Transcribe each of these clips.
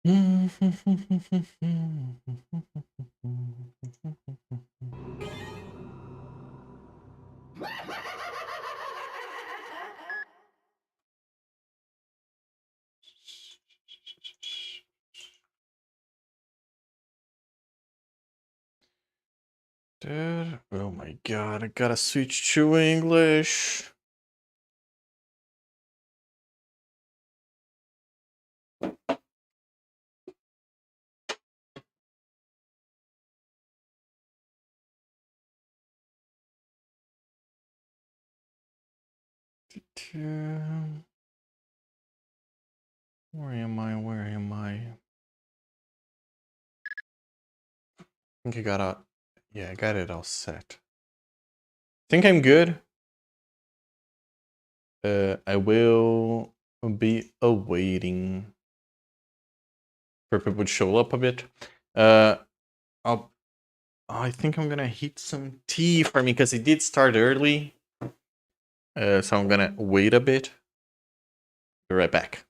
Dude, oh my god, I gotta switch to English. Where am I? Where am I? I think I got yeah, I got it all set. Think I'm good. I will be awaiting for people to show up a bit. I think I'm gonna heat some tea for me because it did start early. So I'm gonna wait a bit. Be right back.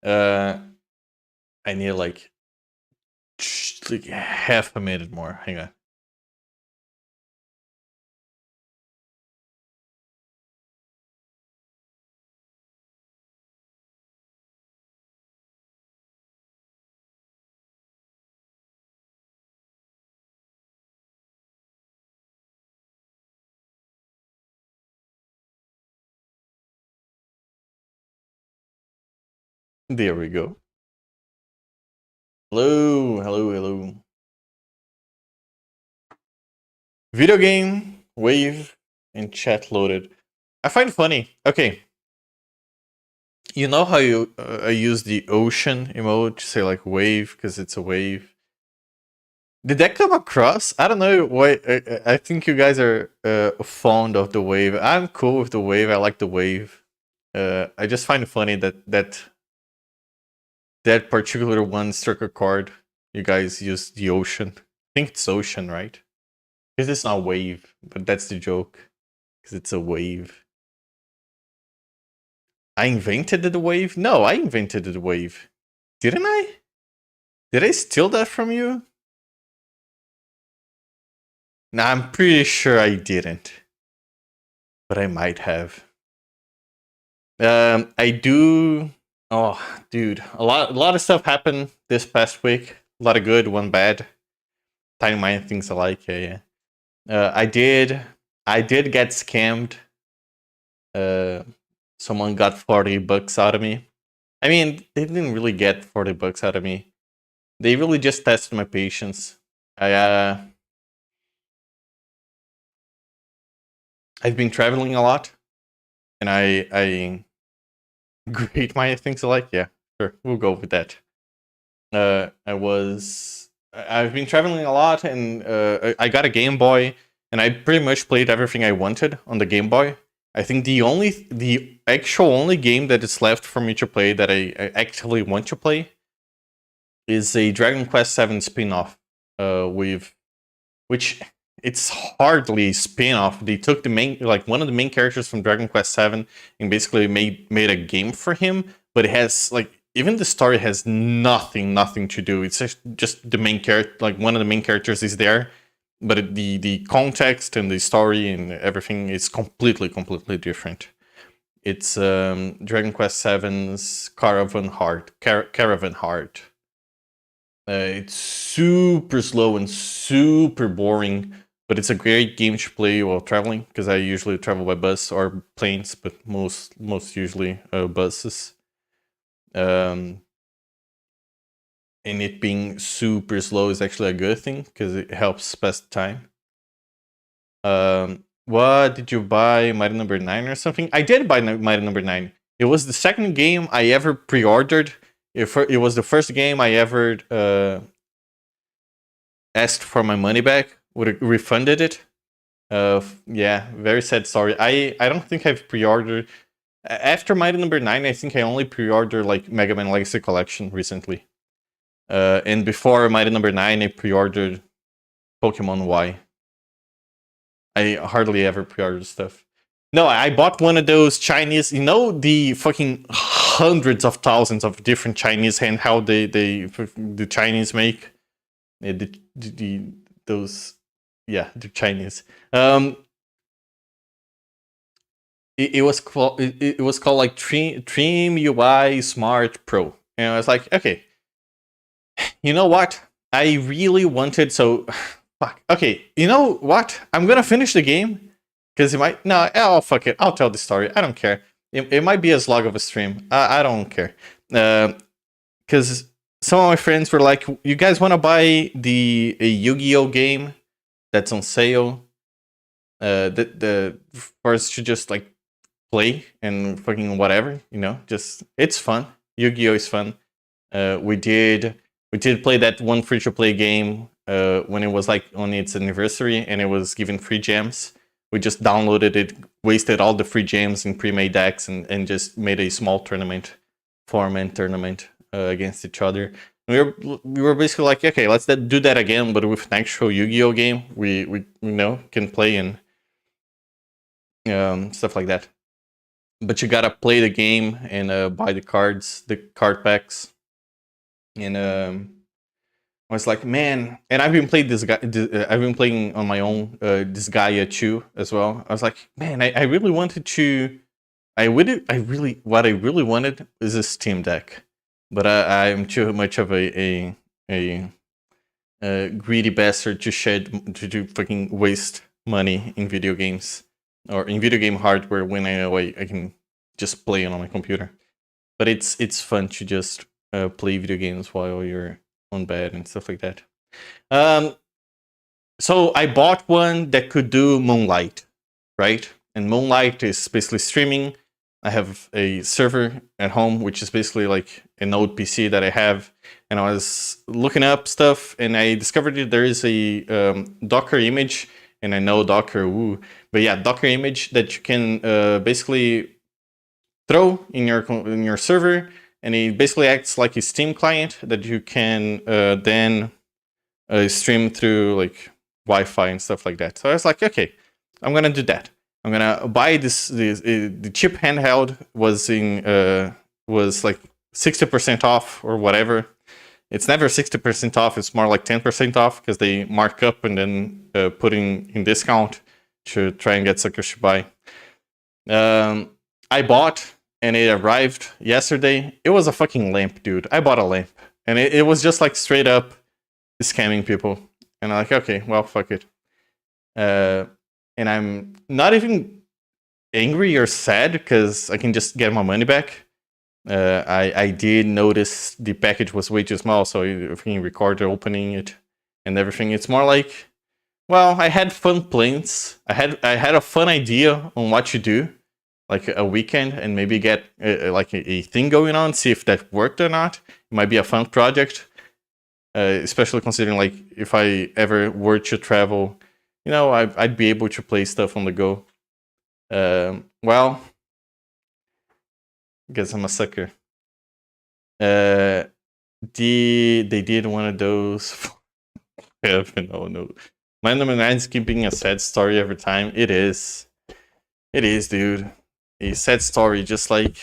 I need like half a minute more. Hang on. There we go. Hello, hello, hello. Video game, wave, and chat loaded. I find funny. Okay. You know how I use the ocean emote to say like wave because it's a wave? Did that come across? I don't know why. I think you guys are fond of the wave. I'm cool with the wave. I like the wave. I just find it funny that particular one struck a chord. You guys use the ocean. I think it's ocean, right? Because it's not wave, but that's the joke. Because it's a wave. I invented the wave? No, I invented the wave. Didn't I? Did I steal that from you? Nah, I'm pretty sure I didn't. But I might have. I do. Oh, dude, a lot of stuff happened this past week. A lot of good, one bad. Tiny minor things I like. Yeah. I did get scammed. Someone got $40 out of me. I mean, they didn't really get $40 out of me. They really just tested my patience. I've been traveling a lot, and I great minor things I like. Yeah, sure, we'll go with that. I've been traveling a lot, and I got a Game Boy, and I pretty much played everything I wanted on the Game Boy. I think the actual only game that is left for me to play that I actually want to play is a Dragon Quest 7 spin-off, which it's hardly a spin-off. They took the main, like one of the main characters from Dragon Quest 7 and basically made a game for him, but it has like even the story has nothing to do. It's just the main character, like one of the main characters is there, but the context and the story and everything is completely different. It's Dragon Quest 7's Caravan Heart. Caravan Heart. It's super slow and super boring, but it's a great game to play while traveling because I usually travel by bus or planes, but most usually buses. And it being super slow is actually a good thing because it helps pass the time. What did you buy? Mighty Number 9 or something? I did buy Mighty Number 9. It was the second game I ever pre-ordered. It was the first game I ever asked for my money back. Would refunded it. Yeah, very sad story. I don't think I've pre-ordered after Mighty Number 9. I think I only pre-ordered like Mega Man Legacy Collection recently. And before Mighty Number 9, I pre-ordered Pokemon Y. I hardly ever pre-order stuff. No, I bought one of those Chinese, you know, the fucking hundreds of thousands of different Chinese handheld the Chinese make. Those, yeah, the Chinese. It was called like Dream UI Smart Pro, and I was like, okay, you know what? I really wanted fuck. Okay, you know what? I'm gonna finish the game because it might. No, oh fuck it. I'll tell the story. I don't care. It might be a slog of a stream. I don't care. Because some of my friends were like, "You guys want to buy a Yu-Gi-Oh game that's on sale? The for us to just like play and fucking whatever, you know? Just it's fun. Yu-Gi-Oh is fun. We did play that one free-to-play game when it was like on its anniversary and it was given free gems. We just downloaded it, wasted all the free gems in pre-made decks, and just made a small tournament, 4-man tournament against each other. And we were basically like, okay, let's do that again, but with an actual Yu-Gi-Oh game. We you know can play and stuff like that. but you gotta play the game and buy the cards, the card packs. And I was like, man, and I've been playing this guy. I've been playing on my own this Gaia 2 as well. I was like, man, I really wanted to. What I really wanted is a Steam Deck, but I'm too much of a greedy bastard to fucking waste money in video games or in video game hardware when I know I can just play it on my computer. But it's fun to just play video games while you're on bed and stuff like that. So I bought one that could do Moonlight, right? And Moonlight is basically streaming. I have a server at home, which is basically like an old PC that I have. And I was looking up stuff, and I discovered that there is a Docker image, and I know Docker, but yeah, Docker image that you can basically throw in your server, and it basically acts like a Steam client that you can then stream through like Wi-Fi and stuff like that. So I was like, okay, I'm gonna do that. I'm gonna buy this. The cheap handheld was was like 60% off or whatever. It's never 60% off. It's more like 10% off because they mark up and then put in discount to try and get suckers to buy. I bought and it arrived yesterday. It was a fucking lamp, dude. I bought a lamp and it was just like straight up scamming people. And I'm like, okay, well, fuck it. And I'm not even angry or sad because I can just get my money back. I did notice the package was way too small, so I can record opening it and everything. It's more like, well, I had fun plans. I had a fun idea on what to do, like a weekend, and maybe get like a thing going on, see if that worked or not. It might be a fun project, especially considering like if I ever were to travel, you know, I'd be able to play stuff on the go. Well, guess I'm a sucker. They did one of those. Oh no. My number 9 is keeping a sad story every time. It is, dude. A sad story, just like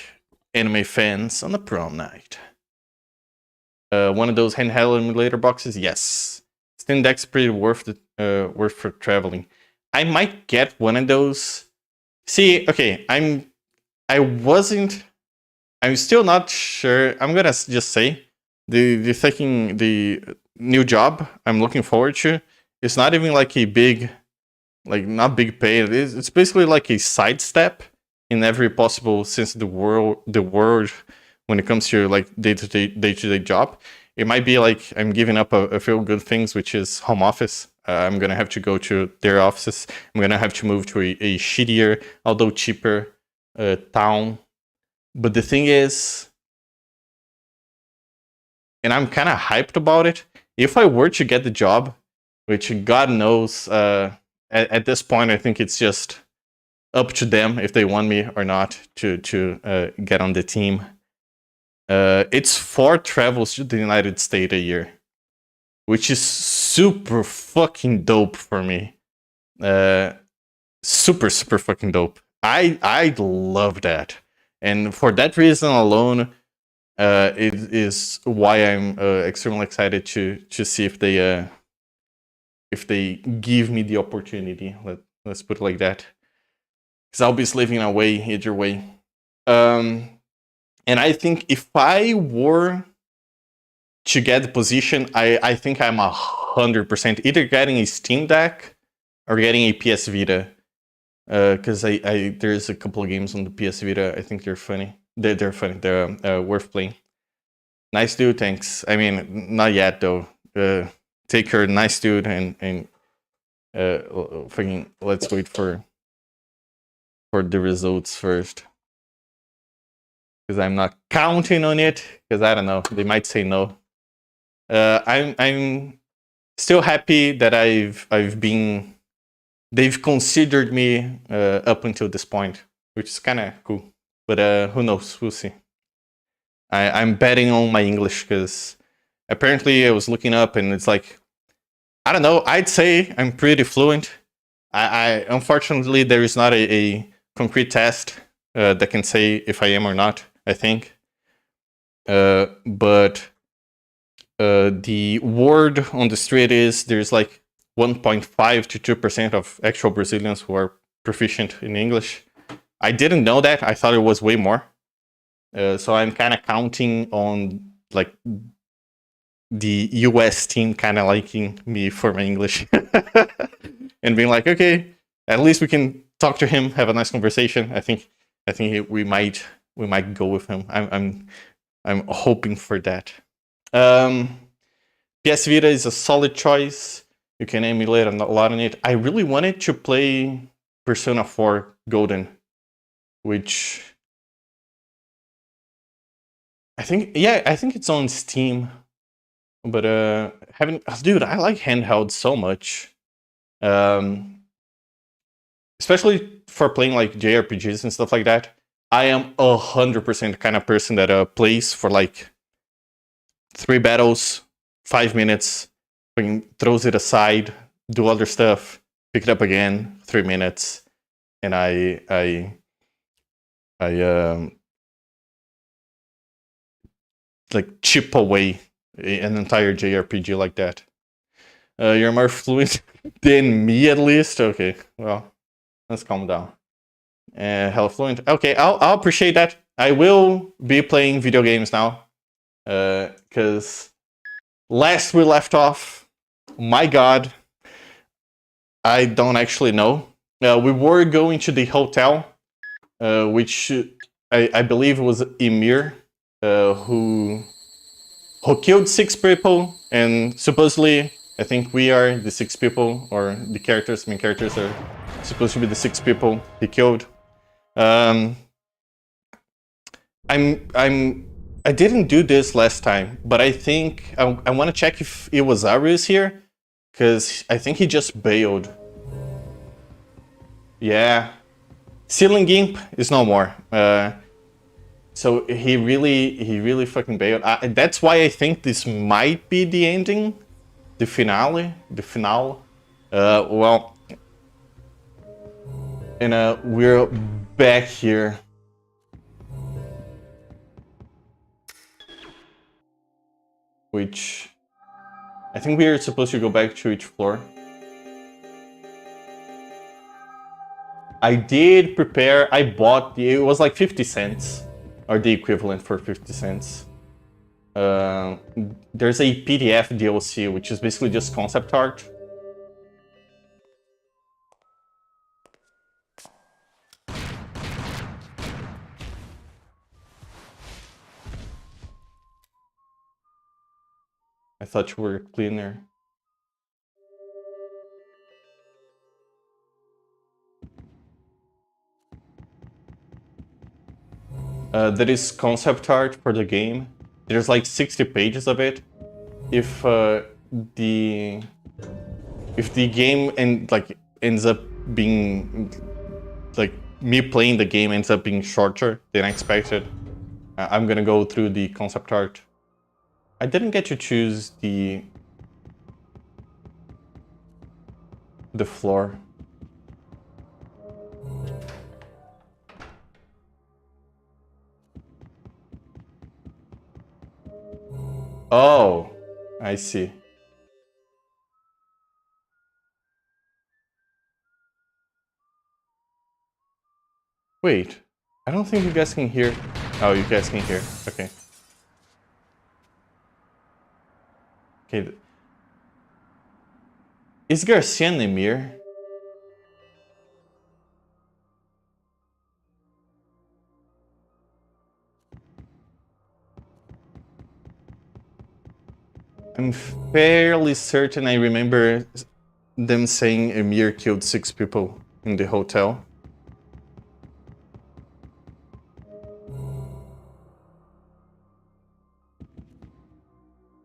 anime fans on a prom night. One of those handheld emulator boxes, yes. Steam Deck's pretty worth for traveling. I might get one of those. See, okay, I'm still not sure. I'm gonna just say the new job I'm looking forward to. It's not even like a big, like not big pay. It's basically like a sidestep in every possible sense of the word when it comes to like day-to-day job. It might be like I'm giving up a few good things, which is home office. I'm gonna have to go to their offices. I'm gonna have to move to a shittier, although cheaper, town. But the thing is, and I'm kind of hyped about it. If I were to get the job, which God knows, at this point, I think it's just up to them if they want me or not to get on the team. It's 4 travels to the United States a year, which is super fucking dope for me. Super fucking dope. I love that, and for that reason alone, it is why I'm extremely excited to see if they give me the opportunity. Let's put it like that, because I'll be slaving away either way. And I think if I were to get the position, I think I'm 100% either getting a Steam Deck or getting a PS Vita. Because there's a couple of games on the PS Vita. I think they're funny. They're funny. They're worth playing. Nice dude, thanks. I mean, not yet though. Take care, nice dude, and fucking let's wait for the results first. Because I'm not counting on it. Because I don't know, they might say no. I'm still happy that they've considered me up until this point, which is kind of cool. But who knows? We'll see. I'm betting on my English because apparently I was looking up and it's like, I don't know. I'd say I'm pretty fluent. I unfortunately there is not a concrete test that can say if I am or not, I think. But the word on the street is there's like 1.5 to 2% of actual Brazilians who are proficient in English. I didn't know that. I thought it was way more. So I'm kind of counting on like the US team kind of liking me for my English and being like, okay, at least we can talk to him, have a nice conversation. I think we might go with him. I'm hoping for that. PS Vita is a solid choice. You can emulate a lot on it. I really wanted to play Persona 4 Golden, which I think it's on Steam. But dude, I like handheld so much. Especially for playing like JRPGs and stuff like that. I am 100% the kind of person that plays for like 3 battles, 5 minutes, throws it aside, do other stuff, pick it up again, 3 minutes, and I like chip away an entire JRPG like that. You're more fluent than me, at least. Okay, well, let's calm down. Hella fluent. Okay, I'll appreciate that. I will be playing video games now, because last we left off, my God, I don't actually know. We were going to the hotel, which I believe was Emir, who killed 6 people, and supposedly I think we are the 6 people, or the main characters are supposed to be the 6 people he killed. I didn't do this last time, but I think I want to check if Iwasaru is here, because I think he just bailed. Yeah, Ceiling Gimp is no more. So he really fucking bailed. That's why I think this might be the ending, the finale. Well, and we're back here. Which I think we are supposed to go back to each floor. I did prepare. I bought it was like 50 cents, or the equivalent for 50 cents. There's a PDF DLC, which is basically just concept art. I thought you were cleaner. That is concept art for the game. There's like 60 pages of it. If the game ends up being like me playing the game ends up being shorter than expected, I'm gonna go through the concept art. I didn't get to choose the floor. Oh, I see. Wait, I don't think you guys can hear. Oh, you guys can hear. Okay. Okay. Is Garcia Nemir? I'm fairly certain I remember them saying Emir killed 6 people in the hotel.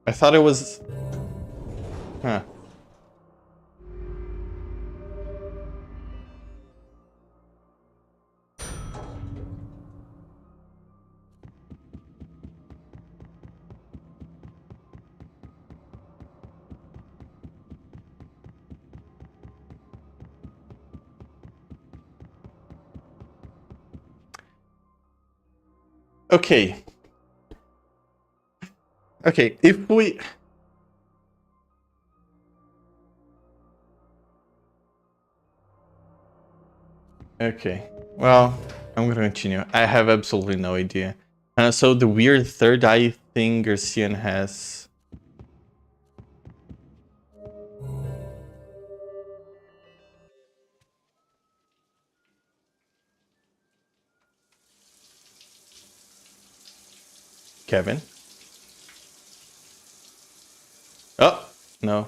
I thought it was... Huh. Okay. Okay, if we... Okay, well, I'm gonna continue. I have absolutely no idea. So the weird third eye thing Garcian has... Kevin? Oh, no.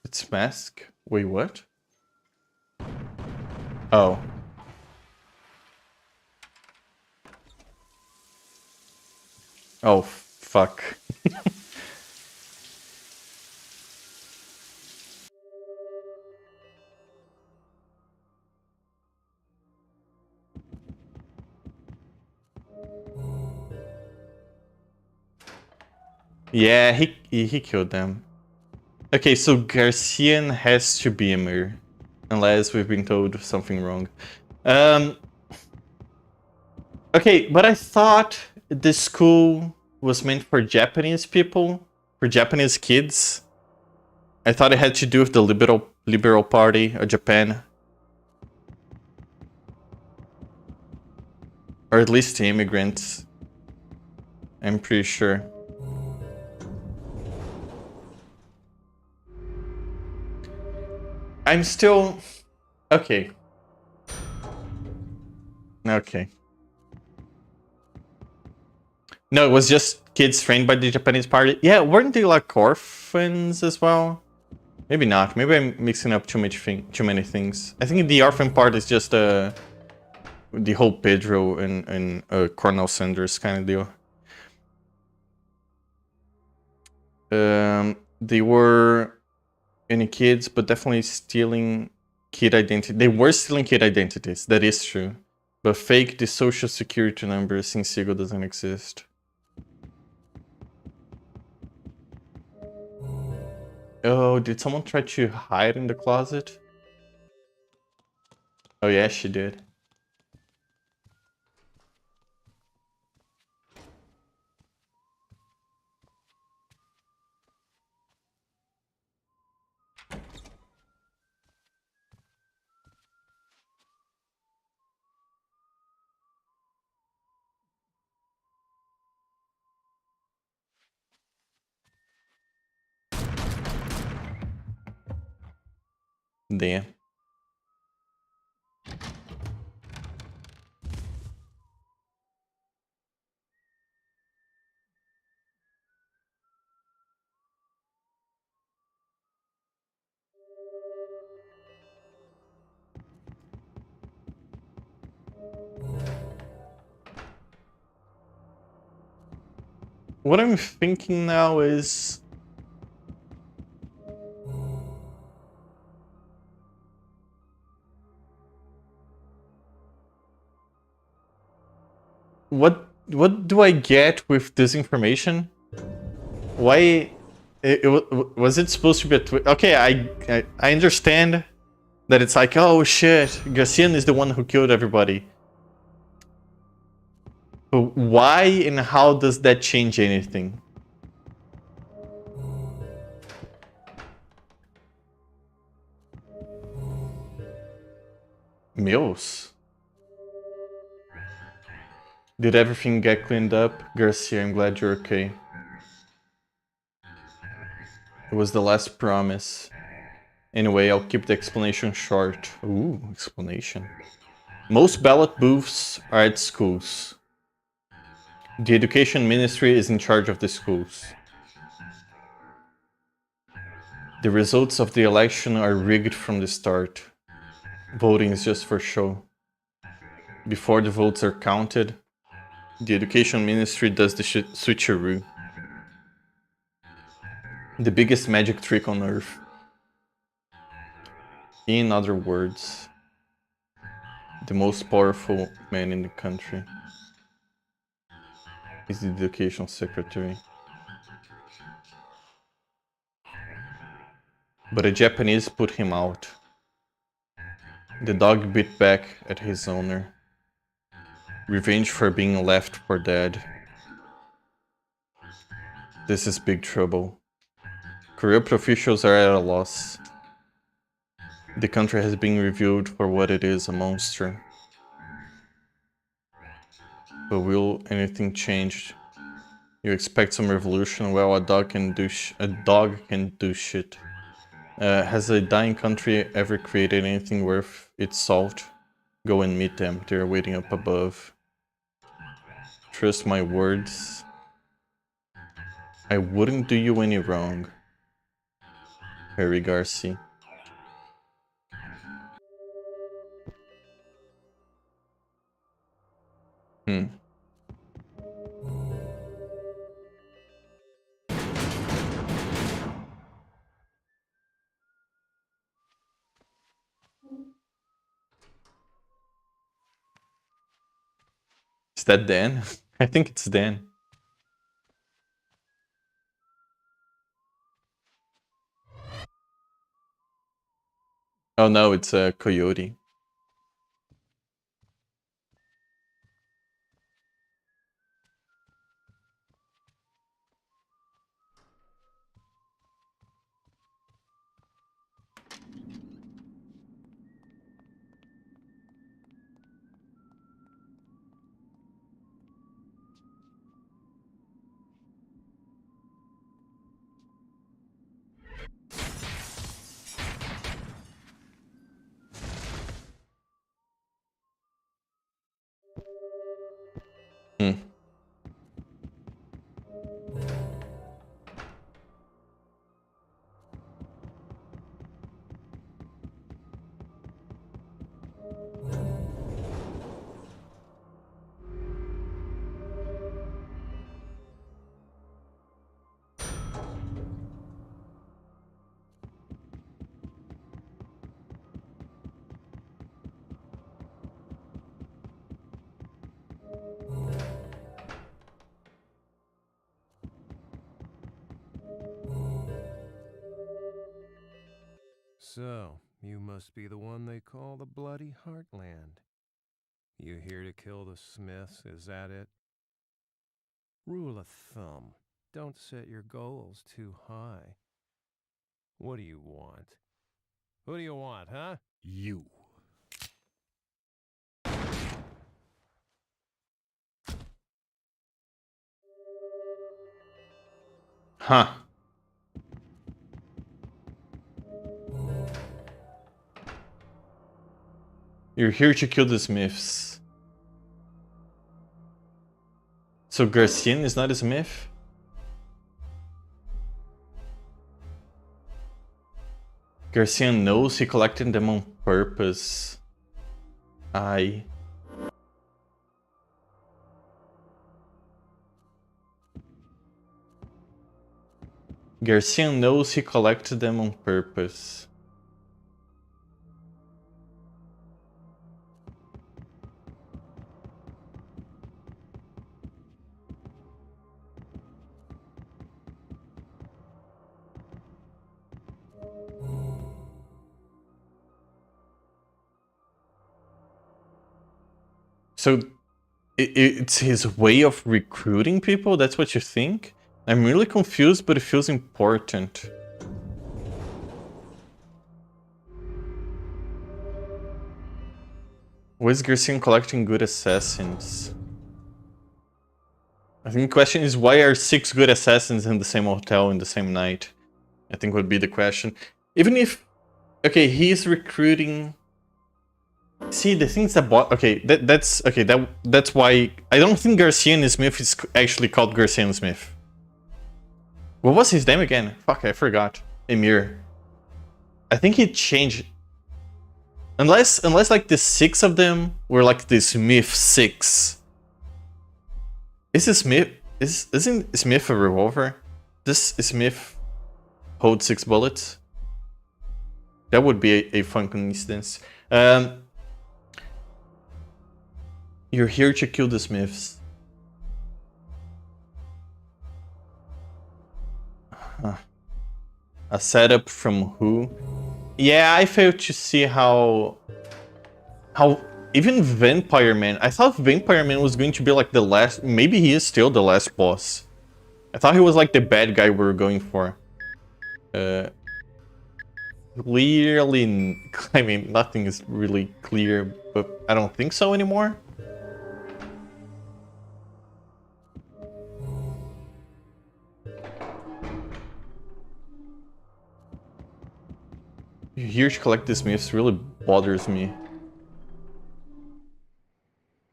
It's mask. Wait, what? Oh. Oh, fuck. Yeah, he killed them. Okay, so Garcian has to be a mirror. Unless we've been told something wrong. Okay, but I thought the school was meant for Japanese people, for Japanese kids. I thought it had to do with the liberal party of Japan. Or at least the immigrants. I'm pretty sure. I'm still... Okay. Okay. No, it was just kids trained by the Japanese party. Yeah, weren't they like orphans as well? Maybe not. Maybe I'm mixing up too many things. I think the orphan part is just the whole Pedro and Colonel Sanders kind of deal. They were any kids, but definitely stealing kid identity. They were stealing kid identities. That is true. But fake the social security number since Siegel doesn't exist. Oh, did someone try to hide in the closet? Oh yeah, she did. Damn. What I'm thinking now is... What do I get with this information? Why... was it supposed to be a okay, I understand that it's like, oh shit, Garcian is the one who killed everybody. But why and how does that change anything? Mills? Did everything get cleaned up? Garcia, I'm glad you're okay. It was the last promise. Anyway, I'll keep the explanation short. Ooh, explanation. Most ballot booths are at schools. The education ministry is in charge of the schools. The results of the election are rigged from the start. Voting is just for show. Before the votes are counted, the education ministry does the switcheroo. The biggest magic trick on earth. In other words, the most powerful man in the country is the education secretary. But a Japanese put him out. The dog bit back at his owner. Revenge for being left for dead. This is big trouble. Corrupt officials are at a loss. The country has been reviewed for what it is, a monster. But will anything change? You expect some revolution? Well, a dog can do shit. Has a dying country ever created anything worth its salt? Go and meet them. They're waiting up above. Trust my words. I wouldn't do you any wrong. Harry Garcia. Is that Dan? I think it's Dan. Oh no, it's a coyote. So, you must be the one they call the Bloody Heartland. You here to kill the Smiths, is that it? Rule of thumb, don't set your goals too high. What do you want? Who do you want, huh? You. Huh. You're here to kill the Smiths. So Garcian is not a Smith? Garcian knows he collected them on purpose. Garcian knows he collected them on purpose. So it's his way of recruiting people? That's what you think? I'm really confused, but it feels important. Why is Garcian collecting good assassins? I think the question is, why are 6 good assassins in the same hotel in the same night? I think would be the question. Even if... Okay, he's recruiting... See, the thing's about... Okay, that's why... I don't think Garcian Smith is actually called Garcian Smith. What was his name again? Fuck, I forgot. Emir. I think he changed... Unless like the 6 of them were like the Smith 6. Isn't Smith a revolver? This Smith hold 6 bullets? That would be a fun coincidence. You're here to kill the Smiths. A setup from who? Yeah, I failed to see how Even Vampire Man. I thought Vampire Man was going to be like the last. Maybe he is still the last boss. I thought he was like the bad guy we were going for. Clearly, I mean, nothing is really clear, but I don't think so anymore. Here to collect these myths really bothers me.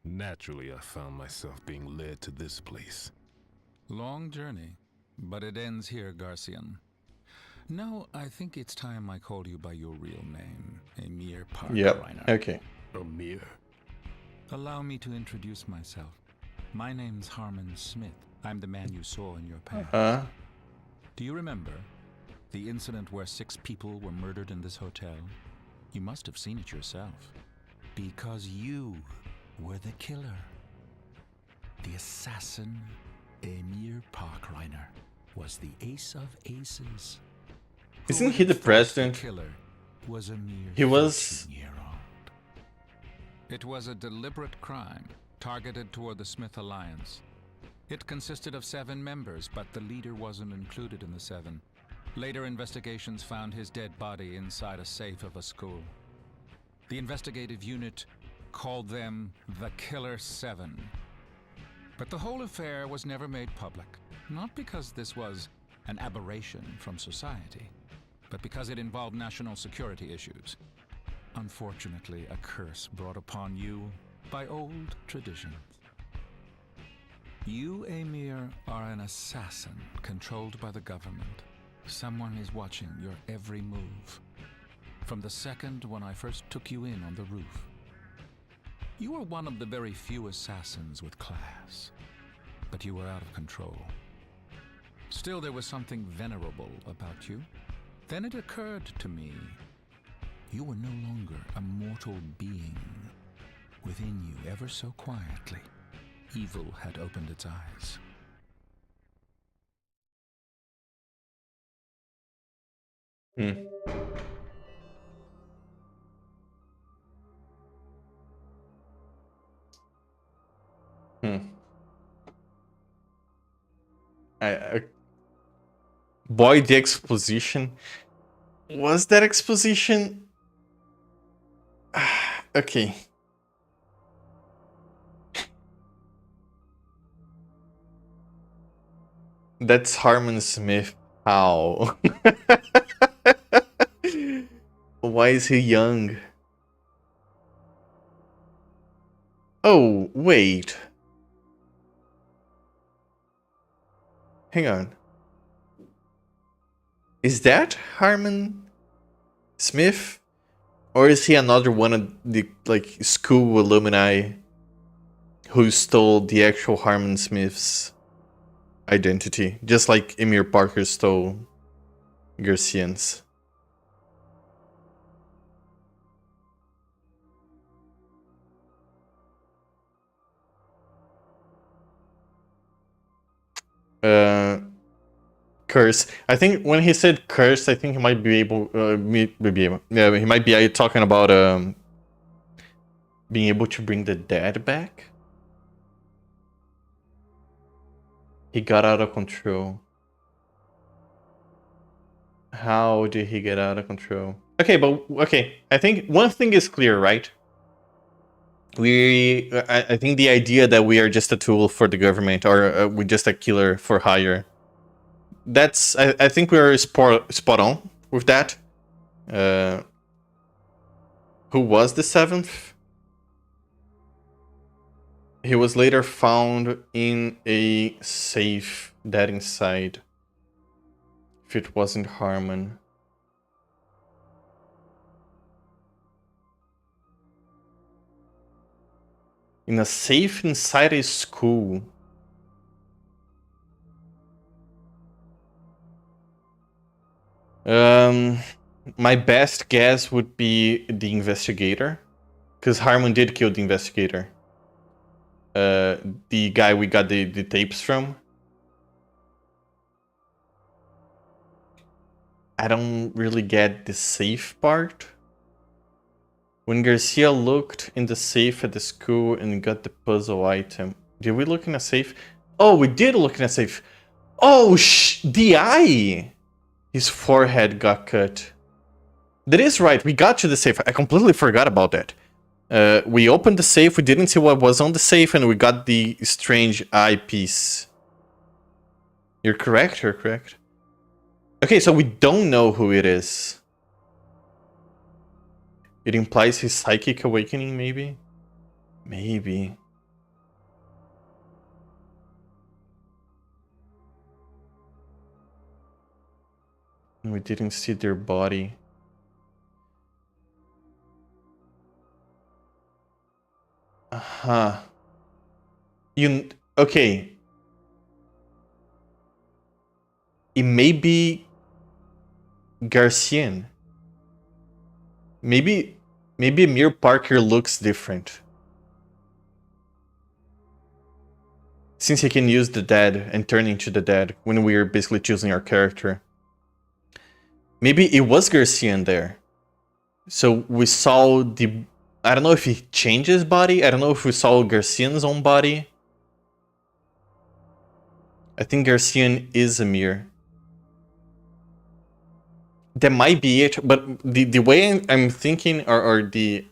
Naturally, I found myself being led to this place. Long journey, but it ends here, Garcian. Now, I think it's time I called you by your real name, Emir Parker. Yep, okay. Amir. Allow me to introduce myself. My name's Harmon Smith. I'm the man you saw in your past. Do you remember the incident where 6 people were murdered in this hotel? You must have seen it yourself. Because you were the killer. The assassin, Emir Parkreiner, was the ace of aces. Isn't he the president? Killer was a mere He was 14-year-old. It was a deliberate crime targeted toward the Smith Alliance. It consisted of 7 members, but the leader wasn't included in the 7. Later investigations found his dead body inside a safe of a school. The investigative unit called them the Killer7. But the whole affair was never made public, not because this was an aberration from society, but because it involved national security issues. Unfortunately, a curse brought upon you by old traditions. You, Emir, are an assassin controlled by the government. Someone is watching your every move. From the second when I first took you in on the roof. You were one of the very few assassins with class, but you were out of control. Still, there was something venerable about you. Then it occurred to me, you were no longer a mortal being. Within you, ever so quietly, evil had opened its eyes. Boy, the exposition. Was that exposition? Okay. That's Harmon Smith. How? Why is he young? Oh, wait. Hang on. Is that Harmon Smith? Or is he another one of the like school alumni who stole the actual Harmon Smith's identity? Just like Emir Parker stole Garcian's. Curse. I think when he said curse, I think he might be able. Yeah, he might be talking about being able to bring the dead back. He got out of control. How did he get out of control? Okay, but okay. I think one thing is clear, right? I think the idea that we are just a tool for the government, or we're just a killer for hire. That's I think we're spot on with that. Who was the 7th? He was later found in a safe dead inside. If it wasn't Harmon. In a safe inside a school. My best guess would be the investigator. Because Harmon did kill the investigator. The guy we got the tapes from. I don't really get the safe part. When Garcia looked in the safe at the school and got the puzzle item. Did we look in a safe? Oh, we did look in a safe. Oh, the eye! His forehead got cut. That is right, we got to the safe. I completely forgot about that. We opened the safe, we didn't see what was on the safe, and we got the strange eyepiece. You're correct, you're correct. Okay, so we don't know who it is. It implies his psychic awakening, maybe? Maybe. We didn't see their body. Uh-huh. Okay. It may be Garcian. Maybe Amir Parker looks different. Since he can use the dead and turn into the dead when we're basically choosing our character. Maybe it was Garcian there. So we saw the... I don't know if he changed his body. I don't know if we saw Garcian's own body. I think Garcian is Amir. That might be it, but the way I'm thinking, or the...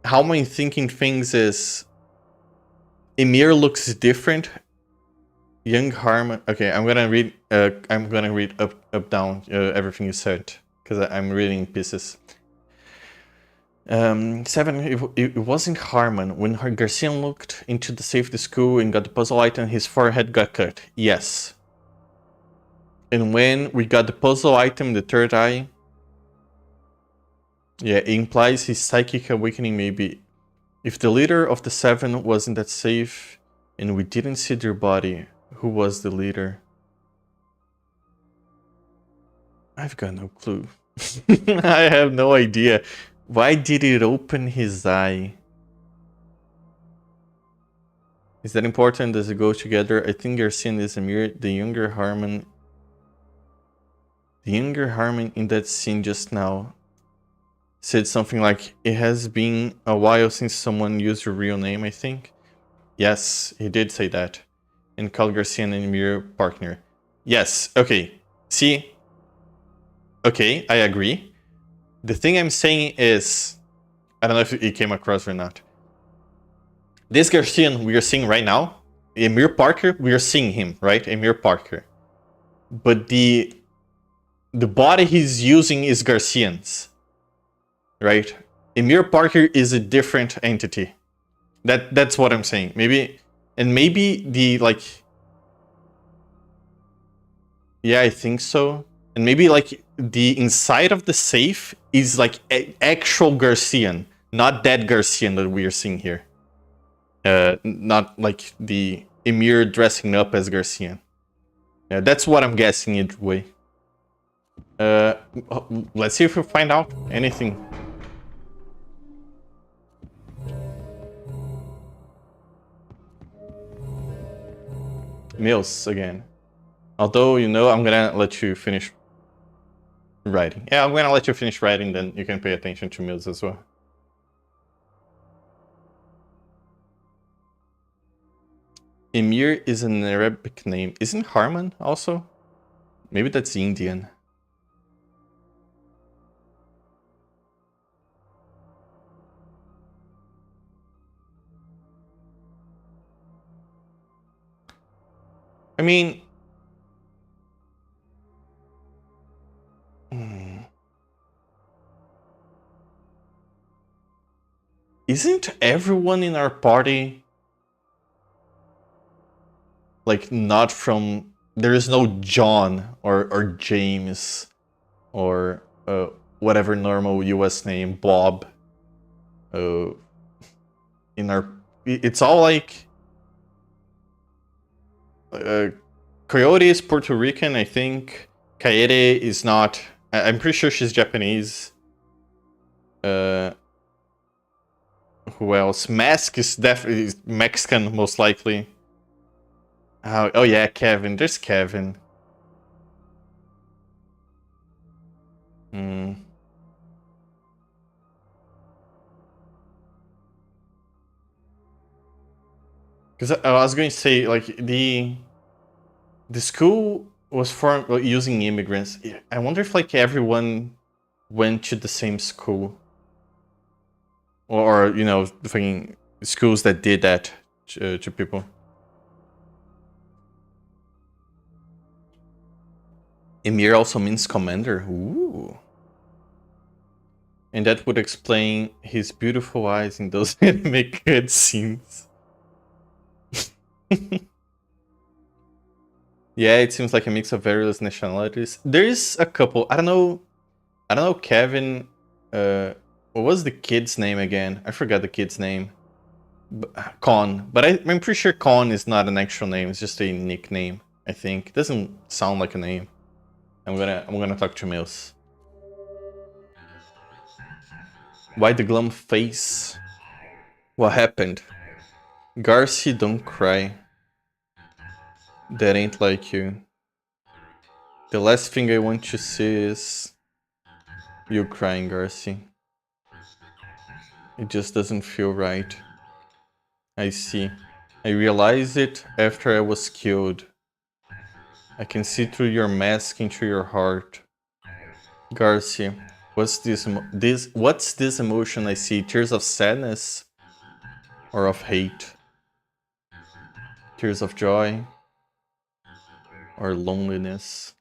How I'm thinking things is... Emir looks different. Young Harmon... Okay, I'm gonna read up down everything you said, because I'm reading pieces. 7, it wasn't Harmon. When Garcian looked into the safe of the school and got the puzzle item, his forehead got cut. Yes. And when we got the puzzle item, the third eye... Yeah, it implies his psychic awakening maybe. If the leader of the 7 was in that safe and we didn't see their body, who was the leader? I've got no clue. I have no idea. Why did it open his eye? Is that important? Does it go together? I think Garcian is Amir, the younger Harmon. The younger Harmon in that scene just now said something like, it has been a while since someone used your real name, I think. Yes, he did say that. And called Garcian and Amir partner. Yes, okay. See? Okay, I agree. The thing I'm saying is... I don't know if it came across or not. This Garcian we are seeing right now, Amir Parker, we are seeing him, right? Amir Parker. But the body he's using is Garcian's. Right? Amir Parker is a different entity. That's what I'm saying. Maybe the like... Yeah, I think so. And maybe like the inside of the safe is like actual Garcian, not that Garcian that we are seeing here. Not like the Emir dressing up as Garcian. Yeah, that's what I'm guessing either way. Let's see if we find out anything. Mills again. Although, you know, I'm gonna let you finish writing. Yeah, I'm gonna let you finish writing, then you can pay attention to Mills as well. Emir is an Arabic name. Isn't Harman also? Maybe that's Indian. I mean... Isn't everyone in our party... like, not from... There is no John or James or whatever normal US name, Bob. In our... It's all like... Coyote is Puerto Rican, I think. Kaede is not... I'm pretty sure she's Japanese. Who else? Mask is definitely Mexican, most likely. Oh yeah, Kevin. There's Kevin. Because I was going to say, like, the school was formed using immigrants. I wonder if, like, everyone went to the same school. Or you know, fucking schools that did that to people. Emir also means commander. Ooh. And that would explain his beautiful eyes in those anime cutscenes. Yeah, it seems like a mix of various nationalities. There is a couple. I don't know, Kevin. What was the kid's name again? I forgot the kid's name. Con. But I'm pretty sure Con is not an actual name. It's just a nickname. I think it doesn't sound like a name. I'm gonna talk to Mills. Why the glum face? What happened? Garci, don't cry. That ain't like you. The last thing I want to see is you crying, Garci. It just doesn't feel right. I see. I realized it after I was killed. I can see through your mask into your heart. Garcia, what's this emotion I see? Tears of sadness or of hate? Tears of joy or loneliness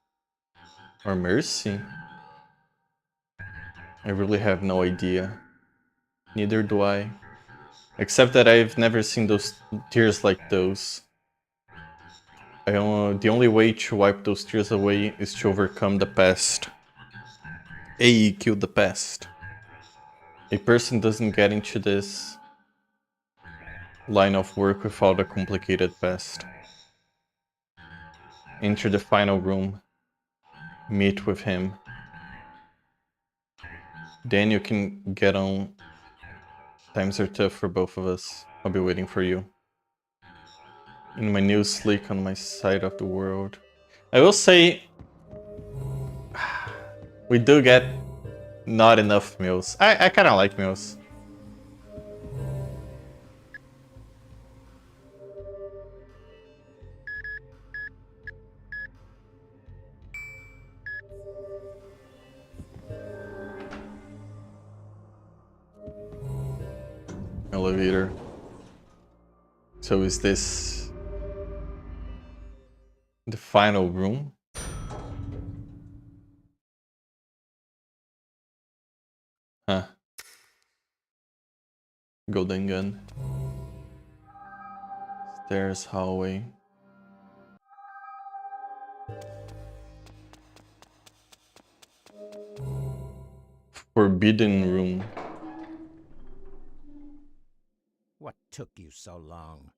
or mercy? I really have no idea. Neither do I. Except that I've never seen those tears like those. The only way to wipe those tears away is to overcome the past. A kill the past. A person doesn't get into this line of work without a complicated past. Enter the final room. Meet with him. Then you can get on. Times are tough for both of us. I'll be waiting for you. In my new sleek on my side of the world. I will say, we do get not enough meals. I kind of like meals. Elevator. So is this the final room? Huh. Golden gun. Stairs, hallway. Forbidden room. What took you so long?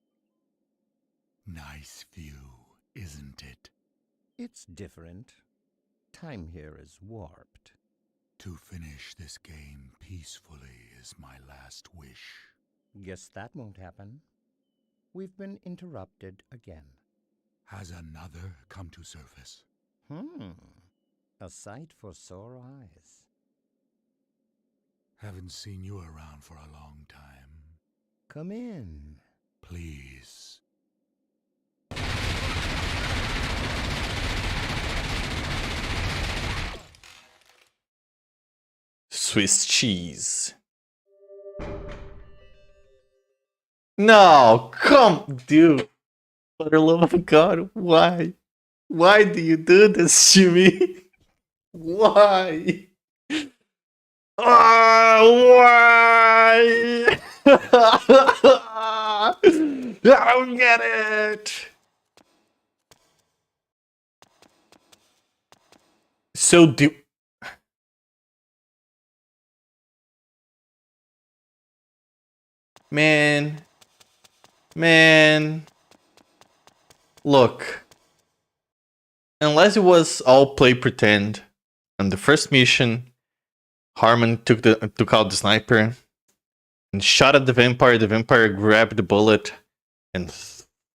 Nice view, isn't it? It's different. Time here is warped. To finish this game peacefully is my last wish. Guess that won't happen. We've been interrupted again. Has another come to surface? A sight for sore eyes. Haven't seen you around for a long time. Come in. Please. Swiss cheese. No, come, dude. For the love of God, why? Why do you do this to me? Why? Why? I don't get it. So do. Man. Look. Unless it was all play pretend, on the first mission, Harmon took out the sniper and shot at the vampire. The vampire grabbed the bullet and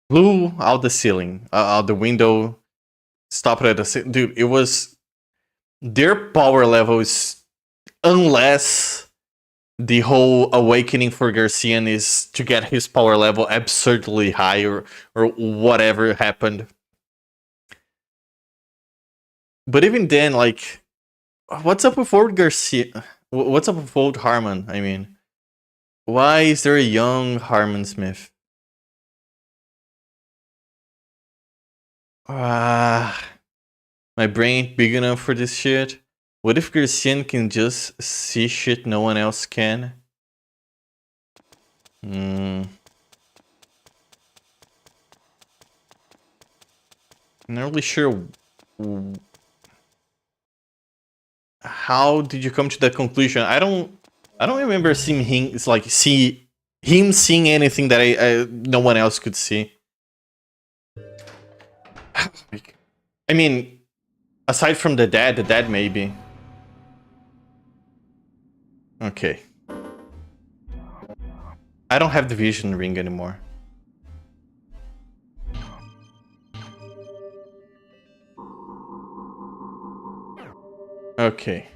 flew out the ceiling, out the window, stopped at the ceiling. Dude, it was their power level is unless the whole awakening for Garcian is to get his power level absurdly high, or whatever happened. But even then, like, what's up with old Garcia? What's up with old Harmon? I mean, why is there a young Harmon Smith? Ah, my brain ain't big enough for this shit. What if Garcian can just see shit no one else can? Hmm. I'm not really sure. How did you come to that conclusion? I don't remember seeing him. It's like see him seeing anything that no one else could see. I mean, aside from the dad maybe. Okay. I don't have the vision ring anymore. Okay.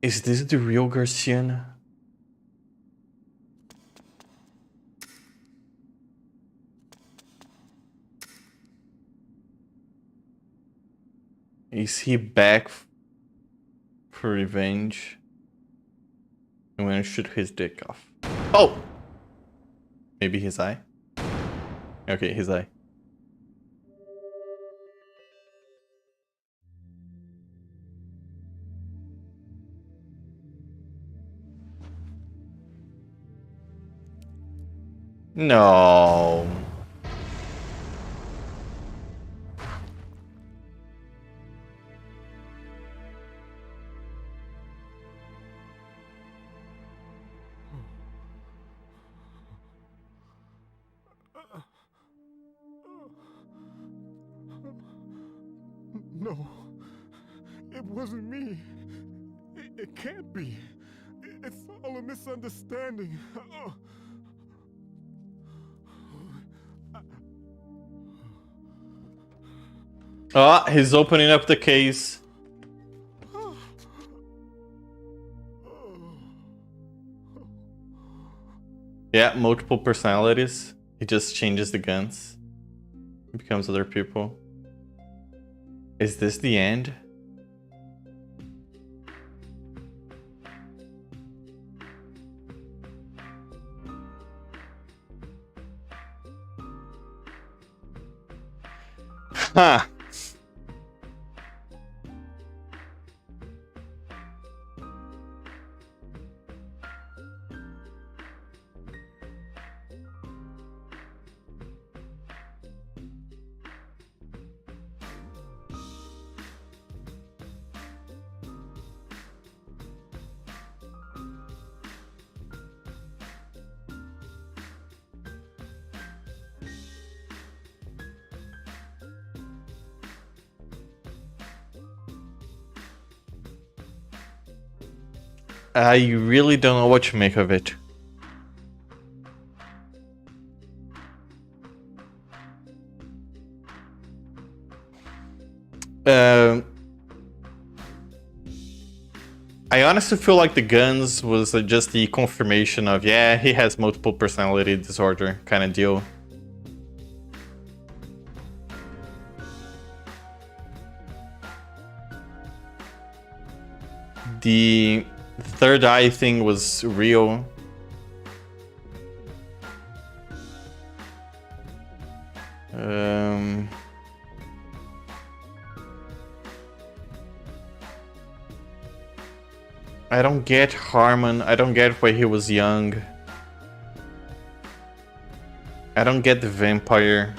Is this the real Garcian? Is he back for revenge? I'm gonna shoot his dick off. Oh! Maybe his eye? Okay, his eye. No. No, it wasn't me. It can't be. It's all a misunderstanding. Oh, he's opening up the case. Yeah, multiple personalities. He just changes the guns. He becomes other people. Is this the end? Huh. I really don't know what to make of it. I honestly feel like the guns was just the confirmation of, yeah, he has multiple personality disorder kind of deal. The third eye thing was real. I don't get Harmon. I don't get why he was young. I don't get the vampire.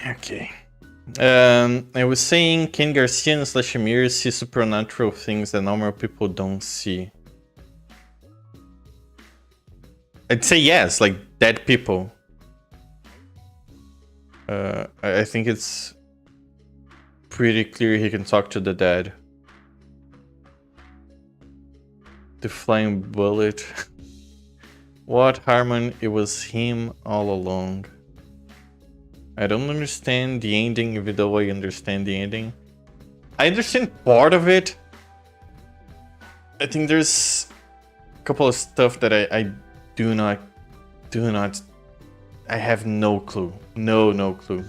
Okay. I was saying, can Garcia / Amir see supernatural things that normal people don't see? I'd say yes, like dead people. I think it's pretty clear he can talk to the dead. The flying bullet. What, Harmon? It was him all along. I don't understand the ending, even though I understand the ending. I understand part of it. I think there's a couple of stuff that I do not. I have no clue. No clue.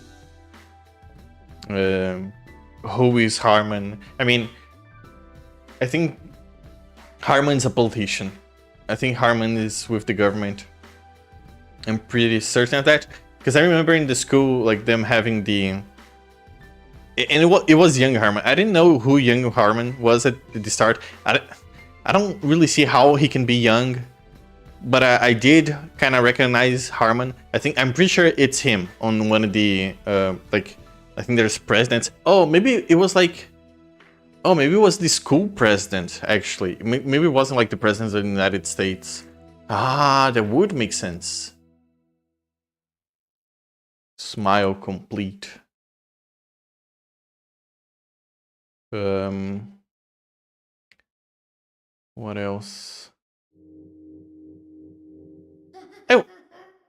Who is Harmon? I mean, I think Harmon's a politician. I think Harmon is with the government. I'm pretty certain of that. Because I remember in the school, like, them having the... And it was young Harmon. I didn't know who young Harmon was at the start. I don't really see how he can be young. But I did kind of recognize Harmon. I'm pretty sure it's him on one of the... like, I think there's presidents. Oh, maybe it was like... Oh, maybe it was the school president, actually. Maybe it wasn't like the president of the United States. Ah, that would make sense. Smile complete. What else?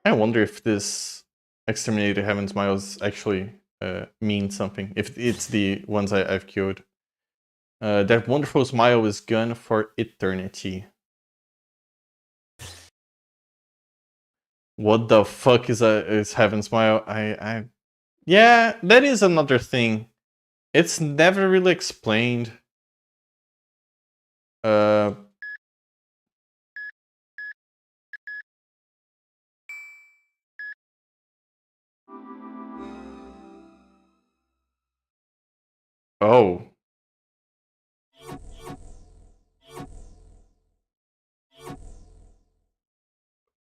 I wonder if this Exterminator Heaven Smiles actually means something. If it's the ones I've killed. That wonderful smile is gone for eternity. What the fuck is Heaven Smile? Yeah, that is another thing. It's never really explained. Oh.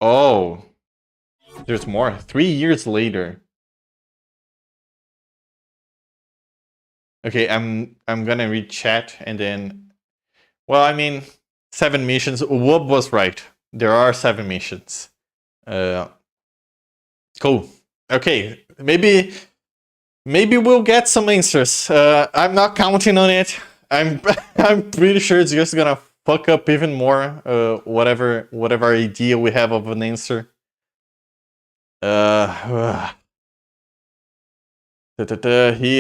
Oh. There's more. 3 years later. Okay, I'm gonna read chat and then... Well, I mean, 7 missions. Wub was right. There are 7 missions. Cool. Okay, maybe we'll get some answers. I'm not counting on it. I'm pretty sure it's just gonna fuck up even more. Whatever idea we have of an answer. He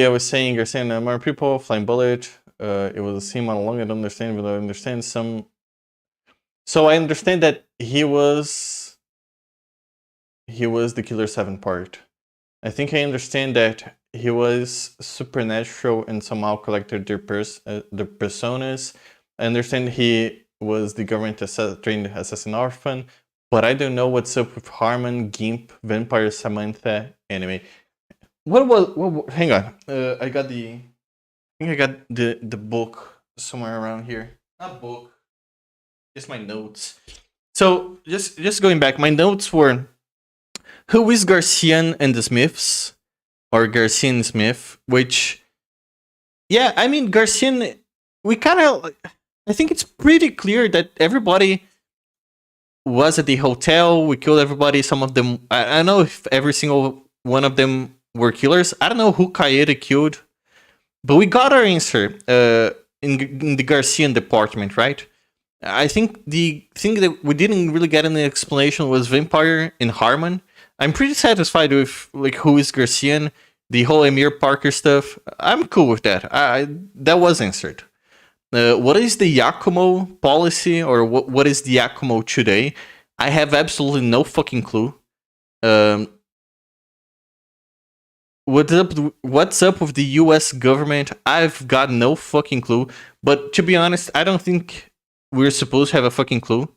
was saying, you're saying more people, flying bullet. It was the same all along. I don't understand, but I understand some. So I understand that he was the Killer7 part. I think I understand that he was supernatural and somehow collected their personas. I understand he was the government trained assassin orphan, but I don't know what's up with Harmon, Gimp, Vampire, Samantha, anime. What hang on. I think I got the book somewhere around here. Not book. Just my notes. So just going back, my notes were who is Garcian and the Smiths? Or Garcian Smith, which yeah, I mean Garcian, we kinda I think it's pretty clear that everybody was at the hotel, we killed everybody, some of them I don't know if every single one of them were killers. I don't know who Kaede killed, but we got our answer in the Garcian department, right? I think the thing that we didn't really get an explanation was Vampire and Harmon. I'm pretty satisfied with like who is Garcian, the whole Emir Parker stuff. I'm cool with that. That was answered. What is the Yakumo policy, or what is the Yakumo today? I have absolutely no fucking clue. What's up with the US government? I've got no fucking clue. But to be honest, I don't think we're supposed to have a fucking clue.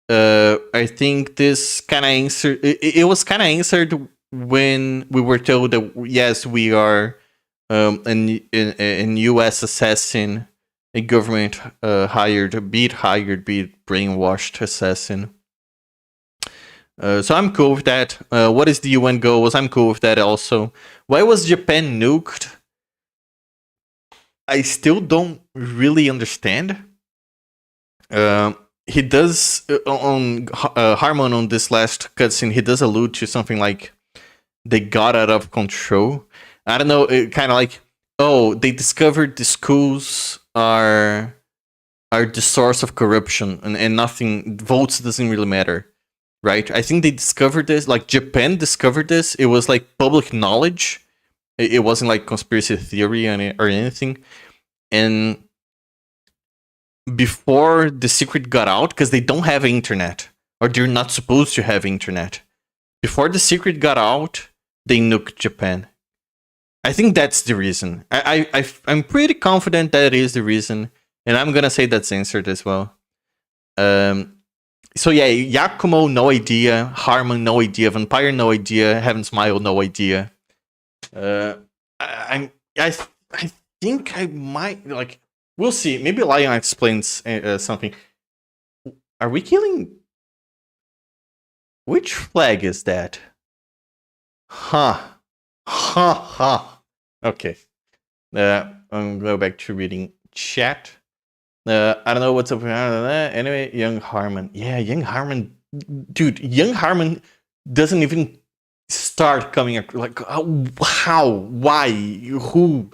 I think this kind of answer... It was kind of answered when we were told that, yes, we are an US assassin, a government hired, brainwashed assassin. So I'm cool with that. What is the UN goals? I'm cool with that also. Why was Japan nuked? I still don't really understand. He does on Harmon on this last cutscene. He does allude to something like they got out of control. I don't know. Kind of like, oh, they discovered the schools are the source of corruption, and nothing. Votes doesn't really matter, right? I think they discovered this. Like Japan discovered this. It was like public knowledge. It wasn't like conspiracy theory or anything. And before the secret got out, because they don't have internet, or they're not supposed to have internet. Before the secret got out, they nuked Japan. I think that's the reason. I'm pretty confident that is the reason, and I'm gonna say that's answered as well. So yeah, Yakumo, no idea. Harmon, no idea. Vampire, no idea. Heaven Smile, no idea. I think I might like. We'll see. Maybe Lion explains something. Are we killing? Which flag is that? Huh. Okay. I'm gonna go back to reading chat. I don't know what's up with that. Anyway, Young Harmon. Yeah, Young Harmon. Dude, Young Harmon doesn't even start coming like how, why, who,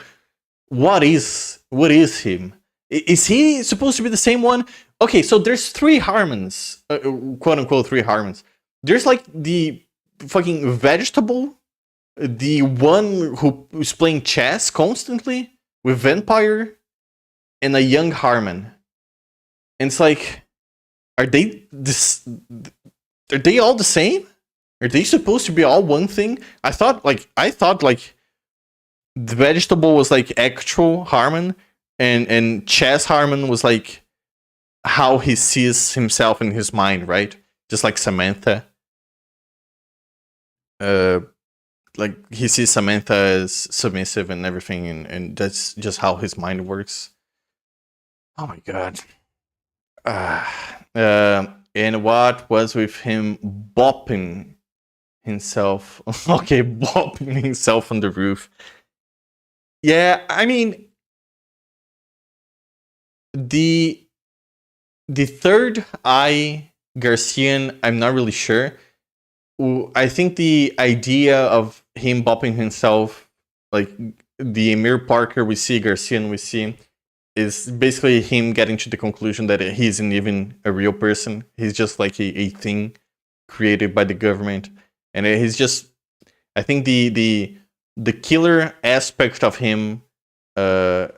what is him? Is he supposed to be the same one? Okay, so there's 3 Harmons, quote unquote 3 Harmons. There's like the fucking vegetable, the one who is playing chess constantly with Vampire, and a young Harmon. And it's like, are they all the same? Are they supposed to be all one thing? I thought like the vegetable was like actual Harmon, and chess Harmon was like how he sees himself in his mind, right? Just like Samantha. Like he sees Samantha as submissive and everything, and that's just how his mind works. Oh my god. And what was with him bopping himself? Okay, bopping himself on the roof. Yeah, I mean, the third eye Garcian, I'm not really sure. I think the idea of him bopping himself, like the Emir Parker we see, Garcian we see, is basically him getting to the conclusion that he isn't even a real person. He's just like a thing created by the government, and he's just. I think the killer aspect of him, kind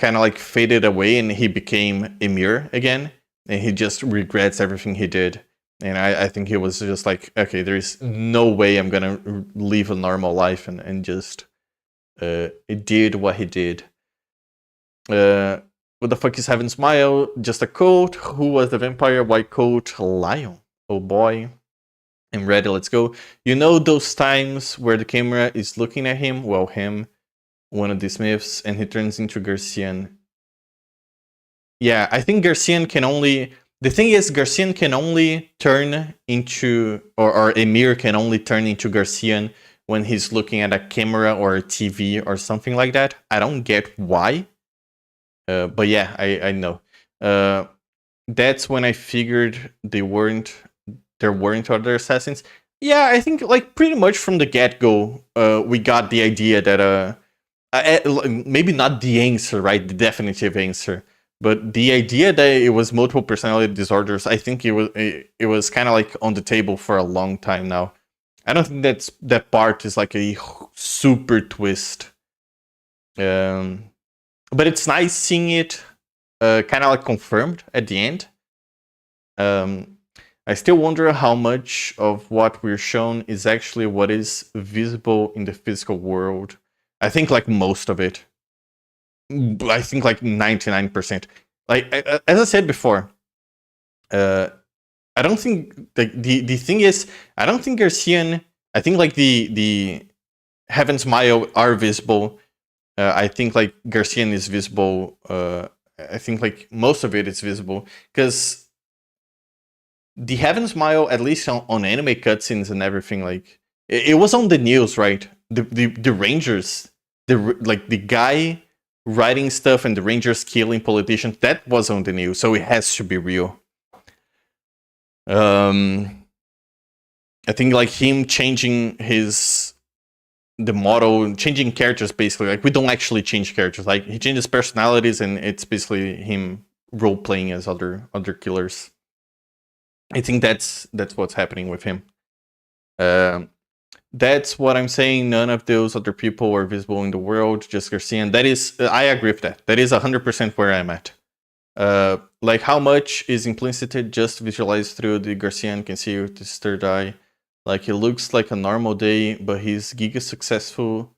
of like faded away, and he became Emir again, and he just regrets everything he did. And I think he was just like, okay, there's no way I'm gonna live a normal life, and just did what he did. What the fuck is Heaven Smile? Just a coat. Who was the vampire? White coat. Lion. Oh boy. I'm ready, let's go. You know those times where the camera is looking at him? Well, him, one of the Smiths, and he turns into Garcian. Yeah, I think Garcian can only... The thing is, Garcian can only turn into... Or Emir can only turn into Garcian when he's looking at a camera or a TV or something like that. I don't get why. But yeah, I know. That's when I figured there weren't other assassins. Yeah, I think like pretty much from the get-go, we got the idea that maybe not the answer, right? The definitive answer, but the idea that it was multiple personality disorders. I think it was kind of like on the table for a long time now. I don't think that part is like a super twist. But it's nice seeing it kind of like confirmed at the end. I still wonder how much of what we're shown is actually what is visible in the physical world. I think like most of it. I think like 99%. Like as I said before, I don't think the thing is, I don't think Garcian. I think like the Heaven's Smile are visible. I think like Garcian is visible. I think like most of it is visible because the Heaven Smile, at least on anime cutscenes and everything, like it was on the news, right? The Rangers, the guy writing stuff and the Rangers killing politicians, that was on the news, so it has to be real. I think like him changing the model, changing characters basically. Like we don't actually change characters. Like he changes personalities, and it's basically him role playing as other killers. I think that's what's happening with him. That's what I'm saying. None of those other people are visible in the world. Just Garcia. And that is, I agree with that. That is 100% where I'm at. Like how much is implicit just visualized through the Garcian can see with his third eye. Like it looks like a normal day, but he's giga successful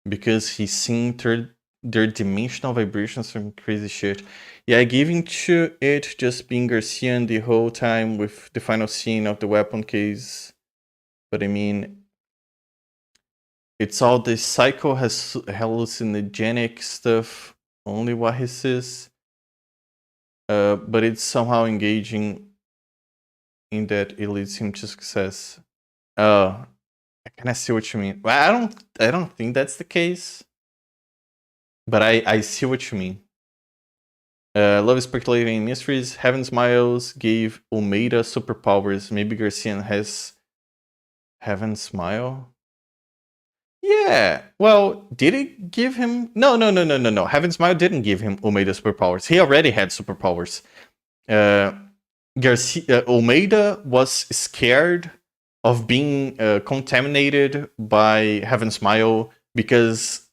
because he's seeing their dimensional vibrations from crazy shit. Yeah, giving to it just being Garcian the whole time with the final scene of the weapon case. But I mean, it's all this psycho has hallucinogenic stuff, only what he says. But it's somehow engaging in that it leads him to success. I kind of see what you mean. Well, I don't think that's the case, but I see what you mean. Love is speculating in mysteries. Heaven Smiles gave Almeida superpowers. Maybe Garcian has Heaven Smile. Yeah. Well, did it give him? No. Heaven Smile didn't give him Almeida superpowers. He already had superpowers. Almeida was scared of being contaminated by Heaven Smile because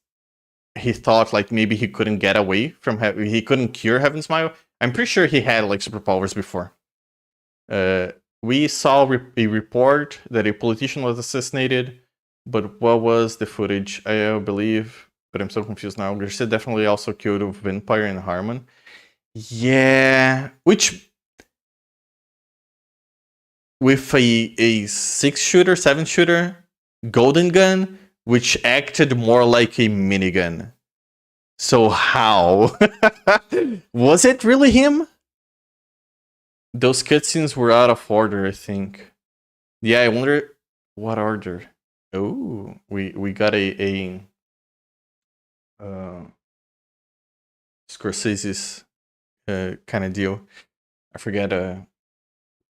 he thought like maybe he couldn't get away from he couldn't cure Heaven Smile. I'm pretty sure he had like superpowers before. We saw a report that a politician was assassinated, but what was the footage? I believe, but I'm so confused now. Garcia definitely also killed a vampire in Harmon. Yeah, which with a 6-shooter, 7-shooter golden gun, which acted more like a minigun. So how? Was it really him? Those cutscenes were out of order, I think. Yeah, I wonder what order. Oh, we got a Scorsese's kind of deal. I forget.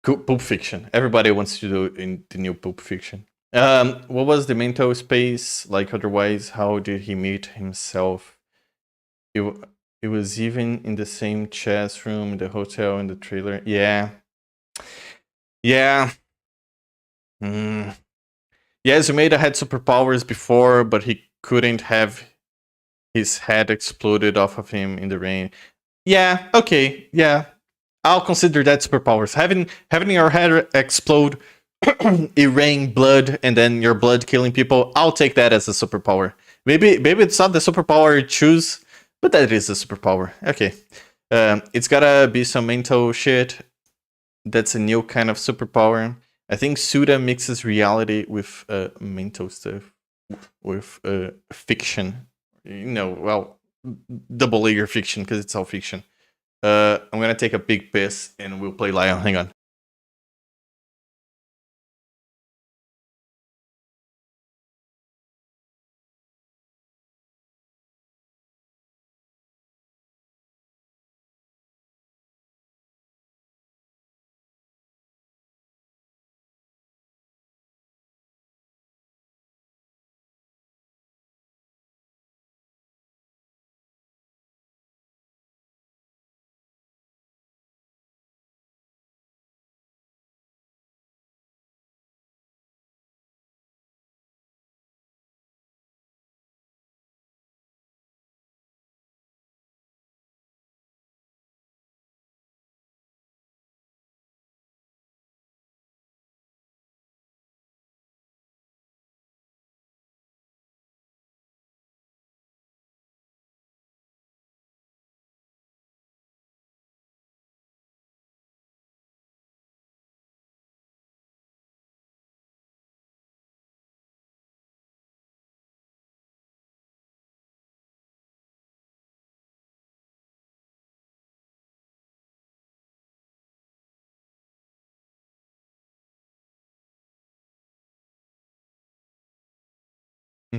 Pulp Fiction. Everybody wants to do in the new Pulp Fiction. What was the mental space like? Otherwise, how did he meet himself? It was even in the same chess room, in the hotel, in the trailer. Yeah. Yeah. Yeah, Zumeda had superpowers before, but he couldn't have his head exploded off of him in the rain. Yeah, okay, yeah. I'll consider that superpowers. Having your head explode, it rain blood, and then your blood killing people, I'll take that as a superpower. Maybe it's not the superpower you choose, but that is a superpower. Okay. It's gotta be some mental shit. That's a new kind of superpower. I think Suda mixes reality with mental stuff, with fiction. You know, well, double layer fiction because it's all fiction. I'm gonna take a big piss and we'll play Lion. Hang on.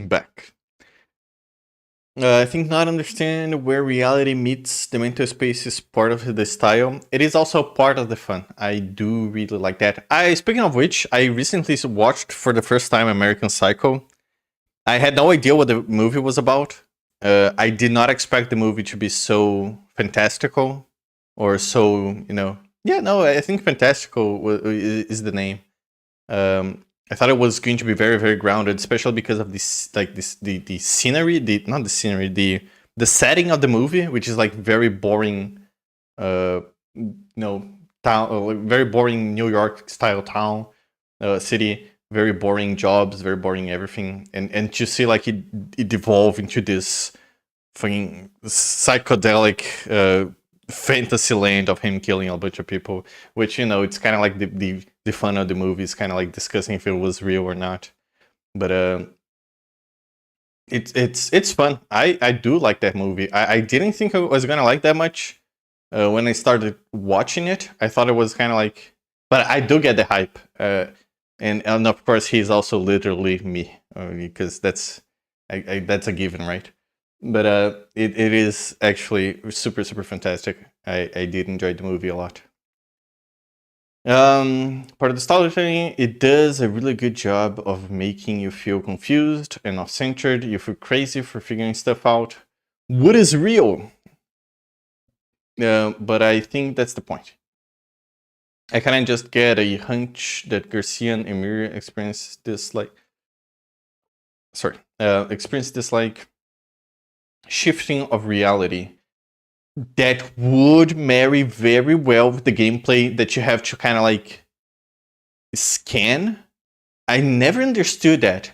Back. I think not understand where reality meets the mental space is part of the style. It is also part of the fun. I do really like that. Speaking of which, I recently watched for the first time American Psycho. I had no idea what the movie was about. I did not expect the movie to be so fantastical or so, Yeah, no, I think fantastical is the name. I thought it was going to be very, very grounded, especially because of this, like the scenery, not the scenery, the setting of the movie, which is like very boring, town, very boring New York style town, city, very boring jobs, very boring everything, and to see like it evolve into this fucking psychedelic fantasy land of him killing a bunch of people, which it's kind of like the fun of the movie is kind of like discussing if it was real or not. But it's fun. I do like that movie. I didn't think I was gonna like that much when I started watching it. I thought it was kind of like, but I do get the hype. And of course he's also literally me because that's a given, right? But it is actually super, super fantastic. I did enjoy the movie a lot. Part of the storytelling, it does a really good job of making you feel confused and off-centered. You feel crazy for figuring stuff out. What is real? But I think that's the point. I kind of just get a hunch that Garcia and Emir experienced this like shifting of reality that would marry very well with the gameplay that you have to kind of like scan. I never understood that.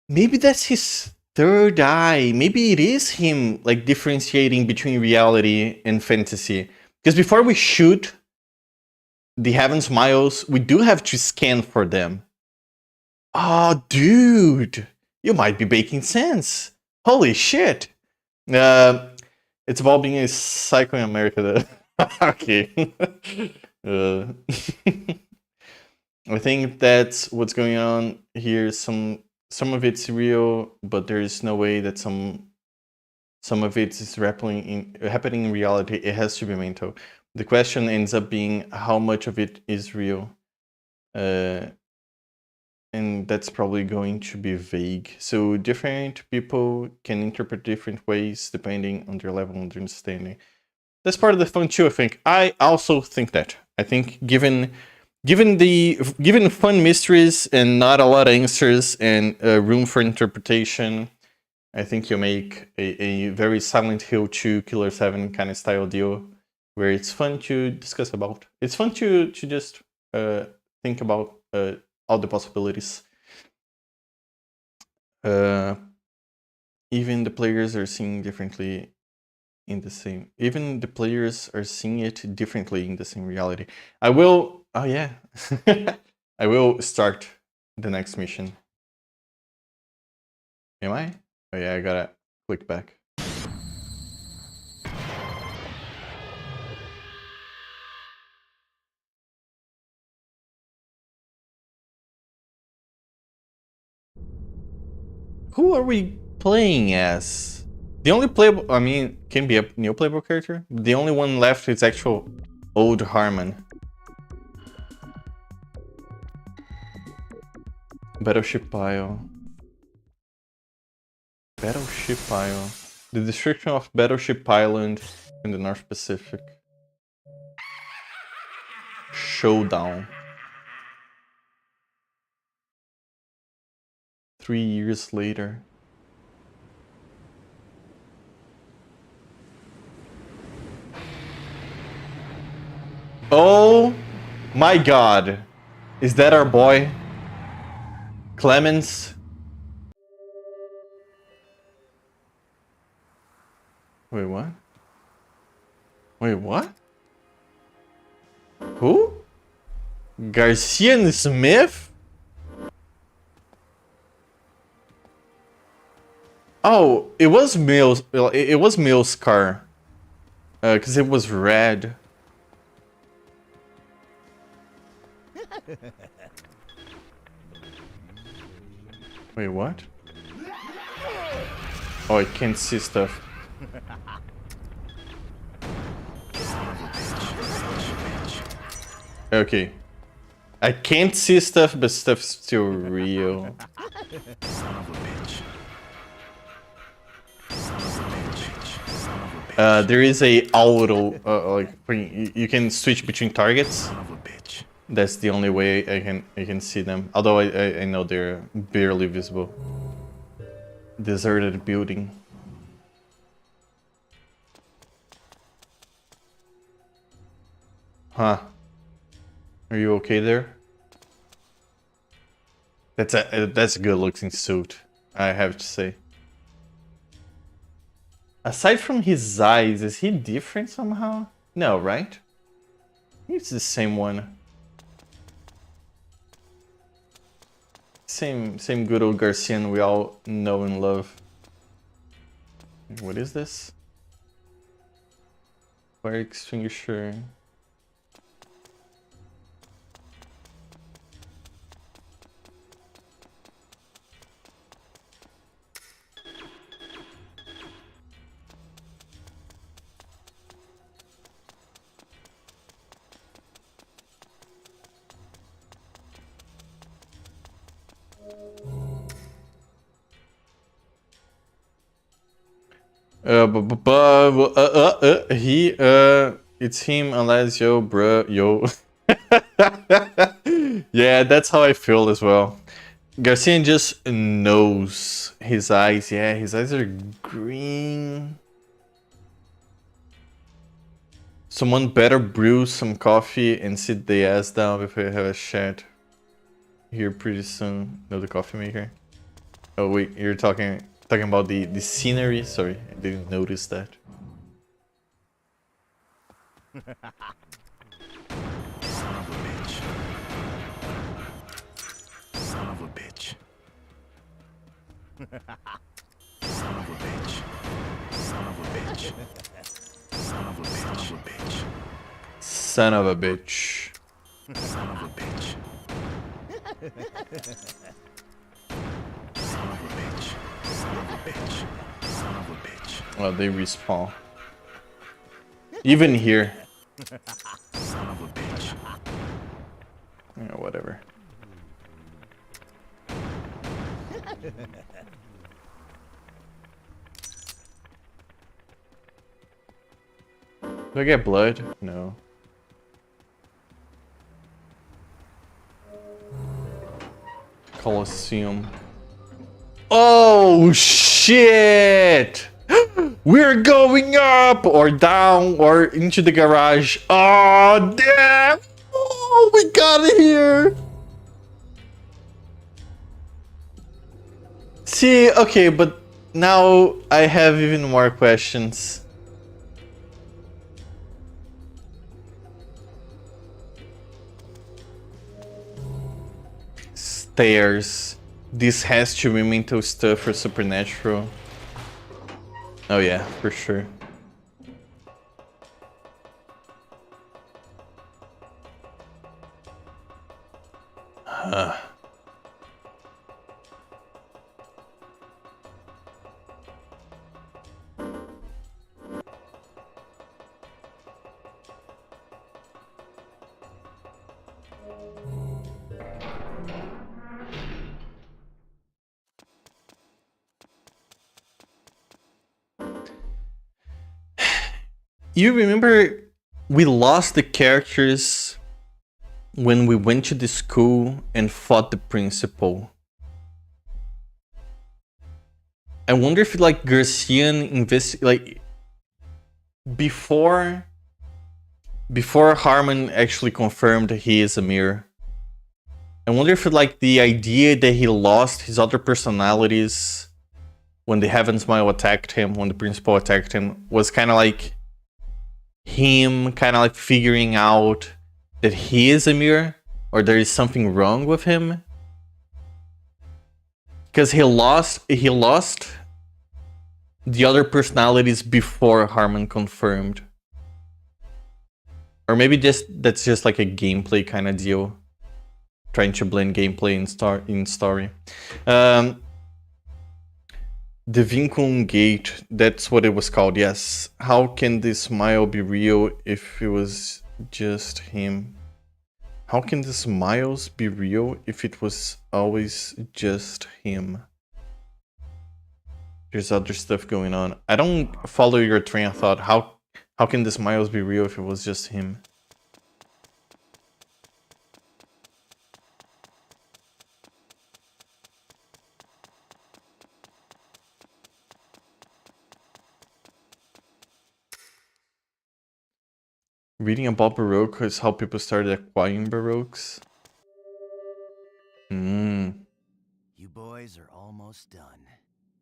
Maybe that's his third eye. Maybe it is him like differentiating between reality and fantasy. Because before we shoot the Heaven Smiles, we do have to scan for them. Oh, dude, you might be making sense. Holy shit. It's about being a psycho in America. Okay. I think that's what's going on here. Some of it's real, but there is no way that some of it is happening in reality. It has to be mental. The question ends up being how much of it is real. And that's probably going to be vague. So different people can interpret different ways depending on their level of understanding. That's part of the fun too, I think. I also think that. I think given fun mysteries and not a lot of answers and room for interpretation, I think you make a very Silent Hill 2 Killer7 kind of style deal where it's fun to discuss about. It's fun to just think about all the possibilities. Even the players are seeing differently in the same. Even the players are seeing it differently in the same reality. I will. Oh yeah, I will start the next mission. Am I? Oh yeah, I gotta click back. Who are we playing as? The only playable, I mean, can be a new playable character. The only one left is actual old Harmon. Battleship pile. Battleship pile. The destruction of Battleship Island in the North Pacific. Showdown. 3 years later. Oh my god. Is that our boy? Clemens? Wait, what? Wait, what? Who? Garcia and Smith? Oh, it was Mills. It was Mills' car. Because it was red. Wait, what? Oh, I can't see stuff. Okay. I can't see stuff, but stuff's still real. There is a auto, like you can switch between targets. That's the only way I can see them. Although I know they're barely visible. Deserted building. Huh. Are you okay there? That's a good looking suit, I have to say. Aside from his eyes, is he different somehow? No, right? It's the same one. Same good old Garcian we all know and love. What is this? Fire extinguisher. It's him unless yo, bruh, yo. Yeah, that's how I feel as well. Garcian just knows his eyes. Yeah, his eyes are green. Someone better brew some coffee and sit the ass down before I have a chat here pretty soon. No, the coffee maker. Oh wait, you're talking about the scenery? Sorry, I didn't notice that. Son of a bitch. Son of a bitch. Son of a bitch. Son of a bitch. Son of a bitch. Son of a bitch. Son of a bitch. Son of a bitch. Son of a bitch. Son of a bitch. Well, they respawn. Even here. Son of a bitch. Yeah, whatever. Do I get blood? No. Coliseum. Oh shit! We're going up or down or into the garage. Oh damn! Oh, we got it here. See, okay, but now I have even more questions. Stairs. This has to be mental stuff or supernatural. Oh yeah, for sure. You remember we lost the characters when we went to the school and fought the principal. I wonder if like Garcian before Harmon actually confirmed he is a mirror. I wonder if like the idea that he lost his other personalities when the Heaven Smile attacked him, when the principal attacked him, was kind of like him kind of like figuring out that he is a mirror or there is something wrong with him, because he lost the other personalities before Harmon confirmed, or maybe that's just like a gameplay kind of deal, trying to blend gameplay in story. The Vincom Gate, that's what it was called, yes. How can this smile be real if it was just him? How can the smiles be real if it was always just him? There's other stuff going on. I don't follow your train of thought. How can the smiles be real if it was just him? Reading about Baroque is how people started acquiring Baroques. You boys are almost done.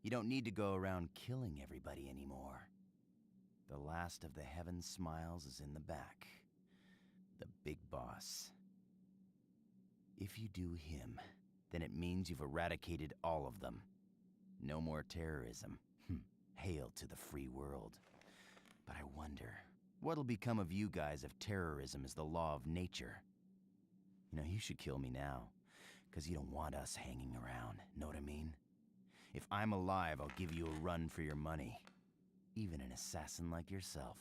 You don't need to go around killing everybody anymore. The last of the Heaven Smiles is in the back. The big boss. If you do him, then it means you've eradicated all of them. No more terrorism. Hail to the free world. But I wonder, what'll become of you guys if terrorism is the law of nature? You know, you should kill me now, because you don't want us hanging around, know what I mean? If I'm alive, I'll give you a run for your money. Even an assassin like yourself.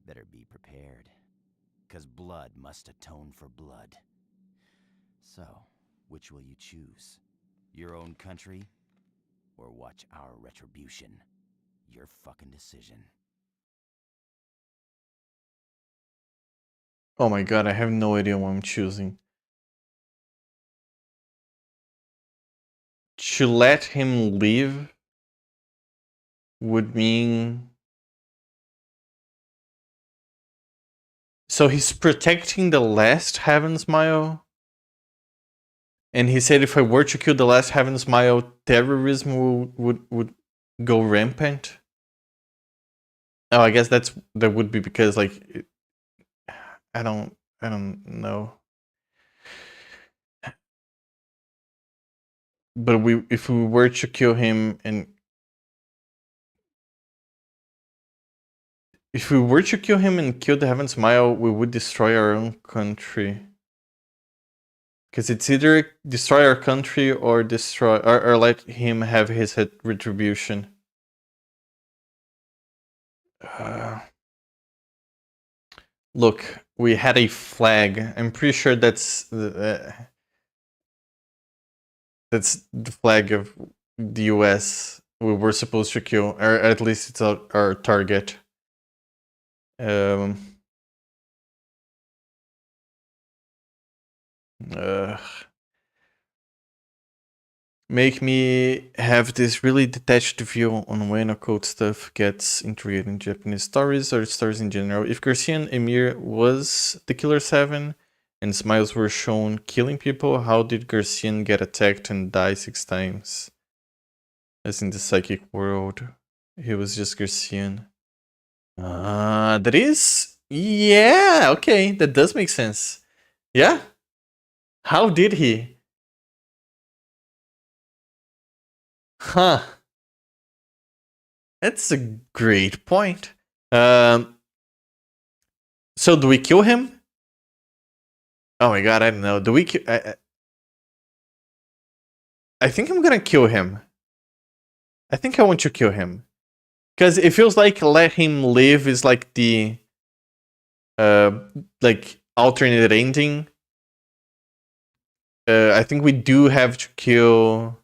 Better be prepared, because blood must atone for blood. So, which will you choose? Your own country, or watch our retribution? Your fucking decision. Oh my god, I have no idea what I'm choosing. To let him live would mean... So he's protecting the last Heaven Smile? And he said if I were to kill the last Heaven Smile, terrorism would go rampant? Oh, I guess that would be because, like... I don't know. But if we were to kill him and... If we were to kill him and kill the Heaven Smile, we would destroy our own country. Because it's either destroy our country or destroy or let him have his retribution. Look, we had a flag. I'm pretty sure that's the flag of the US. We were supposed to kill, or at least it's our target. Make me have this really detached view on when occult stuff gets integrated in Japanese stories or stories in general. If Garcia and Emir was the Killer7 and Smiles were shown killing people, how did Garcia get attacked and die 6 times? As in the psychic world, he was just Garcian. That is... Yeah, okay, that does make sense. Yeah? How did he? Huh. That's a great point. So do we kill him? Oh my god, I don't know. Do we kill... I think I'm gonna kill him. I think I want to kill him. Because it feels like let him live is like the... like, alternate ending. I think we do have to kill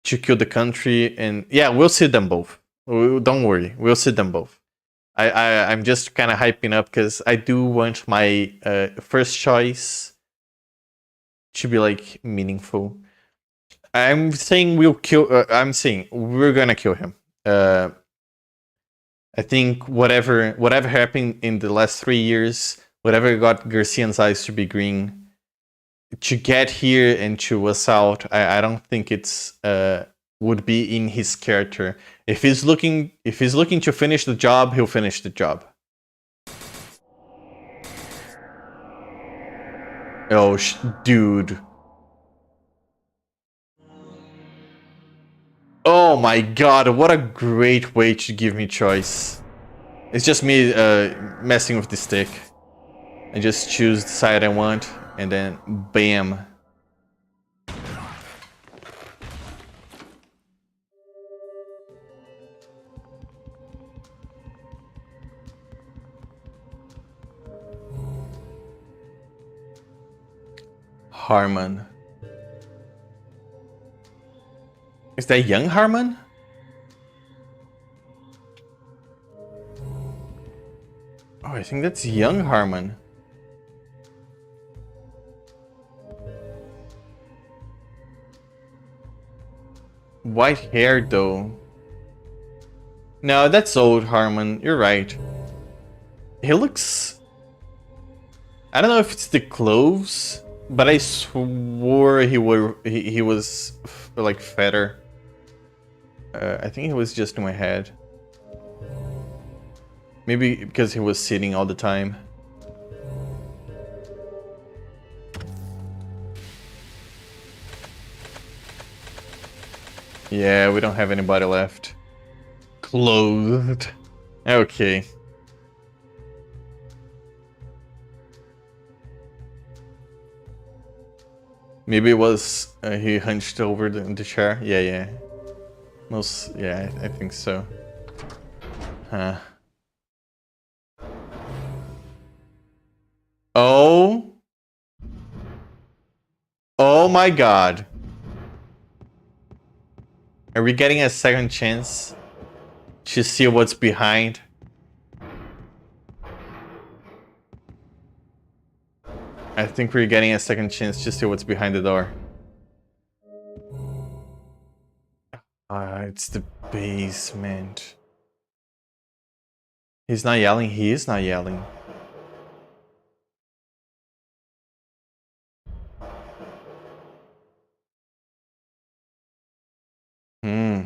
the country, and yeah, we'll see them both. Don't worry, we'll see them both. I'm just kind of hyping up because I do want my first choice to be like meaningful. I'm saying we'll kill. I'm saying we're gonna kill him. I think whatever happened in the last 3 years, whatever got Garcian's eyes to be green, to get here and to us out, I don't think it's would be in his character. If he's looking to finish the job, he'll finish the job. Oh, dude. Oh my god, what a great way to give me choice. It's just me messing with the stick. I just choose the side I want, and then bam. Harmon. Is that young Harmon? Oh, I think that's young Harmon. White hair though. No, that's old Harmon. You're right. He looks... I don't know if it's the clothes, but I swore he was like fatter. I think it was just in my head. Maybe because he was sitting all the time. Yeah, we don't have anybody left. Clothed. Okay. Maybe it was he hunched over the chair. Yeah, yeah. Yeah, I think so. Huh. Oh. Oh my god. Are we getting a second chance to see what's behind? I think we're getting a second chance to see what's behind the door. It's the basement. He's not yelling. He is not yelling. Hmm.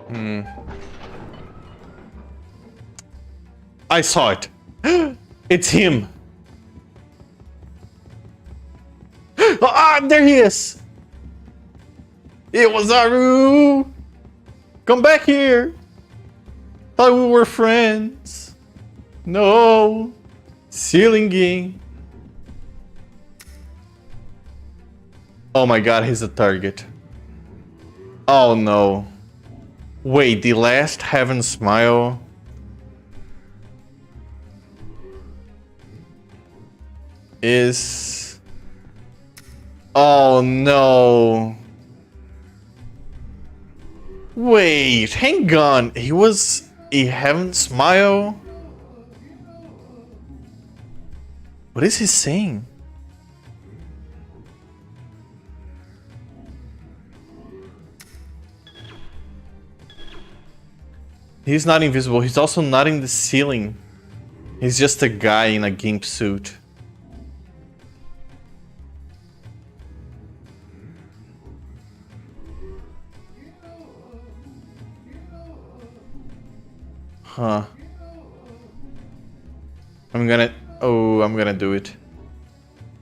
Hmm. I saw it. It's him. Ah, there he is. It was Aru. Come back here. Thought we were friends. No. Ceiling game. Oh my god, he's a target. Oh no. Wait, the last Heaven Smile. Is... Oh no. Wait, hang on. He was a Heaven Smile? What is he saying? He's not invisible. He's also not in the ceiling. He's just a guy in a gimp suit. Huh. I'm gonna do it.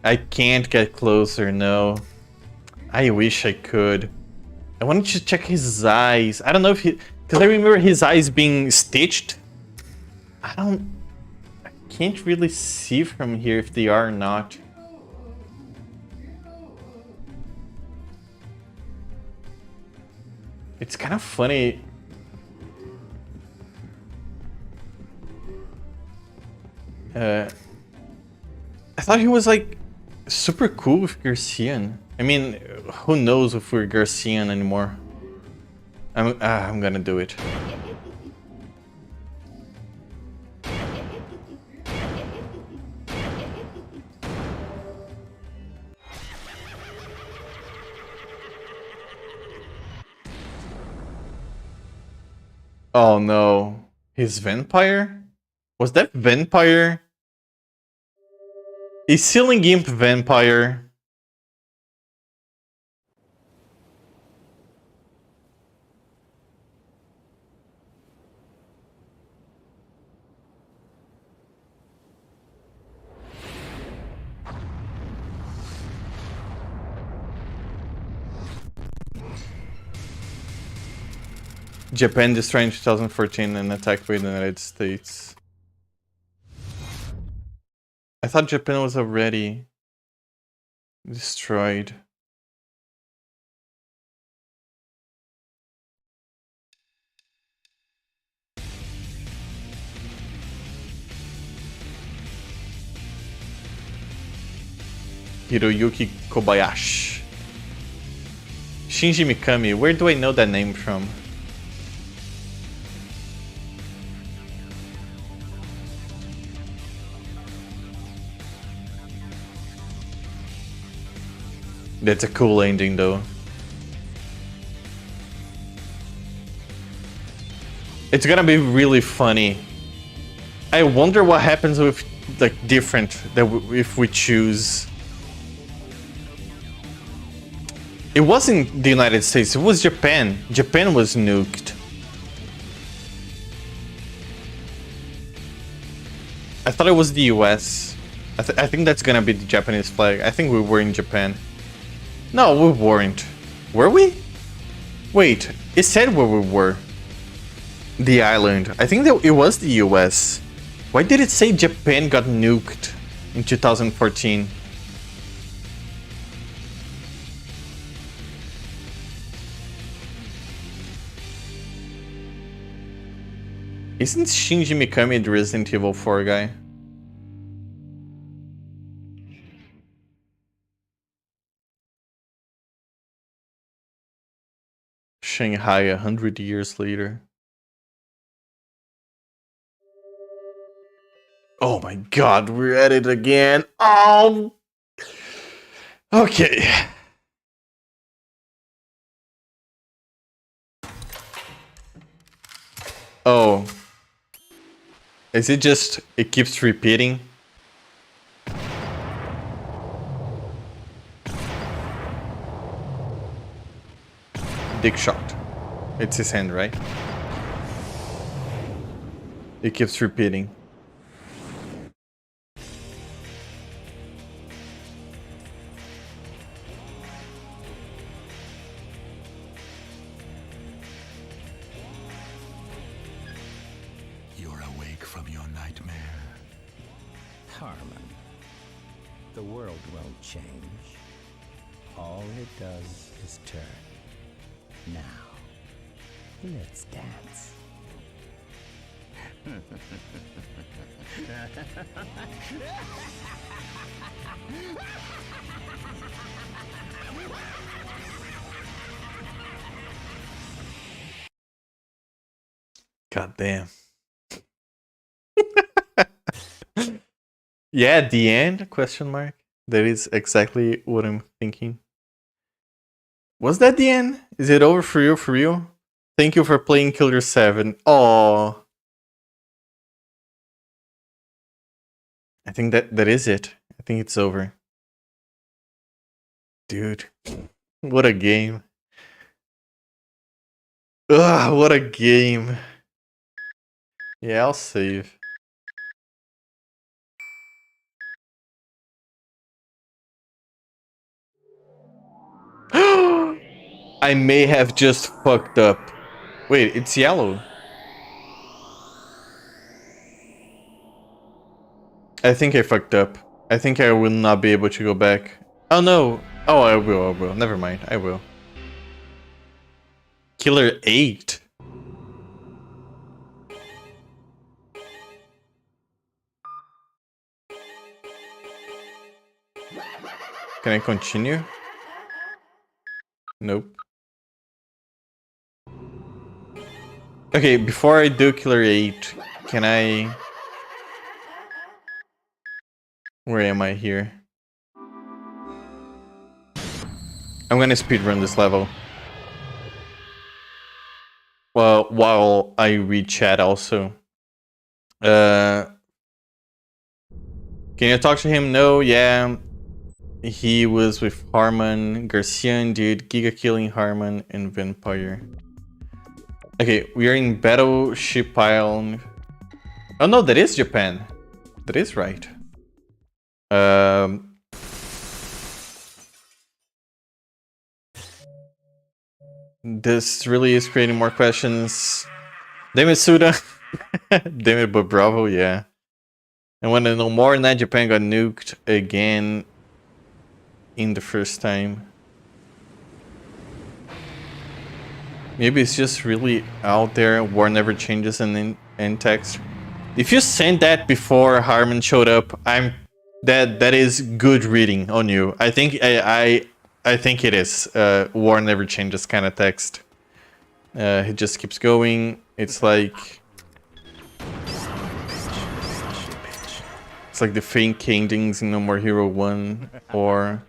I can't get closer, no. I wish I could. I wanted to check his eyes. I don't know if he... Because I remember his eyes being stitched. I can't really see from here if they are or not. It's kind of funny. I thought he was like super cool with Garcian. I mean, who knows if we're Garcian anymore? I'm gonna do it. Oh no. His vampire? Was that vampire? A ceiling gimp vampire. Japan destroyed in 2014 and attacked by the United States. I thought Japan was already destroyed. Hiroyuki Kobayashi. Shinji Mikami, where do I know that name from? That's a cool ending though. It's gonna be really funny. I wonder what happens with like different that if we choose. It wasn't the United States, it was Japan. Japan was nuked. I thought it was the US. I think that's gonna be the Japanese flag. I think we were in Japan. No, we weren't. Were we? Wait, it said where we were. The island. I think that it was the US. Why did it say Japan got nuked in 2014? Isn't Shinji Mikami the Resident Evil 4 guy? Shanghai 100 years later. Oh my god, we're at it again. Oh! Okay. Oh. Is it just, it keeps repeating? Dick shot. It's his hand, right? It keeps repeating. You're awake from your nightmare. Harmon, the world won't change. All it does is turn. Now, let's dance. God damn. Yeah, the end? Question mark. That is exactly what I'm thinking. Was that the end? Is it over for you? For real? Thank you for playing Killer7. Oh, I think that is it. I think it's over. Dude, what a game. Ugh, what a game. Yeah, I'll save. I may have just fucked up. Wait, it's yellow. I think I fucked up. I think I will not be able to go back. Oh no. Oh, I will. Never mind. I will. Killer 8. Can I continue? Nope. Okay, before I do Killer 8, can I... Where am I here? I'm gonna speedrun this level. Well, while I read chat also. Can you talk to him? No, yeah. He was with Harmon, Garcia dude, Giga killing Harmon, and Vampire. Okay, we are in Battleship Island. Oh no, that is Japan. That is right. This really is creating more questions. Damn it, Suda. Damn it, but Bravo, yeah. I want to know more. Now Japan got nuked again in the first time. Maybe it's just really out there. War never changes in text. If you sent that before Harmon showed up, I'm that is good reading on you. I think I think it is. War never changes kind of text. He just keeps going. It's like the fake endings in No More Hero 1 or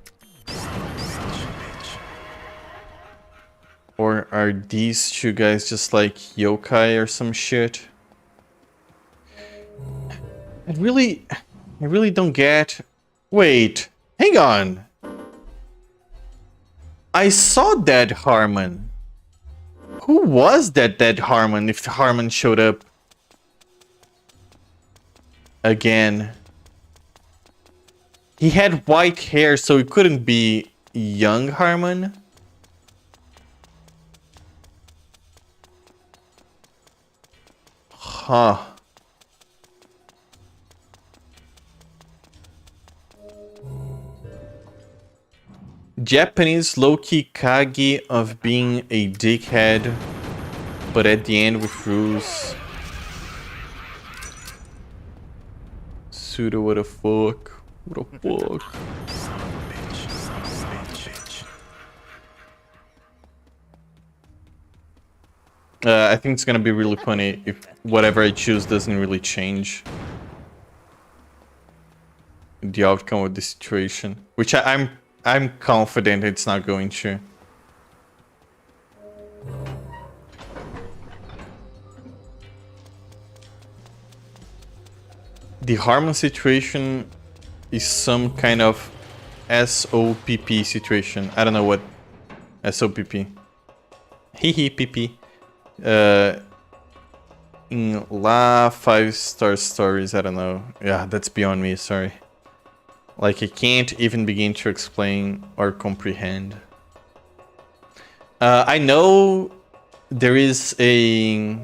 are these two guys just like yokai or some shit? I really don't get. Wait, hang on. I saw Dead Harmon. Who was that Dead Harmon if Harmon showed up again? He had white hair, so it couldn't be young Harmon. Huh. Japanese low-key Kage of being a dickhead, but at the end with rules. Pseudo, what a fuck. What a fuck. I think it's gonna be really funny if whatever I choose doesn't really change the outcome of the situation, which I'm confident it's not going to. The Harmon situation is some kind of SOPP situation. I don't know what SOPP. Hehe PP. In La 5-star stories, I don't know. Yeah, that's beyond me, sorry. Like, I can't even begin to explain or comprehend. I know there's a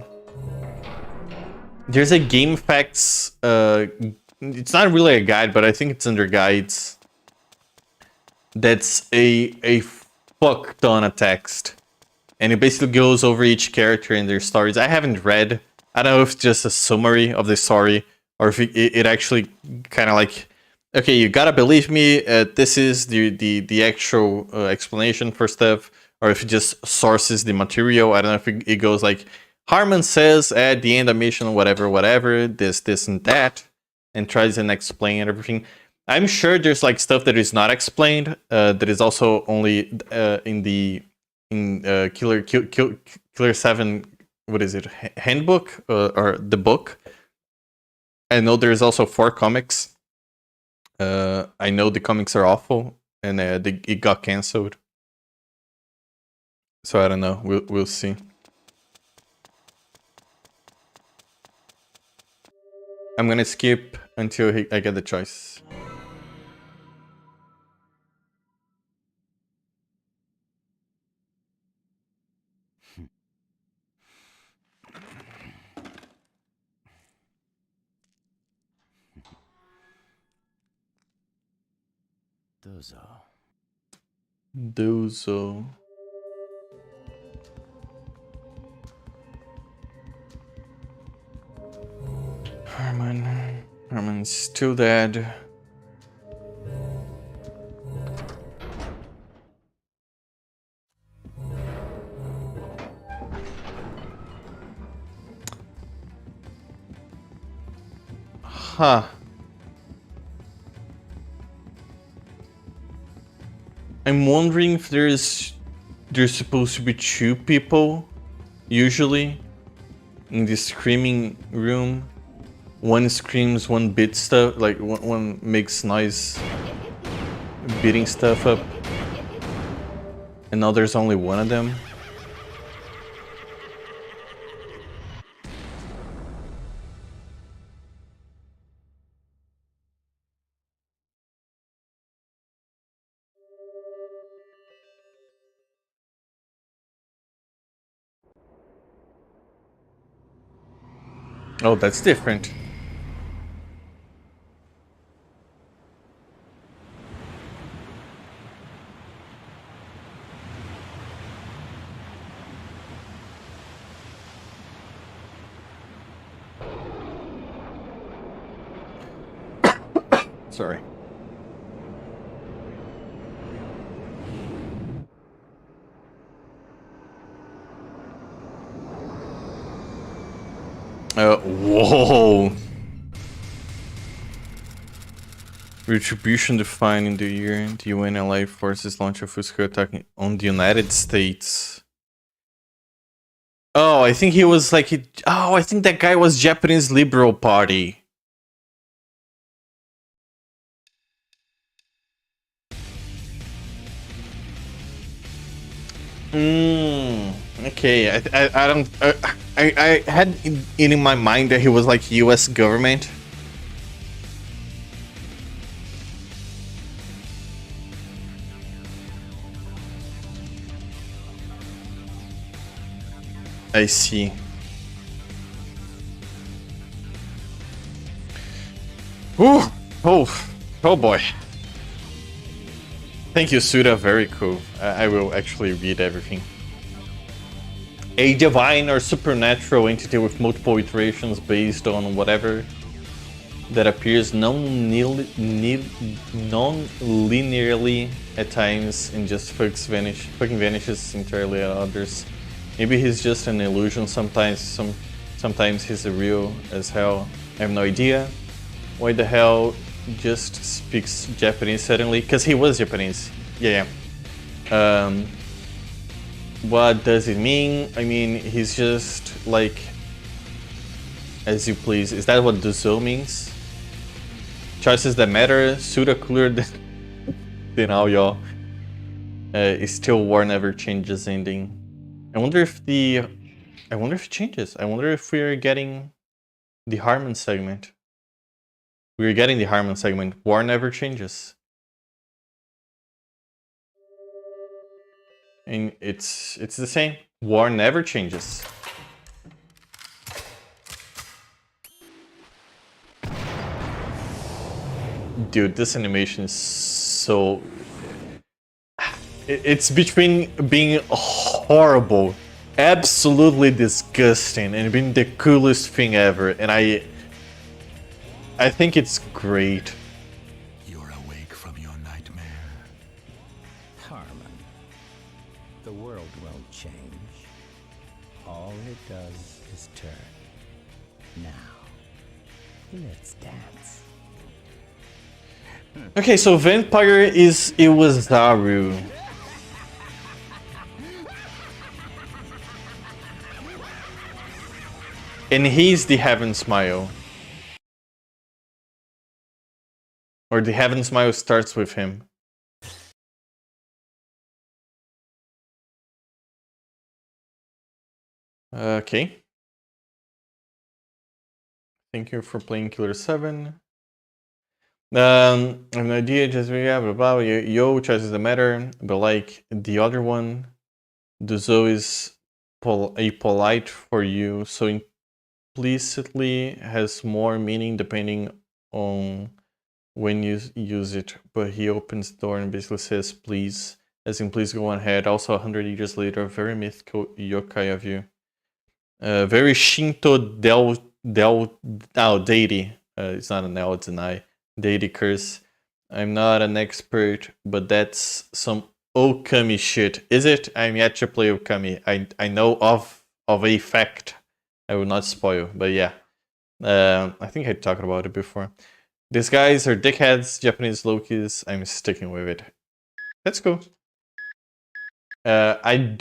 game facts, it's not really a guide, but I think it's under guides. That's a fuck ton of text. And it basically goes over each character and their stories. I haven't read. I don't know if it's just a summary of the story or if it actually kind of like, okay, you gotta believe me. This is the actual explanation for stuff, or if it just sources the material. I don't know if it goes like Harmon says at the end of mission, whatever, this and that, and tries and explain everything. I'm sure there's like stuff that is not explained. That is also only in Killer7, what is it, handbook or the book. I know there's also 4 comics. I know the comics are awful and it got cancelled. So I don't know. We'll see. I'm gonna skip until I get the choice. Dozo. Harmon's still dead. Huh. I'm wondering if there's supposed to be 2 people, usually, in the screaming room. One screams, one beats stuff, like one makes noise, beating stuff up. And now there's only one of them. Oh, that's different. Sorry. Retribution defined in the year the UN Allied forces launch a full-scale attack on the United States. Oh, I think he was like... Oh, I think that guy was Japanese Liberal Party. Okay, I don't... I had in my mind that he was like US government. I see. Ooh, oh boy. Thank you, Suda. Very cool. I will actually read everything. A divine or supernatural entity with multiple iterations based on whatever that appears non-linearly at times and just fucking vanishes entirely at others. Maybe he's just an illusion sometimes. Sometimes he's real as hell. I have no idea. Why the hell just speaks Japanese suddenly? Because he was Japanese. Yeah. What does it mean? I mean, he's just like as you please. Is that what Duzo means? Choices that matter. Suda cooler than all y'all. Is still war never changes ending. I wonder if it changes. I wonder if we're getting the Harmon segment. We're getting the Harmon segment. War never changes. And it's the same. War never changes. Dude, this animation is so... It's between being horrible, absolutely disgusting, and being the coolest thing ever. And I think it's great. You're awake from your nightmare. Harmon, the world won't change. All it does is turn. Now, let's dance. Okay, so Vampire is Iwazaru. And he's the Heaven Smile. Or the Heaven Smile starts with him. Okay. Thank you for playing Killer7. I have no idea, just blah blah. Yo, choices that matter, but like the other one, Duzo is a polite for you, so implicitly has more meaning depending on when you use it. But he opens the door and basically says, "Please," as in "Please go on ahead." Also, 100 years later, very mythical yokai of you. Very Shinto deity. It's not an L, it's an I. Deity curse. I'm not an expert, but that's some Okami shit. Is it? I'm yet to play Okami. I know of a fact. I will not spoil, but yeah. I think I talked about it before. These guys are dickheads, Japanese Lokis. I'm sticking with it. That's cool. I'm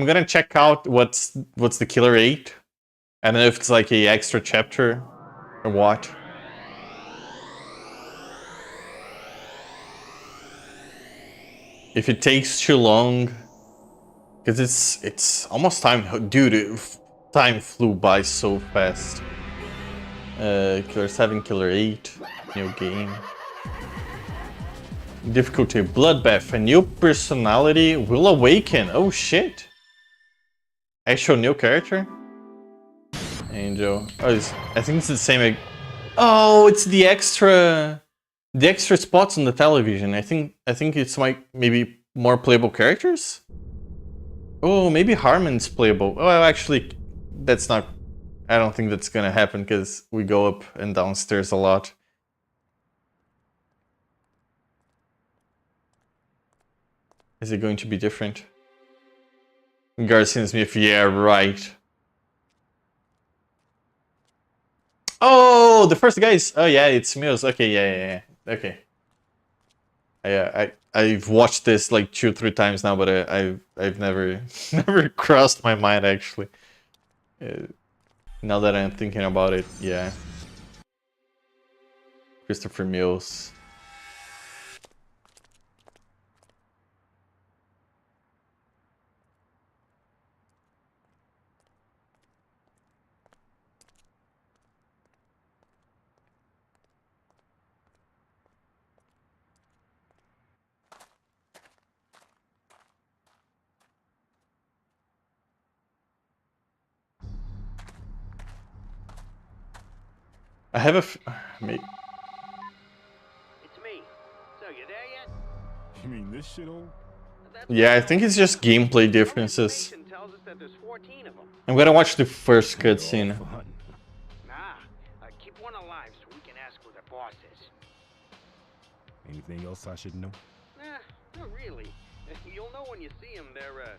gonna check out what's the Killer 8. I don't know if it's like a extra chapter or what. If it takes too long, because it's almost time, dude. Time flew by so fast. Killer 7, Killer 8, new game. Difficulty, Bloodbath, a new personality will awaken. Oh shit! Actual new character. Angel. Oh, I think it's the same. Oh, it's the extra spots on the television. I think it's like maybe more playable characters. Oh, maybe Harmon's playable. Well, actually, that's not. I don't think that's gonna happen because we go up and downstairs a lot. Is it going to be different? Garcia Smith, yeah, right. Oh, the first guys. Oh yeah, it's Mills. Okay, yeah. Okay. I've watched this like 2-3 times now, but I've never never crossed my mind actually. Now that I'm thinking about it, yeah. Christopher Mills. I have a maybe. It's me. So you there yet? You mean this shit old? Yeah, I think it's just gameplay differences. Information tells us that there's 14 of them. I'm gonna watch the first They're all cutscene. for hunting. Nah, keep one alive so we can ask who the boss is. Anything else I should know? Nah, not really. You'll know when you see them. They're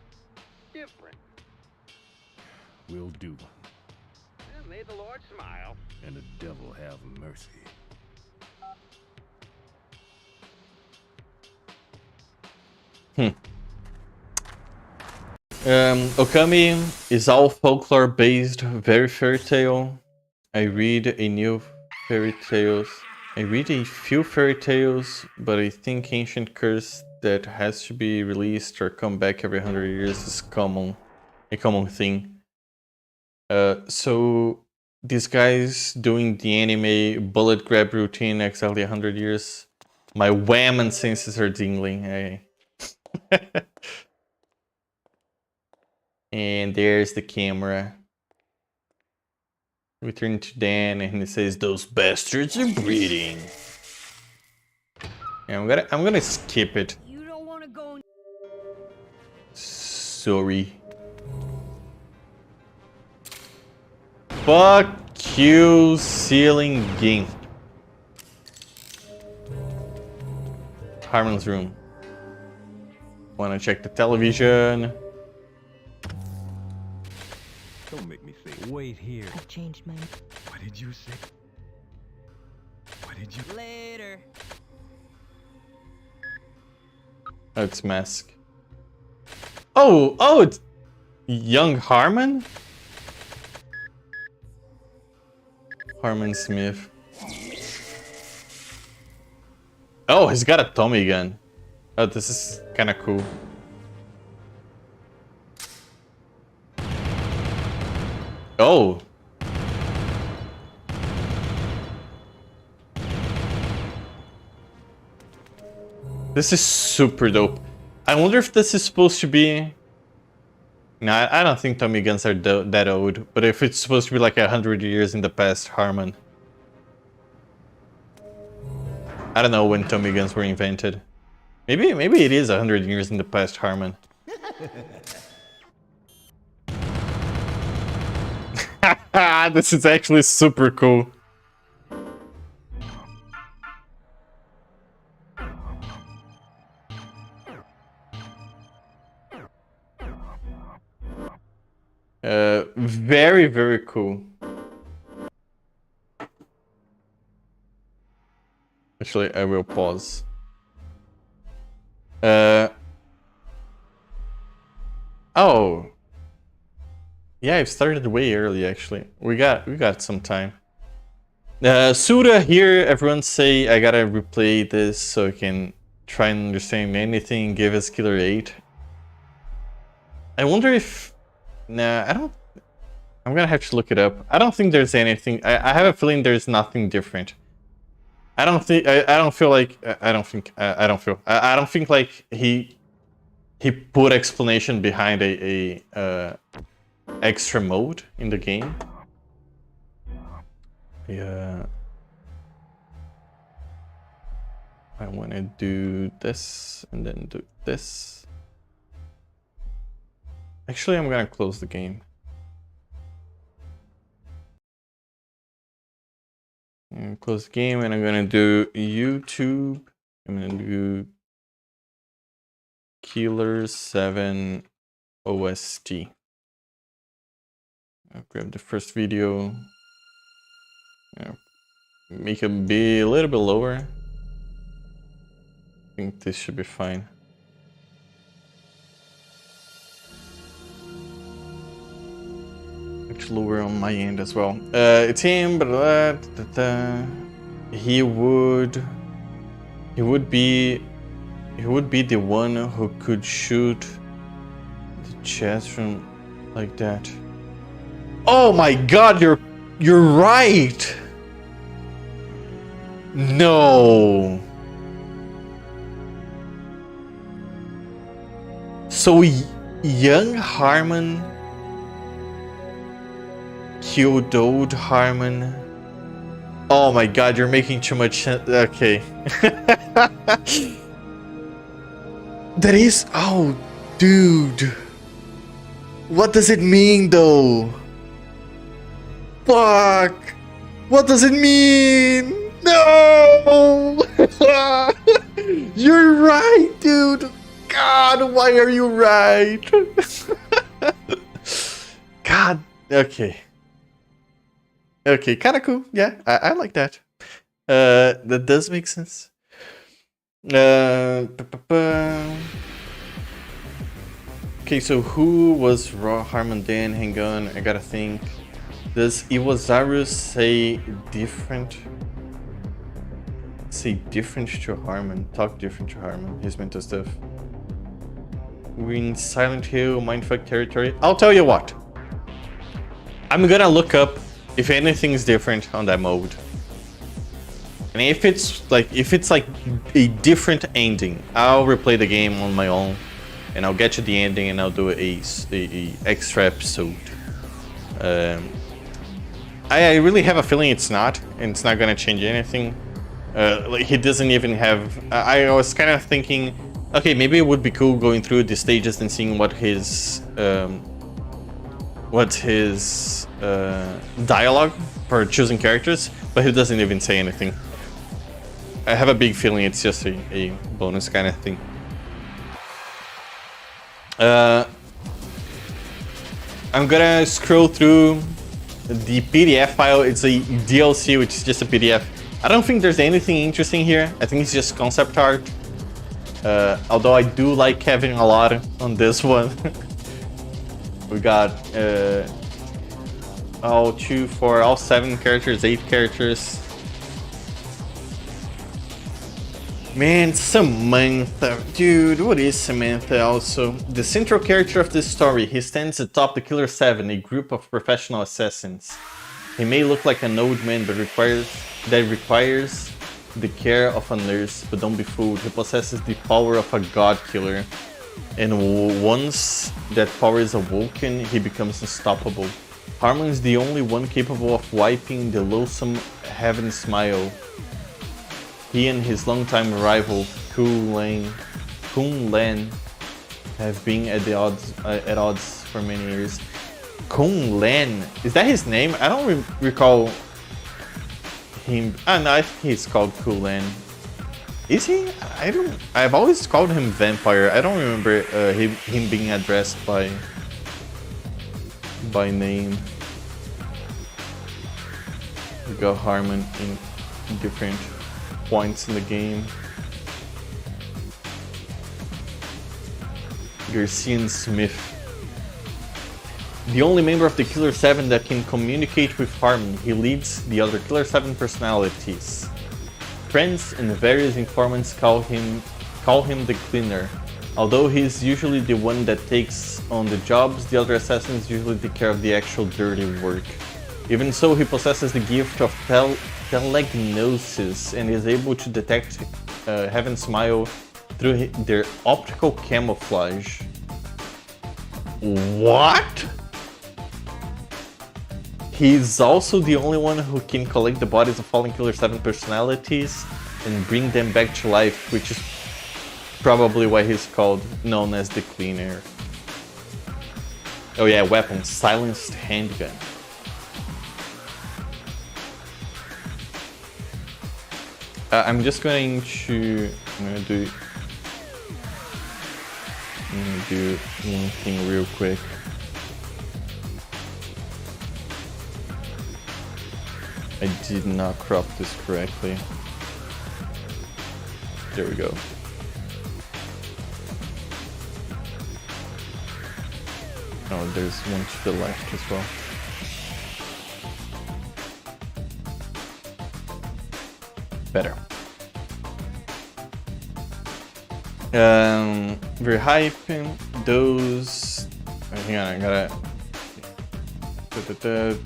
different. Will do. May the Lord smile. And the devil have mercy. Okami is all folklore based, very fairy tale. I read a few fairy tales, but I think ancient curse that has to be released or come back every 100 years is a common thing. So these guys doing the anime bullet grab routine exactly 100 years. My wham and senses are tingling. Hey. And there's the camera. We turn to Dan and he says, "Those bastards are breeding." Yeah, I'm gonna skip it. You don't want to go. Sorry. Fuck you, ceiling game. Harmon's room. Wanna check the television? Don't make me think. Wait here. I've changed my. What did you say? What did you... Later. Oh, it's Mask. Oh, it's young Harmon? Harmon Smith. Oh, he's got a Tommy gun. Oh, this is kind of cool. Oh. This is super dope. I wonder if this is supposed to be... No, I don't think Tommy guns are that old, but if it's supposed to be like 100 years in the past, Harmon. I don't know when Tommy guns were invented. Maybe it is 100 years in the past, Harmon. This is actually super cool. Very, very cool. Actually, I will pause. Oh. Yeah, I've started way early actually. We got some time. Suda here, everyone say I gotta replay this so I can try and understand anything, give us Killer 8. I wonder if... Nah, I don't... I'm gonna have to look it up. I don't think there's anything... I have a feeling there's nothing different. I don't think like he put explanation behind a extra mode in the game. Yeah. I want to do this and then do this. Actually, I'm gonna close the game. And close the game, and I'm gonna do YouTube. I'm gonna do Killer7 OST. I'll grab the first video. Make it be a little bit lower. I think this should be fine. It's lower on my end as well. It's him, but he would be the one who could shoot the chest from like that. Oh my god, you're right. No. So young Harmon killed old Harmon. Oh my god, you're making too much sense. Okay. That is... Oh, dude. What does it mean, though? Fuck. What does it mean? No! You're right, dude. God, why are you right? God. Okay. Okay, kind of cool. Yeah, I like that. That does make sense. Okay, so who was Harmon then? Hang on, I gotta think. Does Iwazaru say different? Say different to Harmon. Talk different to Harmon. His mental stuff. We're in Silent Hill, Mindfuck territory. I'll tell you what. I'm gonna look up if anything's different on that mode. And if it's like a different ending, I'll replay the game on my own, and I'll get you the ending, and I'll do a extra episode. I really have a feeling it's not, and it's not gonna change anything. Like he doesn't even have. I was kind of thinking, okay, maybe it would be cool going through the stages and seeing what his dialogue for choosing characters, but he doesn't even say anything. I have a big feeling it's just a bonus kind of thing. I'm gonna scroll through the PDF file. It's a DLC, which is just a PDF. I don't think there's anything interesting here. I think it's just concept art. Although I do like having a lot on this one. We got all 7 characters, 8 characters. Man, Samantha. Dude, what is Samantha also? The central character of this story, he stands atop the Killer7, a group of professional assassins. He may look like an old man, but requires the care of a nurse, but don't be fooled. He possesses the power of a god killer. And once that power is awoken, he becomes unstoppable. Harmon is the only one capable of wiping the loathsome Heaven Smile. He and his longtime rival, Kun Lan, have been at odds for many years. Kun Lan, is that his name? I don't recall him. No, I think he's called Kun Lan. Is he? I've always called him Vampire. I don't remember him being addressed by name. We got Harmon in different points in the game. Garcia Smith. The only member of the Killer7 that can communicate with Harmon. He leads the other Killer7 personalities. Friends and various informants call him the Cleaner. Although he's usually the one that takes on the jobs, the other assassins usually take care of the actual dirty work. Even so, he possesses the gift of telegnosis and is able to detect Heaven Smile through their optical camouflage. What? He's also the only one who can collect the bodies of fallen Killer7 personalities and bring them back to life, which is probably why he's known as the Cleaner. Oh yeah, weapon, silenced handgun. I'm gonna do one thing real quick. I did not crop this correctly. There we go. Oh, there's one to the left as well. Better. We're hyping those. Hang on, I gotta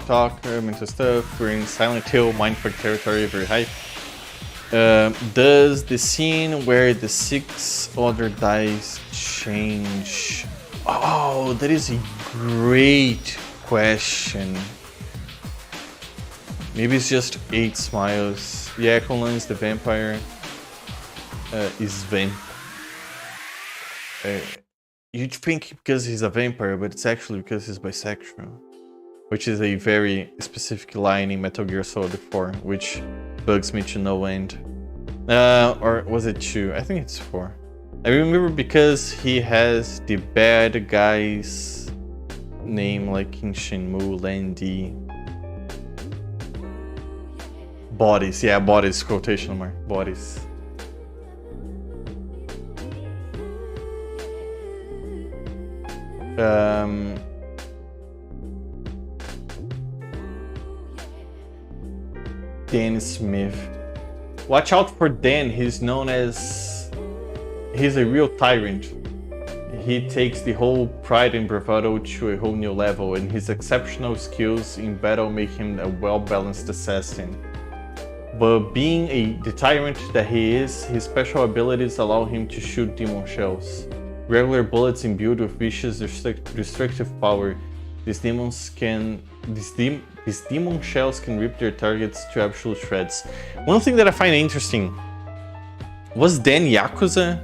talk into stuff. We're in Silent Hill, Mindfuck territory. Very hype. Does the scene where the 6 other dice change? Oh, that is a great question. Maybe it's just 8 smiles. Yeah, Colan's the vampire. Is vamp. You'd think because he's a vampire, but it's actually because he's bisexual. Which is a very specific line in Metal Gear Solid 4, which bugs me to no end. Or was it 2? I think it's 4. I remember because he has the bad guy's name like in Shenmue, Landy. Bodies, yeah, bodies, quotation mark, bodies. Dan Smith. Watch out for Dan, he's known as... He's a real tyrant. He takes the whole pride and bravado to a whole new level, and his exceptional skills in battle make him a well-balanced assassin. But being the tyrant that he is, his special abilities allow him to shoot demon shells. Regular bullets imbued with vicious destructive power, these demon shells can rip their targets to absolute shreds. One thing that I find interesting, was Dan Yakuza?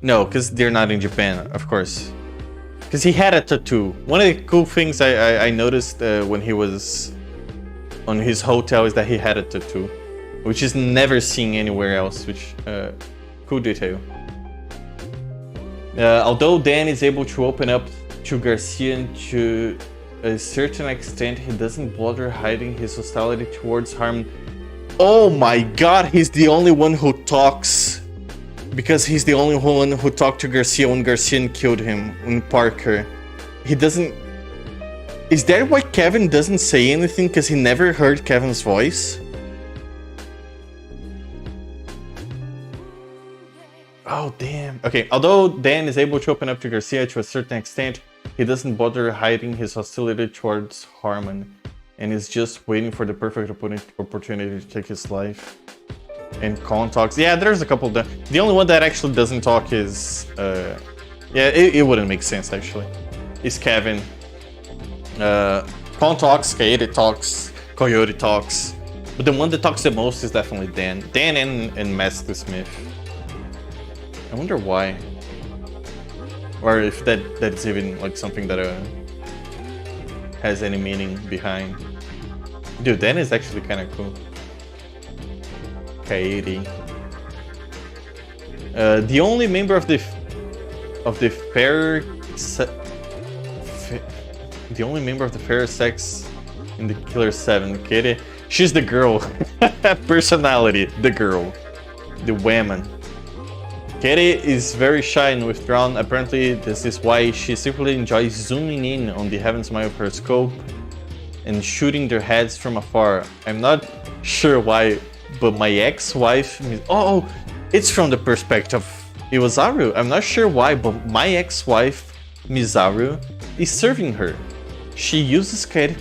No, because they're not in Japan, of course. Because he had a tattoo. One of the cool things I noticed when he was on his hotel is that he had a tattoo, which is never seen anywhere else, which cool detail. Although Dan is able to open up to Garcia to a certain extent, he doesn't bother hiding his hostility towards Harmon. Oh my god, he's the only one who talks. Because he's the only one who talked to Garcia when Garcia killed him in Parker. He doesn't... Is that why Kevin doesn't say anything? Because he never heard Kevin's voice? Oh, damn. Okay, although Dan is able to open up to Garcia to a certain extent, he doesn't bother hiding his hostility towards Harmon, and is just waiting for the perfect opportunity to take his life. And Colin talks. Yeah, there's a couple of them. The only one that actually doesn't talk is... yeah, it wouldn't make sense, actually. Is Kevin. Colin talks, Kaede talks, Coyote talks. But the one that talks the most is definitely Dan. Dan and Master Smith. I wonder why. Or if that's even like something that has any meaning behind. Dude, Dan is actually kind of cool. Kaede. The only member of the fair sex in the Killer7, Kaede. She's the girl. Personality, the girl. The woman. Kaede is very shy and withdrawn. Apparently, this is why she secretly enjoys zooming in on the heavens smile of her scope and shooting their heads from afar. I'm not sure why, but my ex-wife... Oh, it's from the perspective of Iwazaru. I'm not sure why, but my ex-wife, Mizaru, is serving her. She uses Kaede...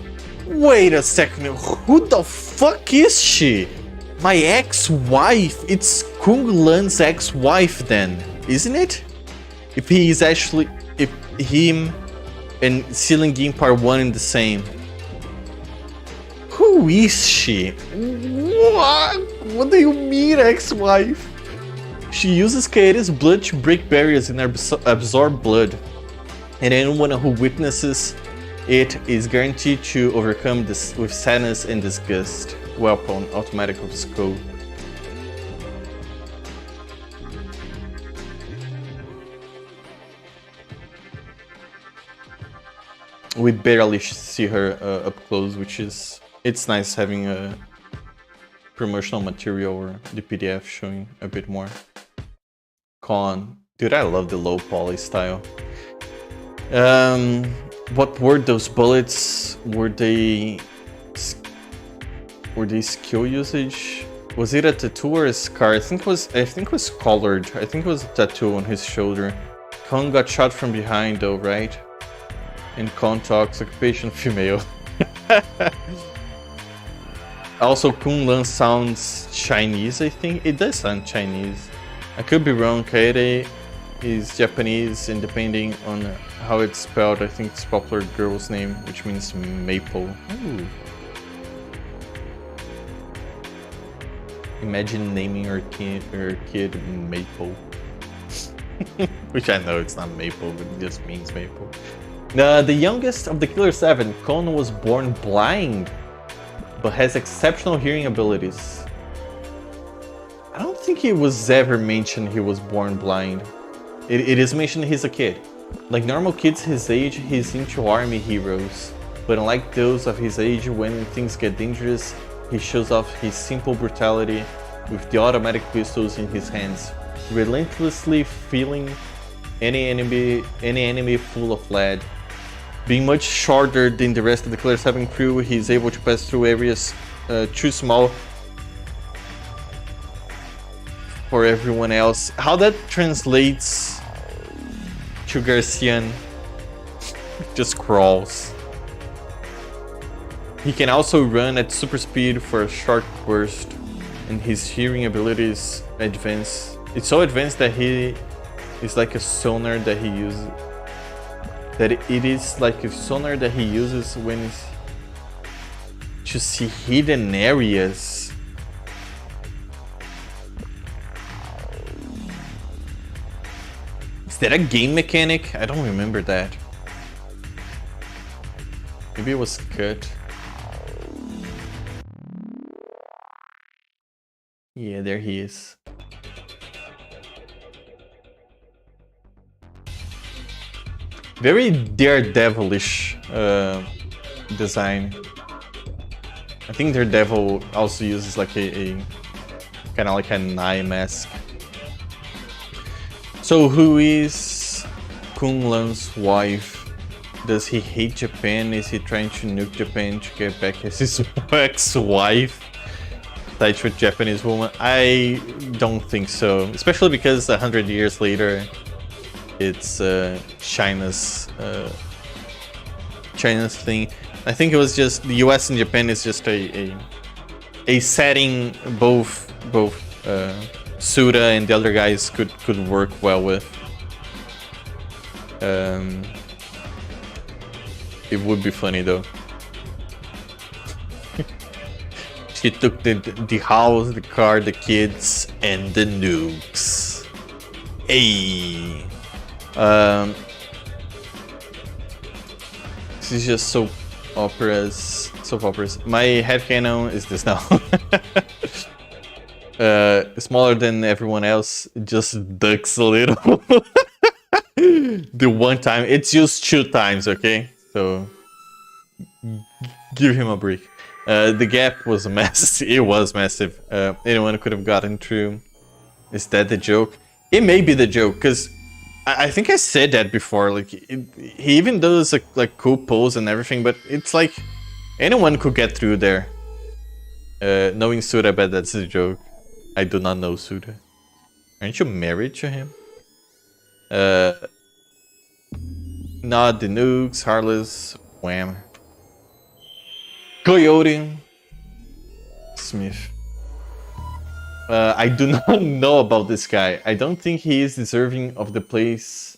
Wait a second, who the fuck is she? My ex-wife? It's Kung Lan's ex-wife then, isn't it? If he is actually... If him and Sealing Game Part 1 in the same. Who is she? What? What do you mean, ex-wife? She uses Kaede's blood to break barriers and absorb blood. And anyone who witnesses it is guaranteed to overcome this with sadness and disgust. Weapon, automatic of scope. We barely see her up close, which is... It's nice having a promotional material or the PDF showing a bit more. Con. Dude, I love the low poly style. What were those bullets? Were they skill usage? Was it a tattoo or a scar? I think it was colored. I think it was a tattoo on his shoulder. Kong got shot from behind though, right? In Contox, occupation female. Also, Kunlan sounds Chinese, I think. It does sound Chinese. I could be wrong. Kaede is Japanese, and depending on how it's spelled, I think it's a popular girl's name, which means maple. Ooh. Imagine naming your kid Maple. Which I know it's not Maple, but it just means Maple. The youngest of the Killer7, Kon was born blind, but has exceptional hearing abilities. I don't think it was ever mentioned he was born blind. It is mentioned he's a kid. Like normal kids his age, he's into army heroes. But unlike those of his age, when things get dangerous, he shows off his simple brutality with the automatic pistols in his hands, relentlessly filling any enemy full of lead. Being much shorter than the rest of the Killer7 crew, he's able to pass through areas too small for everyone else. How that translates to Garcian, just crawls. He can also run at super speed for a short burst, and his hearing abilities advanced. It's so advanced that he is like a sonar that he uses. That it is like a sonar that he uses when to see hidden areas. Is that a game mechanic? I don't remember that. Maybe it was cut. Yeah, there he is. Very Daredevilish design. I think Daredevil also uses like a kind of like an eye mask. So who is Kunlan's wife? Does he hate Japan? Is he trying to nuke Japan to get back as his ex-wife? Tied to a Japanese woman? I don't think so. Especially because 100 years later, it's China's thing. I think it was just the US and Japan is just a setting both Suda and the other guys could work well with. It would be funny though. She took the house, the car, the kids, and the nukes. Hey. This is just soap operas. My headcanon is this now. Smaller than everyone else, just ducks a little. The one time, it's used 2 times, okay? So give him a break. The gap was a mess. It was massive. Anyone could have gotten through. Is that the joke? It may be the joke, because I think I said that before. Like he even does like cool pose and everything, but it's like anyone could get through there. Knowing Suda, I bet that's a joke. I do not know Suda. Aren't you married to him? Not the nukes, Harless, wham. Coyote, Smith. I do not know about this guy. I don't think he is deserving of a place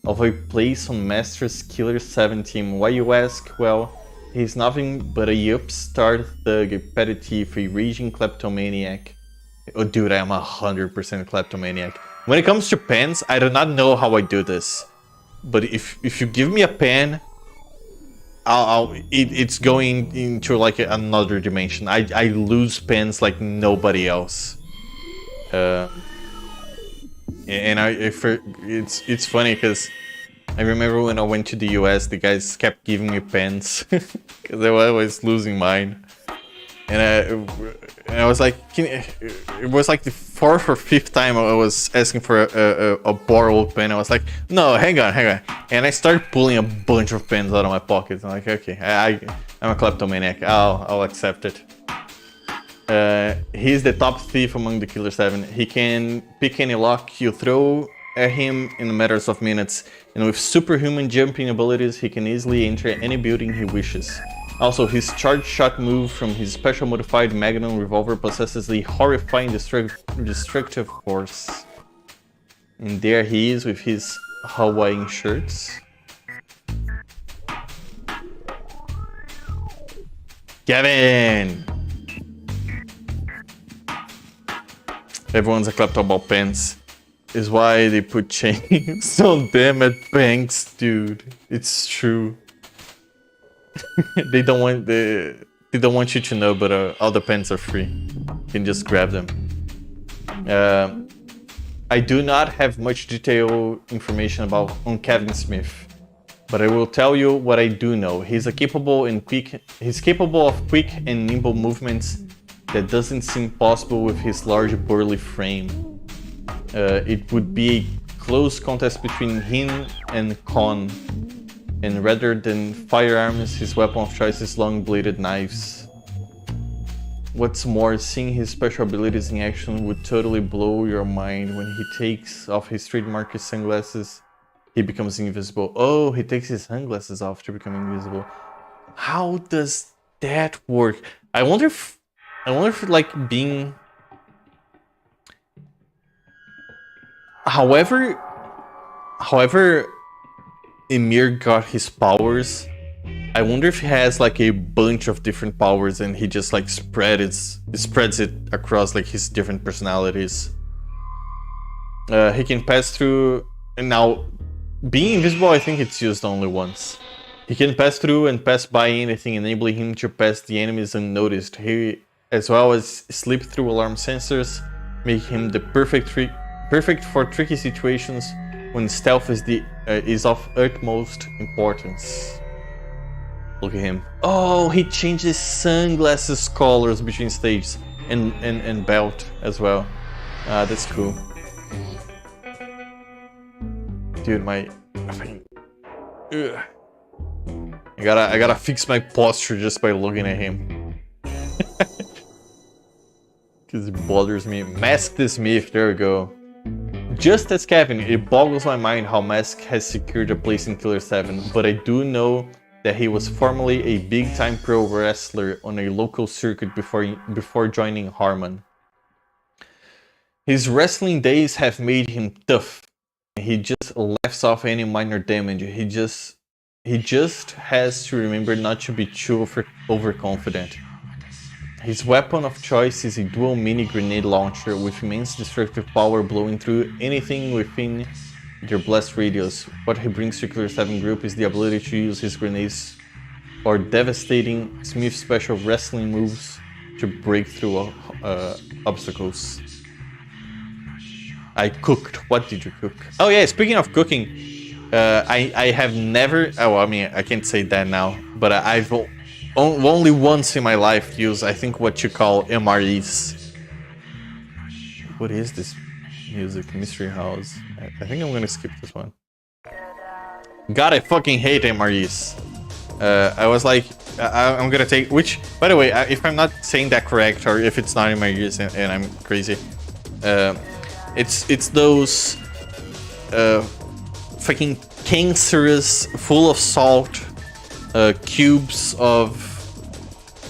on Master's Killer7 team. Why you ask? Well, he's nothing but a upstart thug, a petty thief, a raging kleptomaniac. Oh dude, I am 100% kleptomaniac. When it comes to pens, I do not know how I do this. But if you give me a pen, it's going into like another dimension. I lose pens like nobody else. And it's funny because I remember when I went to the US, the guys kept giving me pens because I was losing mine. and I was like, it was like the 4th or 5th time I was asking for a borrowed pen. I was like, no, hang on. And I started pulling a bunch of pens out of my pockets. I'm like, okay, I'm a kleptomaniac. I'll accept it. He's the top thief among the Killer7. He can pick any lock you throw at him in matters of minutes, and with superhuman jumping abilities, he can easily enter any building he wishes. Also, his charge shot move from his special modified Magnum revolver possesses a horrifying destructive force. And there he is with his Hawaiian shirts. Kevin! Everyone's a klepto about pens. Is why they put chains on them at banks, dude. It's true. They don't want you to know, but all the pens are free. You can just grab them. I do not have much detailed information on Kevin Smith, but I will tell you what I do know. He's capable of quick and nimble movements that doesn't seem possible with his large burly frame. It would be a close contest between him and Con. And rather than firearms, his weapon of choice is long-bladed knives. What's more, seeing his special abilities in action would totally blow your mind. When he takes off his trademark sunglasses, he becomes invisible. Oh, he takes his sunglasses off to become invisible. How does that work? I wonder if like being... However Emir got his powers, I wonder if he has like a bunch of different powers and he just like spreads it across like his different personalities. He can pass through, and now being invisible, I think it's used only once. He can pass through and pass by anything, enabling him to pass the enemies unnoticed. He, as well as slip through alarm sensors, make him the perfect for tricky situations when stealth is of utmost importance. Look at him. Oh, he changes sunglasses colors between stages and belt as well. That's cool. Dude, my fucking... Ugh. I gotta fix my posture just by looking at him. Cause it bothers me. Mask the Smith, there we go. Just as Kevin, it boggles my mind how Mask has secured a place in Killer7, but I do know that he was formerly a big-time pro wrestler on a local circuit before joining Harmon. His wrestling days have made him tough. He just laughs off any minor damage. He just has to remember not to be too overconfident. His weapon of choice is a dual mini grenade launcher with immense destructive power blowing through anything within their blast radius. What he brings to Killer7 group is the ability to use his grenades or devastating Smith special wrestling moves to break through obstacles. I cooked. What did you cook? Oh yeah, speaking of cooking, I have never... Oh, I mean, I can't say that now, but I've only once in my life used, I think, what you call MREs. What is this music? Mystery House. I think I'm gonna skip this one. God, I fucking hate MREs. I was like, I'm gonna take... Which, by the way, if I'm not saying that correct, or if it's not in my ears and I'm crazy, it's those fucking cancerous, full of salt cubes of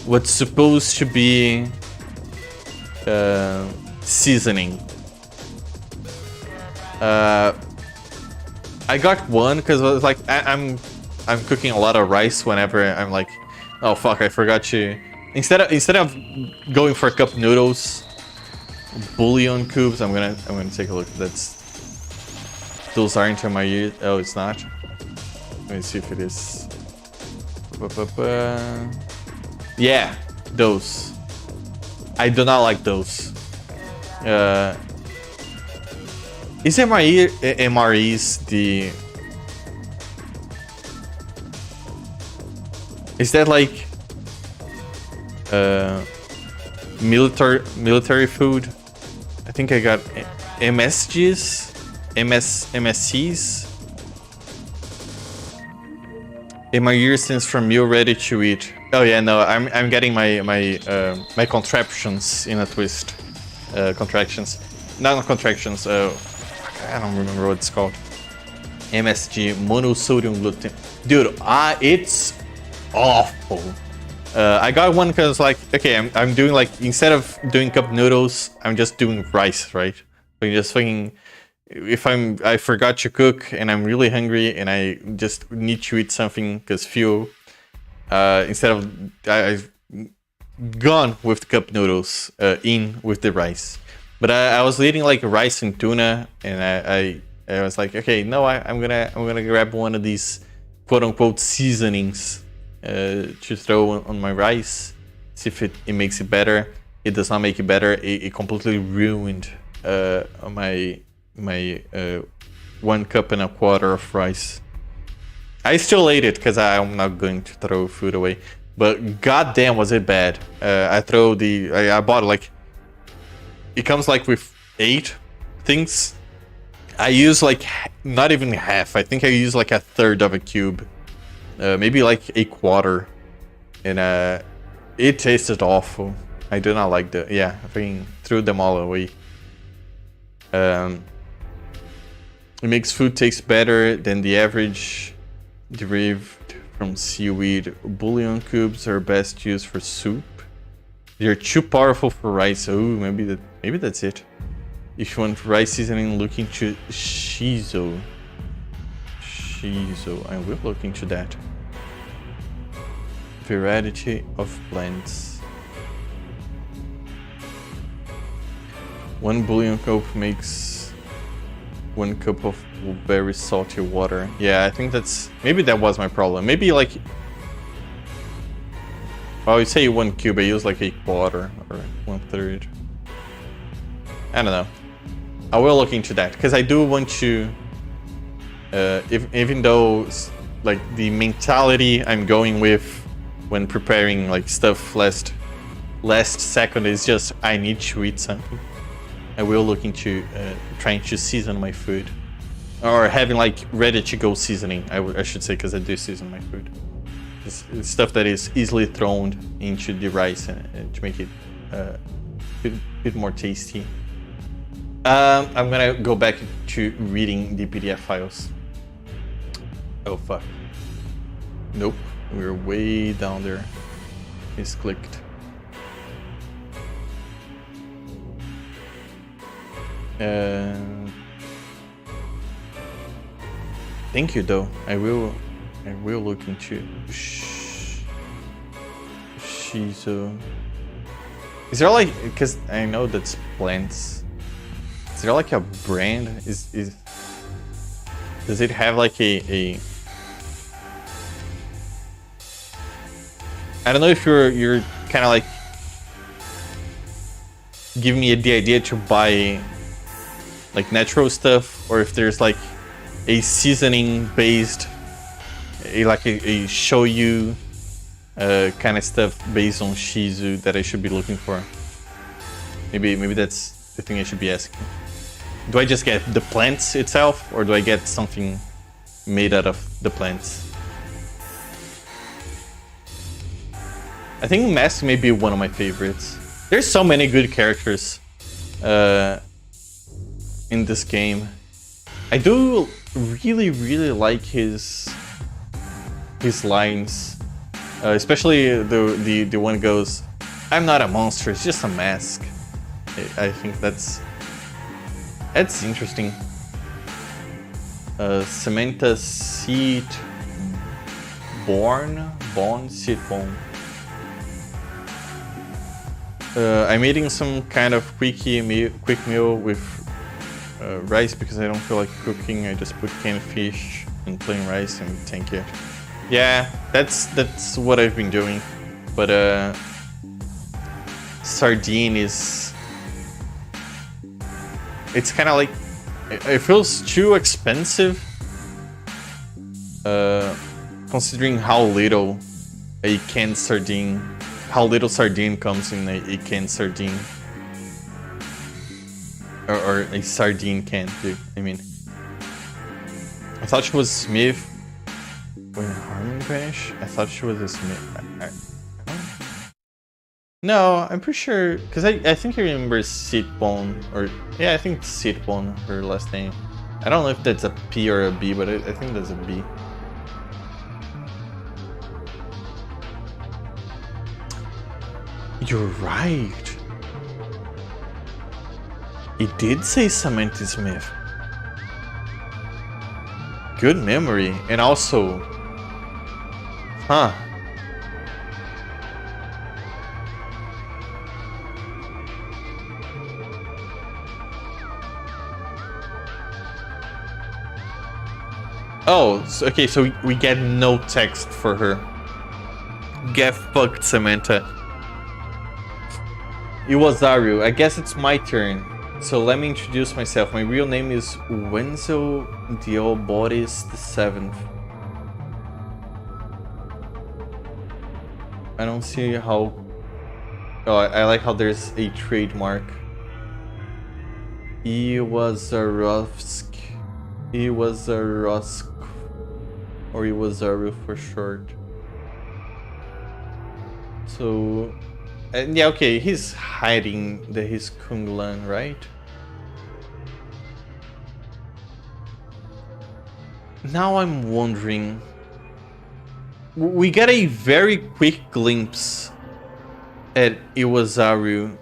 what's supposed to be seasoning. I got one because I was like, I'm cooking a lot of rice whenever I'm like, oh fuck, I forgot to... Instead of going for cup noodles, bouillon cubes, I'm gonna take a look. Those aren't in my ear. Oh, it's not. Let me see if it is. Yeah, those. I do not like those. Is MREs the... Is that like... military food. I think I got MSGs, MSCs. In my year since from meal ready to eat. Oh yeah, no, I'm getting my contraptions in a twist. Contractions, not contractions. I don't remember what it's called. MSG, monosodium gluten. Dude, it's awful. I got one because like, okay, I'm doing like, instead of doing cup noodles, I'm just doing rice, right? But just thinking, if I forgot to cook and I'm really hungry and I just need to eat something because fuel, instead of I've gone with the cup noodles, in with the rice. But I was eating like rice and tuna, and I was like, okay, no, I'm gonna grab one of these quote unquote seasonings to throw on my rice, see if it makes it better. It does not make it better. It completely ruined my 1 cup and a quarter of rice. I still ate it because I'm not going to throw food away. But goddamn, was it bad? I bought like, it comes like with 8 things. I use like not even half. I think I use like a third of a cube, maybe like a quarter, and it tasted awful. I do not like the I fucking threw them all away. It makes food taste better than the average derived from seaweed. Bouillon cubes are best used for soup. They're too powerful for rice. Oh, maybe that's it. If you want rice seasoning, look into shiso. I will look into that. Variety of blends. 1 bouillon cup makes 1 cup of very salty water. Yeah, I think maybe that was my problem. Maybe like, well, you say 1 cube, I use like a quarter or 1/3. I don't know. I will look into that because I do want to, even though like the mentality I'm going with when preparing like stuff last second is just I need to eat something. I will look into trying to season my food, or having like ready to go seasoning. I should say, because I do season my food. It's stuff that is easily thrown into the rice and to make it a bit more tasty. I'm gonna go back to reading the PDF files. Oh fuck. Nope, we're way down there. It's clicked. Thank you though. I will look into shiso. Is there like, because I know that's plants. Is there like a brand? Does it have like a I don't know if you're kind of like giving me the idea to buy like natural stuff, or if there's like a seasoning based, a shoyu kind of stuff based on shiso that I should be looking for. Maybe that's the thing I should be asking. Do I just get the plants itself, or do I get something made out of the plants? I think Mask may be one of my favorites. There's so many good characters in this game. I do really like his lines, especially the one goes, "I'm not a monster, it's just a mask." I think that's interesting. Samantha Seat Born Seat Born. I'm eating some kind of quick meal with rice because I don't feel like cooking. I just put canned fish and plain rice and thank it. Yeah, that's what I've been doing. But sardine is, it's kind of like, it feels too expensive considering how little a canned sardine, how little sardine comes in a canned sardine. Or a sardine can, too, I mean. I thought she was Smith when Harmon vanished. I thought she was a Smith. No, I'm pretty sure, because I think I remember Sitbone, or yeah, I think Sitbone, her last name. I don't know if that's a P or a B, but I think that's a B. You're right. It did say Samantha Smith. Good memory, and also, huh? Oh, okay, so we get no text for her. Get fucked, Samantha. It was Aru. I guess it's my turn. So let me introduce myself. My real name is Wenzel Dioboris VII. I don't see how... Oh, I like how there's a trademark. Iwazarovsk. Iwazarovsk. Or Iwazaru for short. So... And yeah, okay, he's hiding that he's Kunglan, right? Now I'm wondering... We get a very quick glimpse at Iwazaru,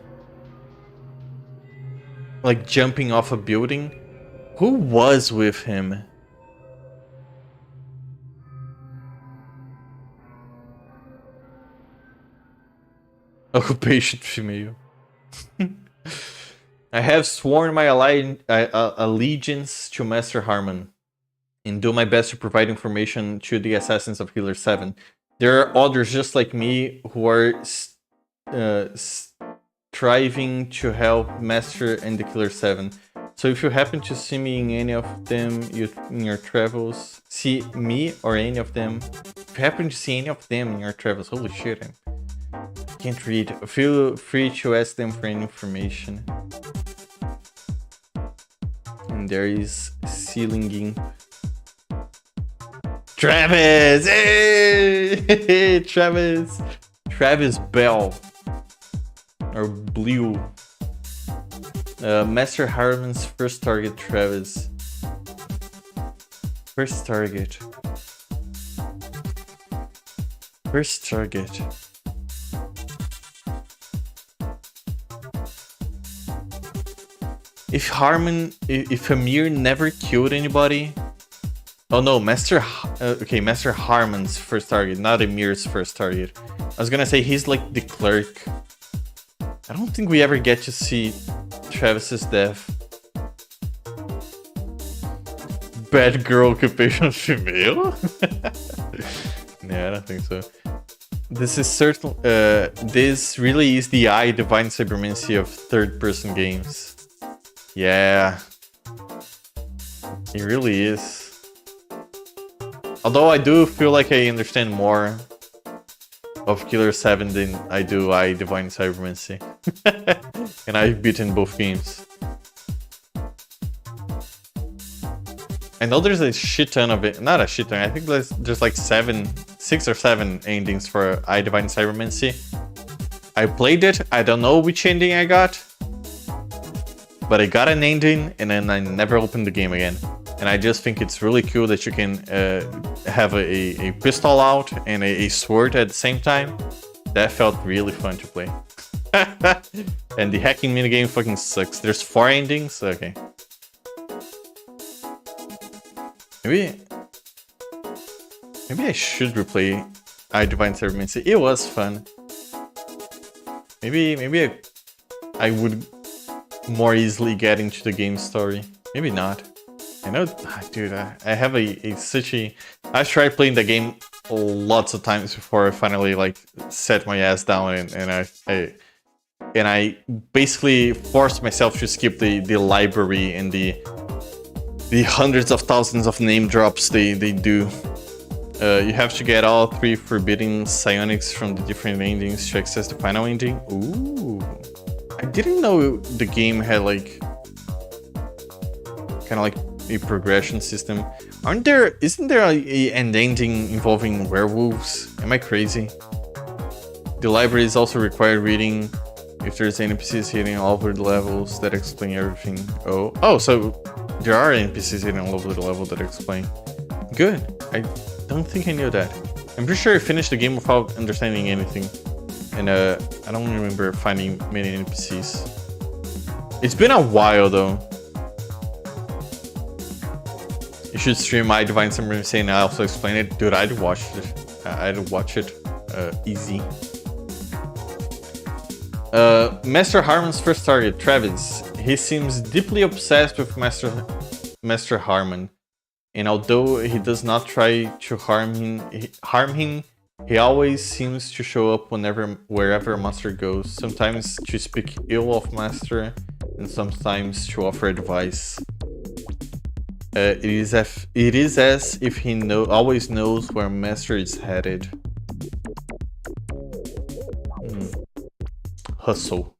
like jumping off a building. Who was with him? Occupation female. I have sworn my allegiance to Master Harmon and do my best to provide information to the assassins of Killer7. There are others just like me who are striving to help Master and the Killer7. So if you happen to see me in any of them in your travels, see me or any of them, if you happen to see any of them in your travels, holy shit, I can't read. Feel free to ask them for any information. And there is Sealing. Travis! Hey! Travis! Travis Bell. Or Blue. Master Harmon's first target, Travis. First target. First target. If Amir never killed anybody... Oh no, Master Harmon's first target, not Amir's first target. I was gonna say he's like the clerk. I don't think we ever get to see Travis's death. Bad girl occupation female? Yeah, I don't think so. This is certain. This really is the divine cybermancy of third-person games. Yeah, it really is. Although I do feel like I understand more of Killer7 than I do Divine Cybermancy. And I've beaten both games. I know there's a shit ton of it. Not a shit ton, I think there's like 6 or 7 endings for Divine Cybermancy. I played it, I don't know which ending I got. But I got an ending, and then I never opened the game again. And I just think it's really cool that you can have a pistol out and a sword at the same time. That felt really fun to play. And the hacking minigame fucking sucks. There's 4 endings? Okay. Maybe I should replay Divine Cybermancy. It was fun. Maybe I would more easily get into the game story. Maybe not. I know, dude, I have such a... I've tried playing the game lots of times before I finally like set my ass down and I basically forced myself to skip the library and the hundreds of thousands of name drops they do You have to get all 3 forbidden psionics from the different endings to access the final ending. Ooh. I didn't know the game had like kind of like a progression system. Isn't there an ending involving werewolves? Am I crazy? The library is also required reading if there's NPCs hitting all over the levels that explain everything. Oh, so there are NPCs hitting all over the level that explain. Good. I don't think I knew that. I'm pretty sure I finished the game without understanding anything. And I don't remember finding many NPCs. It's been a while though. You should stream My Divine Summer Insane and I also explain it. Dude, I'd watch it. I'd watch it. Easy. Master Harmon's first target, Travis. He seems deeply obsessed with Master Harmon. And although he does not try to harm him, he always seems to show up wherever Master goes. Sometimes to speak ill of Master, and sometimes to offer advice. It is as if he always knows where Master is headed. Hustle.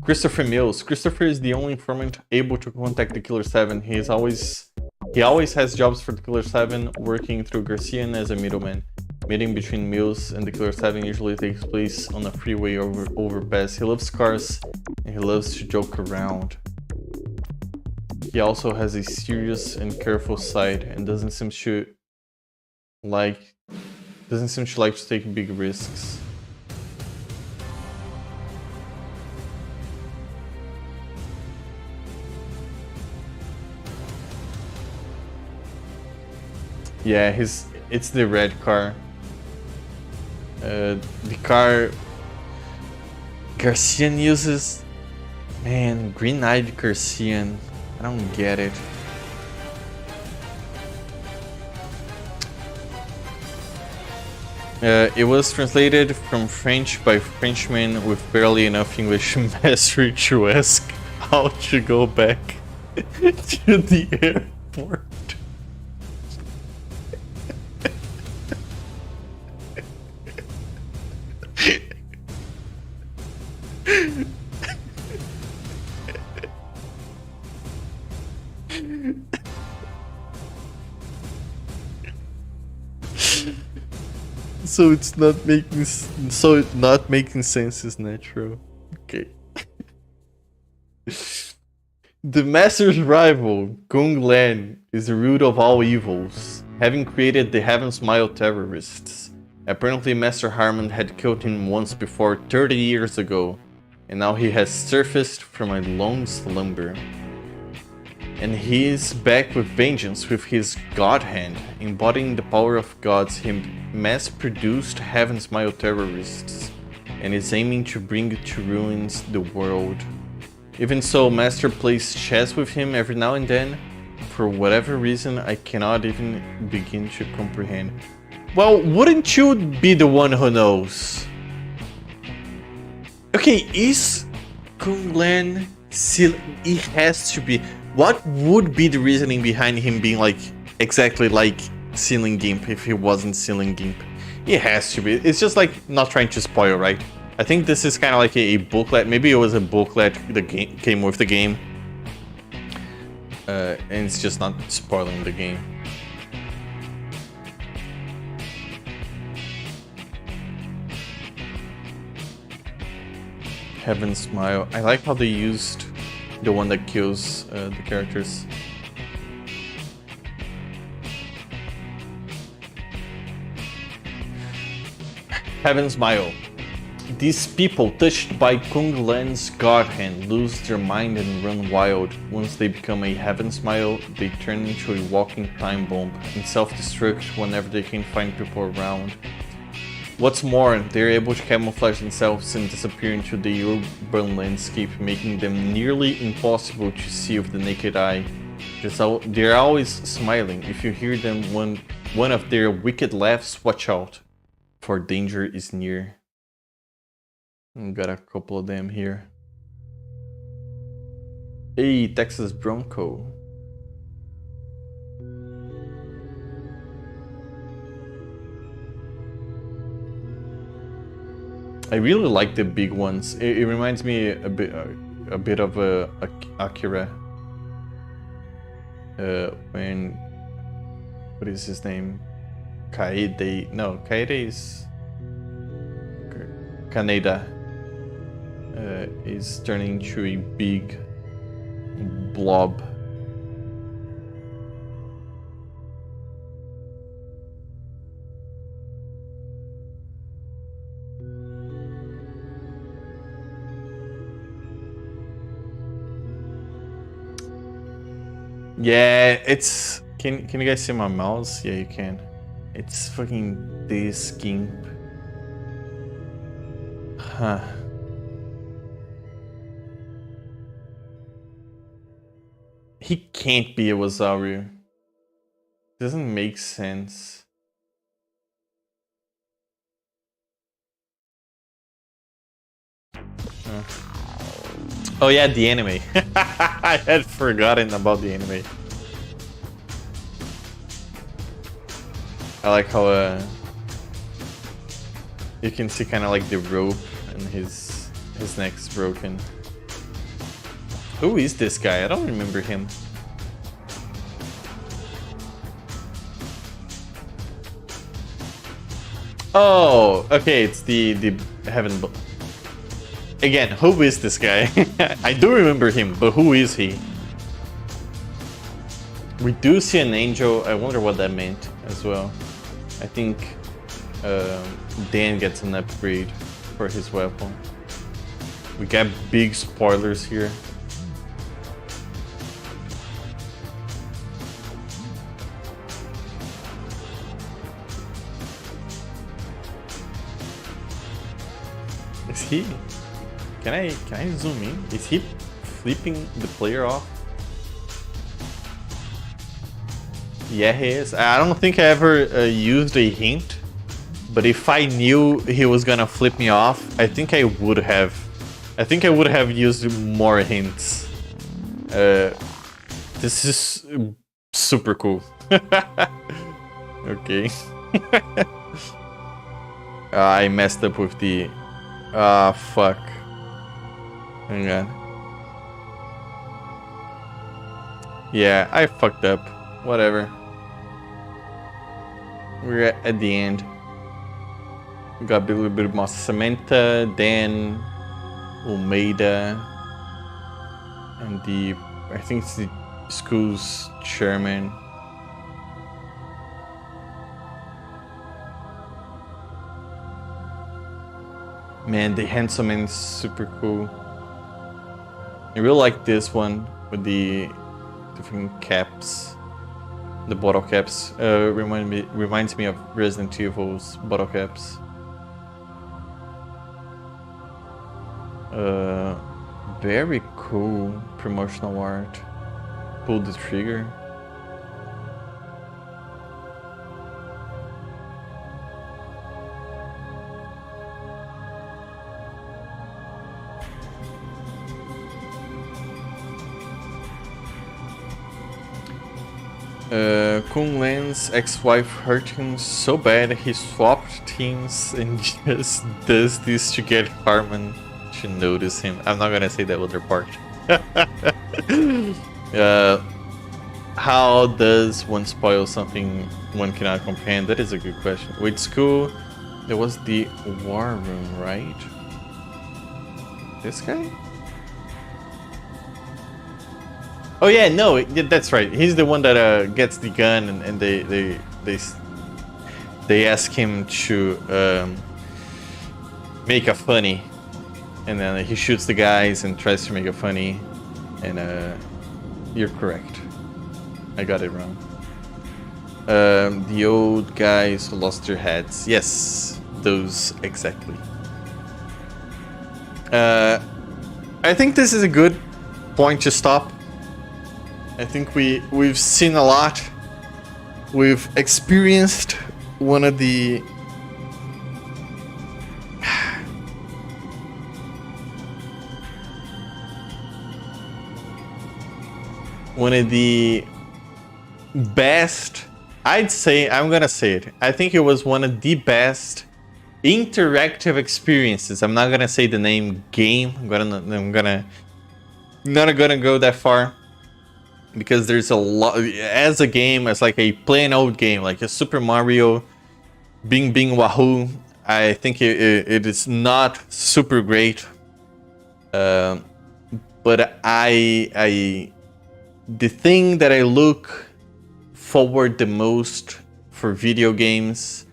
Christopher Mills. Christopher is the only informant able to contact the Killer7. He always has jobs for the Killer7, working through Garcian as a middleman. Meeting between Mills and the Killer7 usually takes place on a freeway overpass. He loves cars and he loves to joke around. He also has a serious and careful side and doesn't seem to like to take big risks. Yeah, it's the red car. The car Garcian uses. Man, green-eyed Garcian. I don't get it. It was translated from French by Frenchmen with barely enough English mastery to ask how to go back to the airport. So not making sense is natural. Okay. The Master's rival, Kung Lan, is the root of all evils, having created the Heaven Smile terrorists. Apparently Master Harmon had killed him once before 30 years ago, and now he has surfaced from a long slumber. And he is back with vengeance with his God Hand, embodying the power of gods. He mass-produced Heaven Smile terrorists, and is aiming to bring to ruins the world. Even so, Master plays chess with him every now and then, for whatever reason I cannot even begin to comprehend. Well, wouldn't you be the one who knows? Okay, is Kung Lan still... He has to be... What would be the reasoning behind him being like exactly like Ceiling Gimp if he wasn't Ceiling Gimp? It has to be. It's just like not trying to spoil, right? I think this is kind of like a booklet. Maybe it was a booklet that came with the game. And it's just not spoiling the game. Heaven Smile. I like how they used the one that kills the characters. Heaven Smile. These people touched by Kung Lan's God Hand lose their mind and run wild. Once they become a Heaven Smile, they turn into a walking time bomb and self-destruct whenever they can find people around. What's more, they're able to camouflage themselves and disappear into the urban landscape, making them nearly impossible to see with the naked eye. They're always smiling. If you hear them one of their wicked laughs, watch out, for danger is near. Got a couple of them here. Hey, Texas Bronco. I really like the big ones. It reminds me a bit of Akira. When what is his name? Kaede? No, Kaede is Kaneda. Is turning into a big blob. Yeah, it's... Can you guys see my mouse? Yeah, you can. It's fucking this gimp. Huh. He can't be a Wasaru. Doesn't make sense. Oh yeah, the anime. I had forgotten about the anime. I like how you can see kind of like the rope and his neck's broken. Who is this guy? I don't remember him. Oh, okay, it's the heaven. Again, who is this guy? I do remember him, but who is he? We do see an angel. I wonder what that meant as well. I think Dan gets an upgrade for his weapon. We got big spoilers here. Is he? Can I zoom in? Is he flipping the player off? Yeah, he is. I don't think I ever used a hint, but if I knew he was gonna flip me off, I think I would have. I think I would have used more hints. This is super cool. Okay. I messed up with the... Ah, fuck. Hang on. Yeah, I fucked up. Whatever. We're at the end. We got a little bit of Samantha, Dan, Almeida, and the... I think it's the school's chairman. Man, the handsome man is super cool. I really like this one with the different caps, the bottle caps. Reminds me of Resident Evil's bottle caps. Very cool promotional art. Pull the trigger. Kung Lan's ex-wife hurt him so bad he swapped teams and just does this to get Carmen to notice him. I'm not gonna say that other part. How does one spoil something one cannot comprehend? That is a good question. With school, there was the war room, right? This guy? Oh yeah, no, that's right. He's the one that gets the gun, and they ask him to make a funny, and then he shoots the guys and tries to make a funny, and you're correct. I got it wrong. The old guys who lost their heads. Yes, those exactly. I think this is a good point to stop. I think we've seen a lot. We've experienced one of the one of the best. I'm gonna say it. I think it was one of the best interactive experiences. I'm not gonna say the name game. I'm not gonna go that far because there's a lot as a game, as like a plain old game, like a Super Mario, Bing Bing Wahoo. I think it is not super great. But the thing that I look forward the most for video games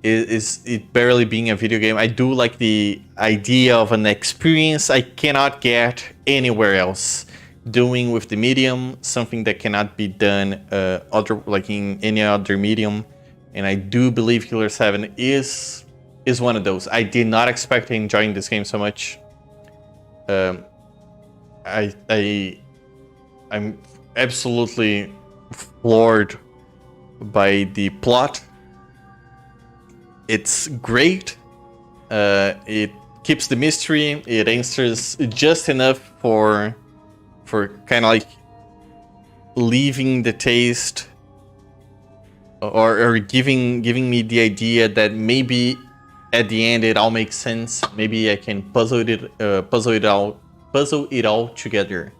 is it barely being a video game. I do like the idea of an experience I cannot get anywhere else. Doing with the medium, something that cannot be done in any other medium. And I do believe Killer7 is one of those. I did not expect enjoying this game so much. I'm absolutely floored by the plot. It's great. It keeps the mystery. It answers just enough for kind of like leaving the taste or giving me the idea that maybe at the end it all makes sense. Maybe I can puzzle it all together.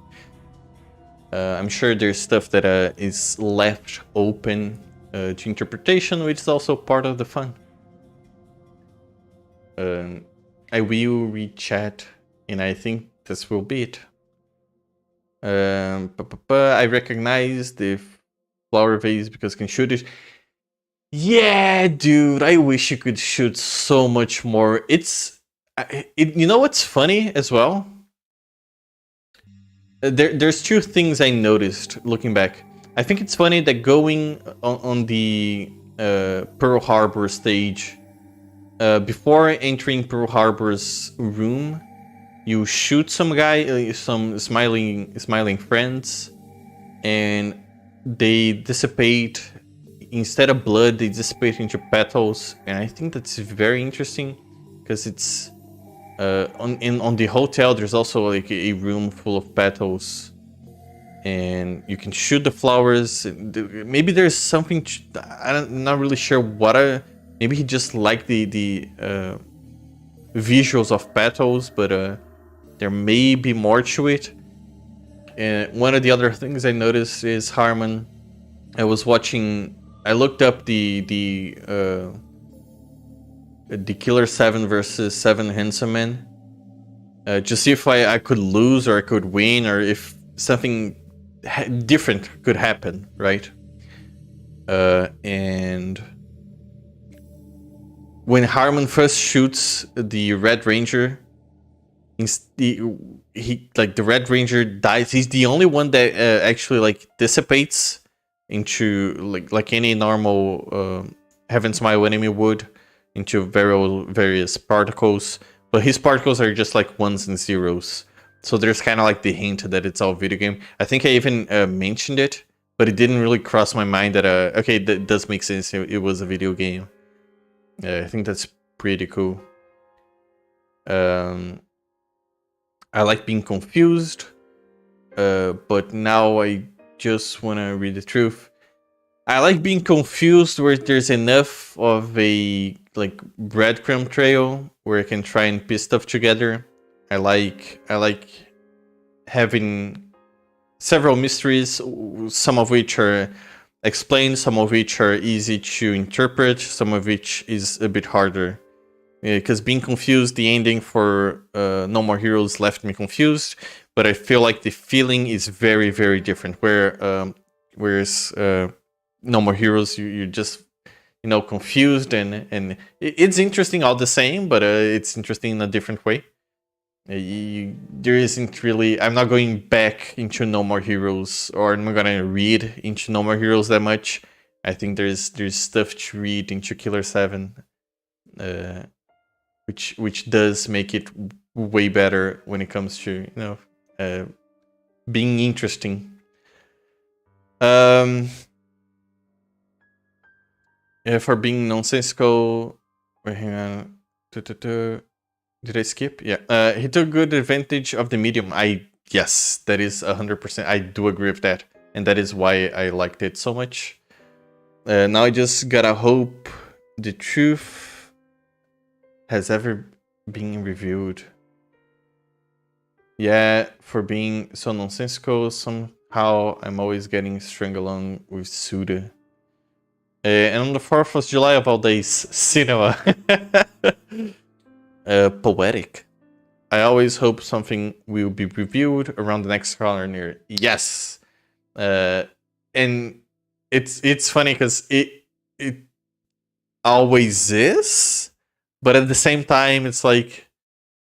I'm sure there's stuff that is left open to interpretation, which is also part of the fun. I will read chat, and I think this will be it. I recognize the flower vase because I can shoot it. Yeah, dude, I wish you could shoot so much more. You know what's funny as well? There's two things I noticed looking back. I think it's funny that going on the Pearl Harbor stage, before entering Pearl Harbor's room, you shoot some guy, some smiling friends, and they dissipate. Instead of blood, they dissipate into petals, and I think that's very interesting because it's on the hotel. There's also like a room full of petals, and you can shoot the flowers. Maybe there's something I'm not really sure what. Maybe he just liked the visuals of petals, but there may be more to it. And one of the other things I noticed is Harmon. I looked up the Killer7 versus 7 Handsome Men to see if I could lose or I could win or if something different could happen, right? And when Harmon first shoots the Red Ranger, the Red Ranger dies. He's the only one that actually like dissipates into like any normal Heaven Smile enemy would, into various particles, but his particles are just like ones and zeros. So there's kind of like the hint that it's all video game. I think I even mentioned it, but it didn't really cross my mind that okay, that does make sense. It was a video game. I think that's pretty cool. I like being confused, but now I just want to read the truth. I like being confused where there's enough of a like breadcrumb trail where I can try and piece stuff together. I like having several mysteries, some of which are explained, some of which are easy to interpret, some of which is a bit harder. Because being confused, the ending for No More Heroes left me confused, but I feel like the feeling is very, very different. Whereas No More Heroes, you're just confused, and it's interesting all the same, but it's interesting in a different way. There isn't really. I'm not going back into No More Heroes, or I'm not gonna read into No More Heroes that much. I think there's stuff to read into Killer7. Which does make it way better when it comes to being interesting. For being nonsensical. Wait, hang on. Did I skip? Yeah. He took good advantage of the medium. I yes, that is 100%. I do agree with that, and that is why I liked it so much. Now I just gotta hope the truth has ever been revealed. Yeah, for being so nonsensical, somehow I'm always getting strung along with Suda. And on the 4th of July of all days, cinema. Poetic. I always hope something will be revealed around the next corner. Yes. And it's funny because it always is, but at the same time, it's like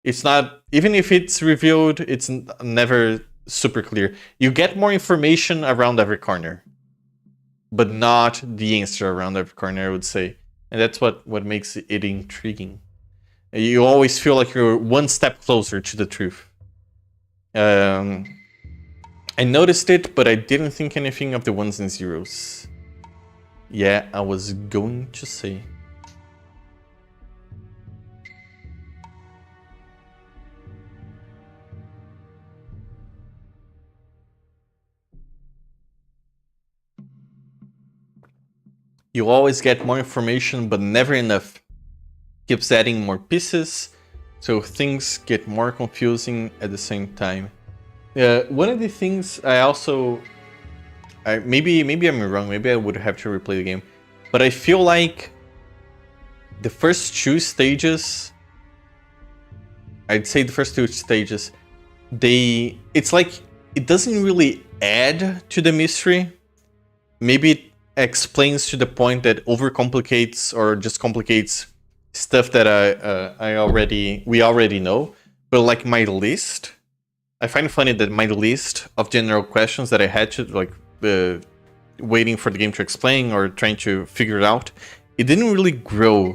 it's not. Even if it's revealed, it's never super clear. You get more information around every corner, but not the answer around every corner, I would say, and that's what makes it intriguing. You always feel like you're one step closer to the truth. I noticed it, but I didn't think anything of the ones and zeros. Yeah, I was going to say. You always get more information, but never enough. Keeps adding more pieces, so things get more confusing at the same time. One of the things I also... maybe I'm wrong, maybe I would have to replay the game, but I feel like the first two stages... I'd say the first two stages, it's like it doesn't really add to the mystery. Maybe it explains to the point that overcomplicates or just complicates stuff that we already know. But like my list, I find it funny that my list of general questions that I had to like waiting for the game to explain or trying to figure it out, it didn't really grow.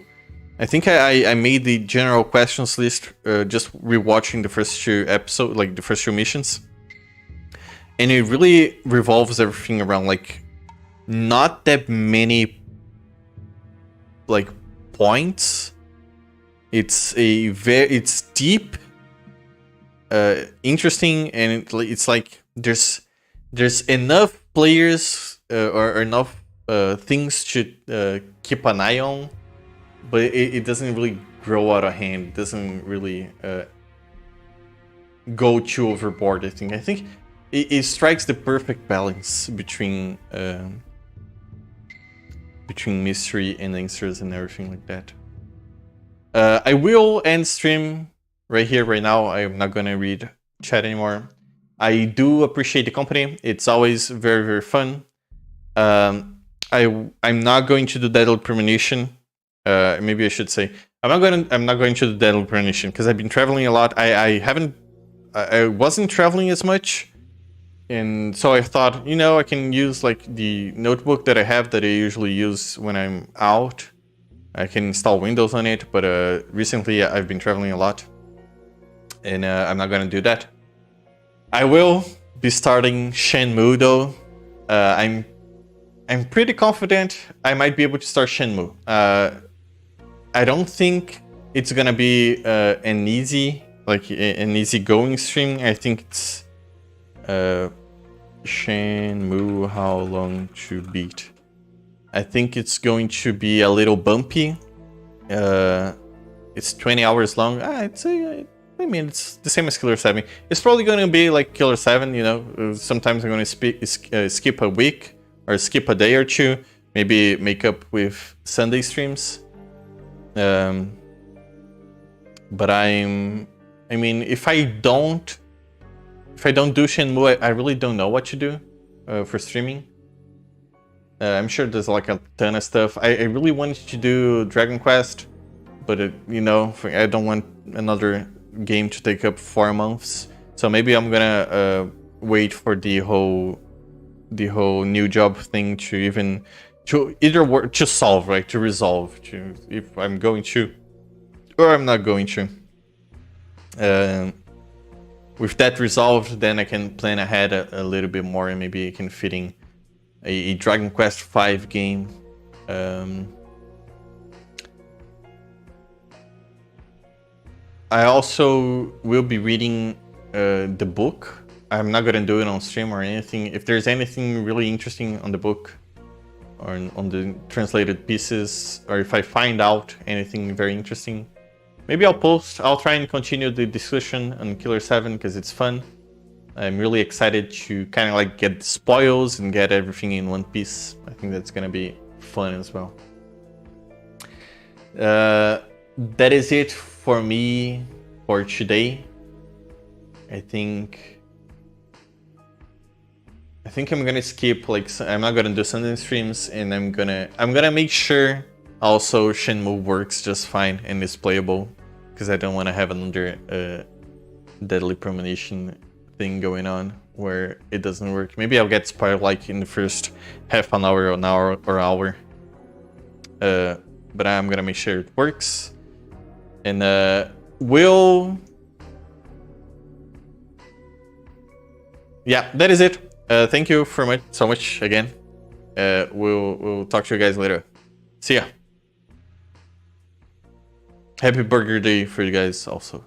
I think I made the general questions list just rewatching the first two episodes, like the first two missions. And it really revolves everything around like not that many like points. It's it's deep, interesting, and it's like there's enough players or enough things to keep an eye on. But it doesn't really grow out of hand. It doesn't really go too overboard, I think. I think it strikes the perfect balance between mystery and answers and everything like that. I will end stream right here, right now. I'm not going to read chat anymore. I do appreciate the company. It's always very, very fun. I'm not going to do Deadly Premonition. Maybe I should say I'm not going to the Deadly Premonition because I've been traveling a lot. I wasn't traveling as much, and so I thought, you know, I can use like the notebook that I have that I usually use when I'm out. I can install Windows on it, but recently I've been traveling a lot, and I'm not gonna do that. I will be starting Shenmue though. I'm pretty confident I might be able to start Shenmue. I don't think it's gonna be an easy going stream. I think it's Shenmue, how long to beat? I think it's going to be a little bumpy. It's 20 hours long. I'd say, I mean, it's the same as Killer7. It's probably going to be like Killer7, you know. Sometimes I'm going to skip a week or skip a day or two. Maybe make up with Sunday streams. But I mean, if I don't do Shenmue, I really don't know what to do for streaming. I'm sure there's like a ton of stuff. I really wanted to do Dragon Quest, but you know, I don't want another game to take up 4 months. So maybe I'm gonna wait for the whole new job thing to solve, right? To resolve, if I'm going to or I'm not going to. With that resolved, then I can plan ahead a little bit more, and maybe I can fit in a Dragon Quest V game. I also will be reading the book I'm not gonna do it on stream or anything. If there's anything really interesting on the book or on the translated pieces, or if I find out anything very interesting, maybe I'll post. I'll try and continue the discussion on Killer7 because it's fun. I'm really excited to kind of like get the spoils and get everything in one piece. I think that's gonna be fun as well. That is it for me for today. I think I'm gonna skip, like, I'm not gonna do Sunday streams, and I'm gonna make sure also Shenmue works just fine and is playable, because I don't want to have another Deadly Premonition thing going on where it doesn't work. Maybe I'll get spoiled like in the first half an hour or an hour or hour. But I'm gonna make sure it works. And yeah, that is it. Thank you so much again. We'll talk to you guys later. See ya. Happy Burger Day for you guys also.